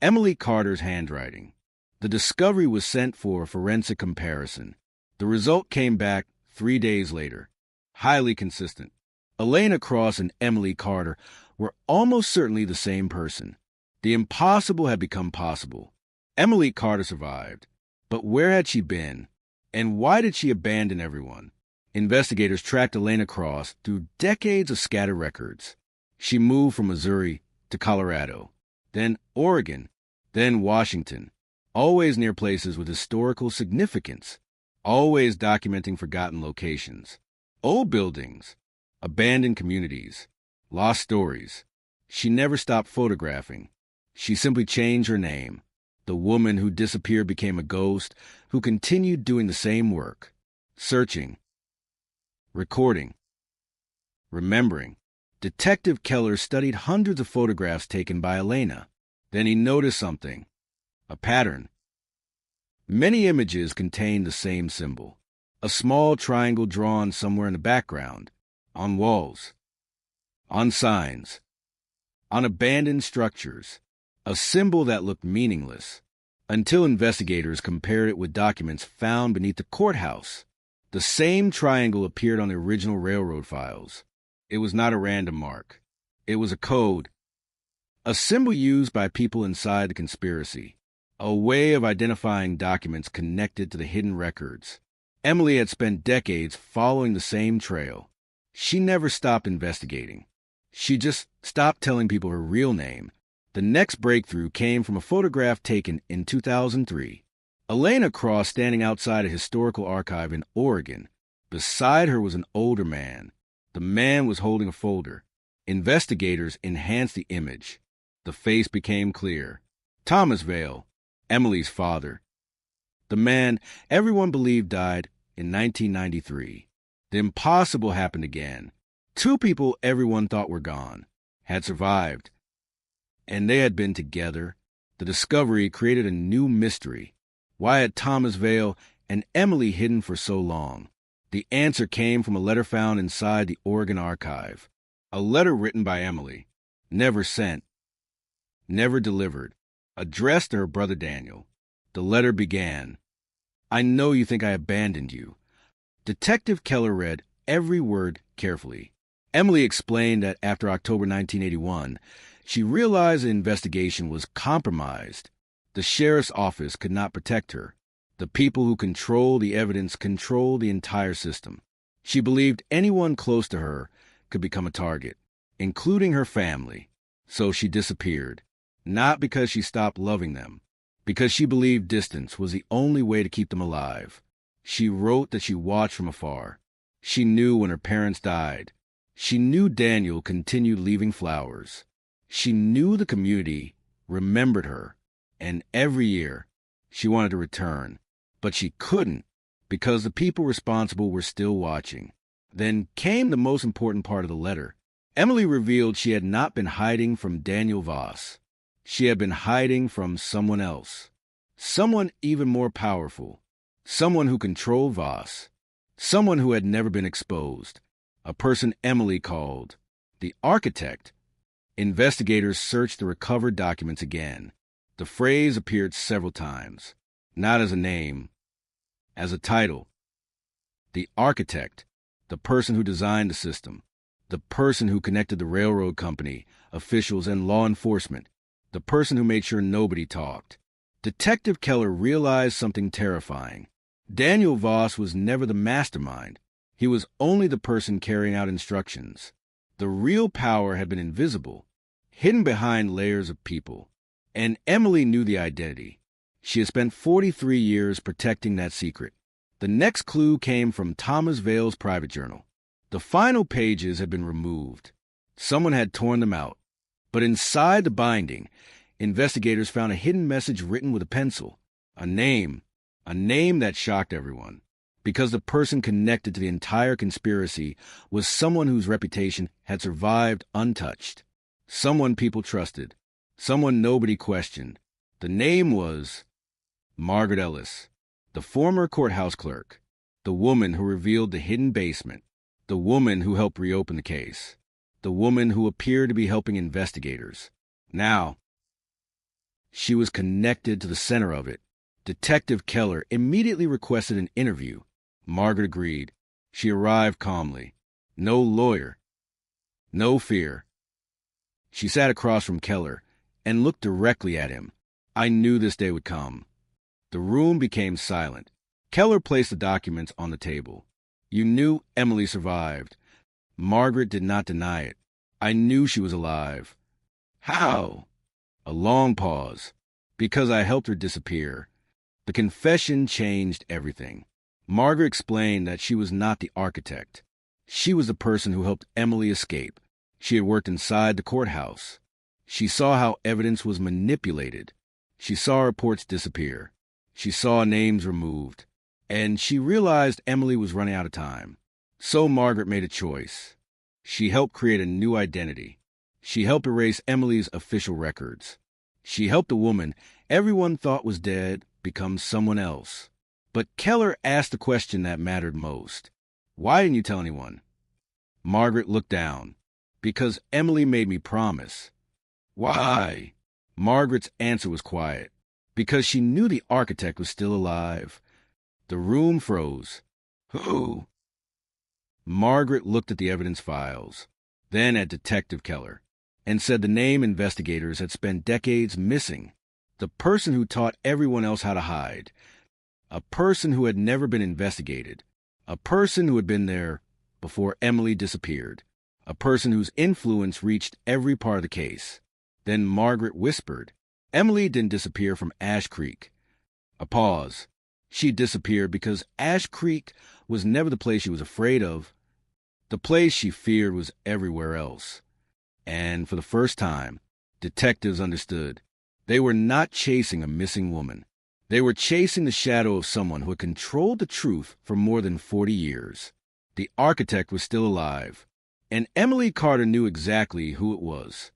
Emily Carter's handwriting. The discovery was sent for a forensic comparison. The result came back 3 days later, highly consistent. Elena Cross and Emily Carter were almost certainly the same person. The impossible had become possible. Emily Carter survived, but where had she been, and why did she abandon everyone? Investigators tracked Elena Cross through decades of scattered records. She moved from Missouri to Colorado, then Oregon, then Washington, always near places with historical significance, always documenting forgotten locations, old buildings, abandoned communities, lost stories. She never stopped photographing. She simply changed her name. The woman who disappeared became a ghost who continued doing the same work, searching, recording, remembering. Detective Keller studied hundreds of photographs taken by Elena. Then he noticed something, a pattern. Many images contained the same symbol, a small triangle drawn somewhere in the background, on walls, on signs, on abandoned structures, a symbol that looked meaningless, until investigators compared it with documents found beneath the courthouse. The same triangle appeared on the original railroad files. It was not a random mark. It was a code, a symbol used by people inside the conspiracy, a way of identifying documents connected to the hidden records. Emily had spent decades following the same trail. She never stopped investigating. She just stopped telling people her real name. The next breakthrough came from a photograph taken in 2003. Elena Cross standing outside a historical archive in Oregon. Beside her was an older man. The man was holding a folder. Investigators enhanced the image. The face became clear. Thomas Vale, Emily's father. The man everyone believed died in 1993. The impossible happened again. Two people everyone thought were gone had survived, and they had been together. The discovery created a new mystery. Why had Thomas Vale and Emily hidden for so long? The answer came from a letter found inside the Oregon archive. A letter written by Emily, never sent, never delivered, addressed to her brother Daniel. The letter began, "I know you think I abandoned you." Detective Keller read every word carefully. Emily explained that after October 1981, she realized the investigation was compromised. The sheriff's office could not protect her. The people who control the evidence control the entire system. She believed anyone close to her could become a target, including her family. So she disappeared, not because she stopped loving them, because she believed distance was the only way to keep them alive. She wrote that she watched from afar. She knew when her parents died. She knew Daniel continued leaving flowers. She knew the community remembered her, and every year she wanted to return, but she couldn't because the people responsible were still watching. Then came the most important part of the letter. Emily revealed she had not been hiding from Daniel Voss. She had been hiding from someone else, someone even more powerful, someone who controlled Voss, someone who had never been exposed, a person Emily called the Architect. Investigators searched the recovered documents again. The phrase appeared several times, not as a name, as a title. The Architect, the person who designed the system, the person who connected the railroad company, officials, and law enforcement, the person who made sure nobody talked. Detective Keller realized something terrifying. Daniel Voss was never the mastermind. He was only the person carrying out instructions. The real power had been invisible, hidden behind layers of people. And Emily knew the identity. She had spent 43 years protecting that secret. The next clue came from Thomas Vale's private journal. The final pages had been removed. Someone had torn them out. But inside the binding, investigators found a hidden message written with a pencil. A name that shocked everyone. Because the person connected to the entire conspiracy was someone whose reputation had survived untouched. Someone people trusted. Someone nobody questioned. The name was Margaret Ellis, the former courthouse clerk, the woman who revealed the hidden basement, the woman who helped reopen the case, the woman who appeared to be helping investigators. Now, she was connected to the center of it. Detective Keller immediately requested an interview. Margaret agreed. She arrived calmly. No lawyer. No fear. She sat across from Keller and looked directly at him. I knew this day would come. The room became silent. Keller placed the documents on the table. You knew Emily survived. Margaret did not deny it. I knew she was alive. How? A long pause. Because I helped her disappear. The confession changed everything. Margaret explained that she was not the architect. She was the person who helped Emily escape. She had worked inside the courthouse. She saw how evidence was manipulated. She saw reports disappear. She saw names removed. And she realized Emily was running out of time. So Margaret made a choice. She helped create a new identity. She helped erase Emily's official records. She helped a woman everyone thought was dead become someone else. But Keller asked the question that mattered most. Why didn't you tell anyone? Margaret looked down. Because Emily made me promise. Why? Margaret's answer was quiet. Because she knew the architect was still alive. The room froze. Who? Margaret looked at the evidence files, then at Detective Keller, and said the name investigators had spent decades missing. The person who taught everyone else how to hide. A person who had never been investigated. A person who had been there before Emily disappeared. A person whose influence reached every part of the case. Then Margaret whispered, Emily didn't disappear from Ash Creek. A pause. She disappeared because Ash Creek was never the place she was afraid of. The place she feared was everywhere else. And for the first time, detectives understood. They were not chasing a missing woman. They were chasing the shadow of someone who had controlled the truth for more than 40 years. The architect was still alive, and Emily Carter knew exactly who it was.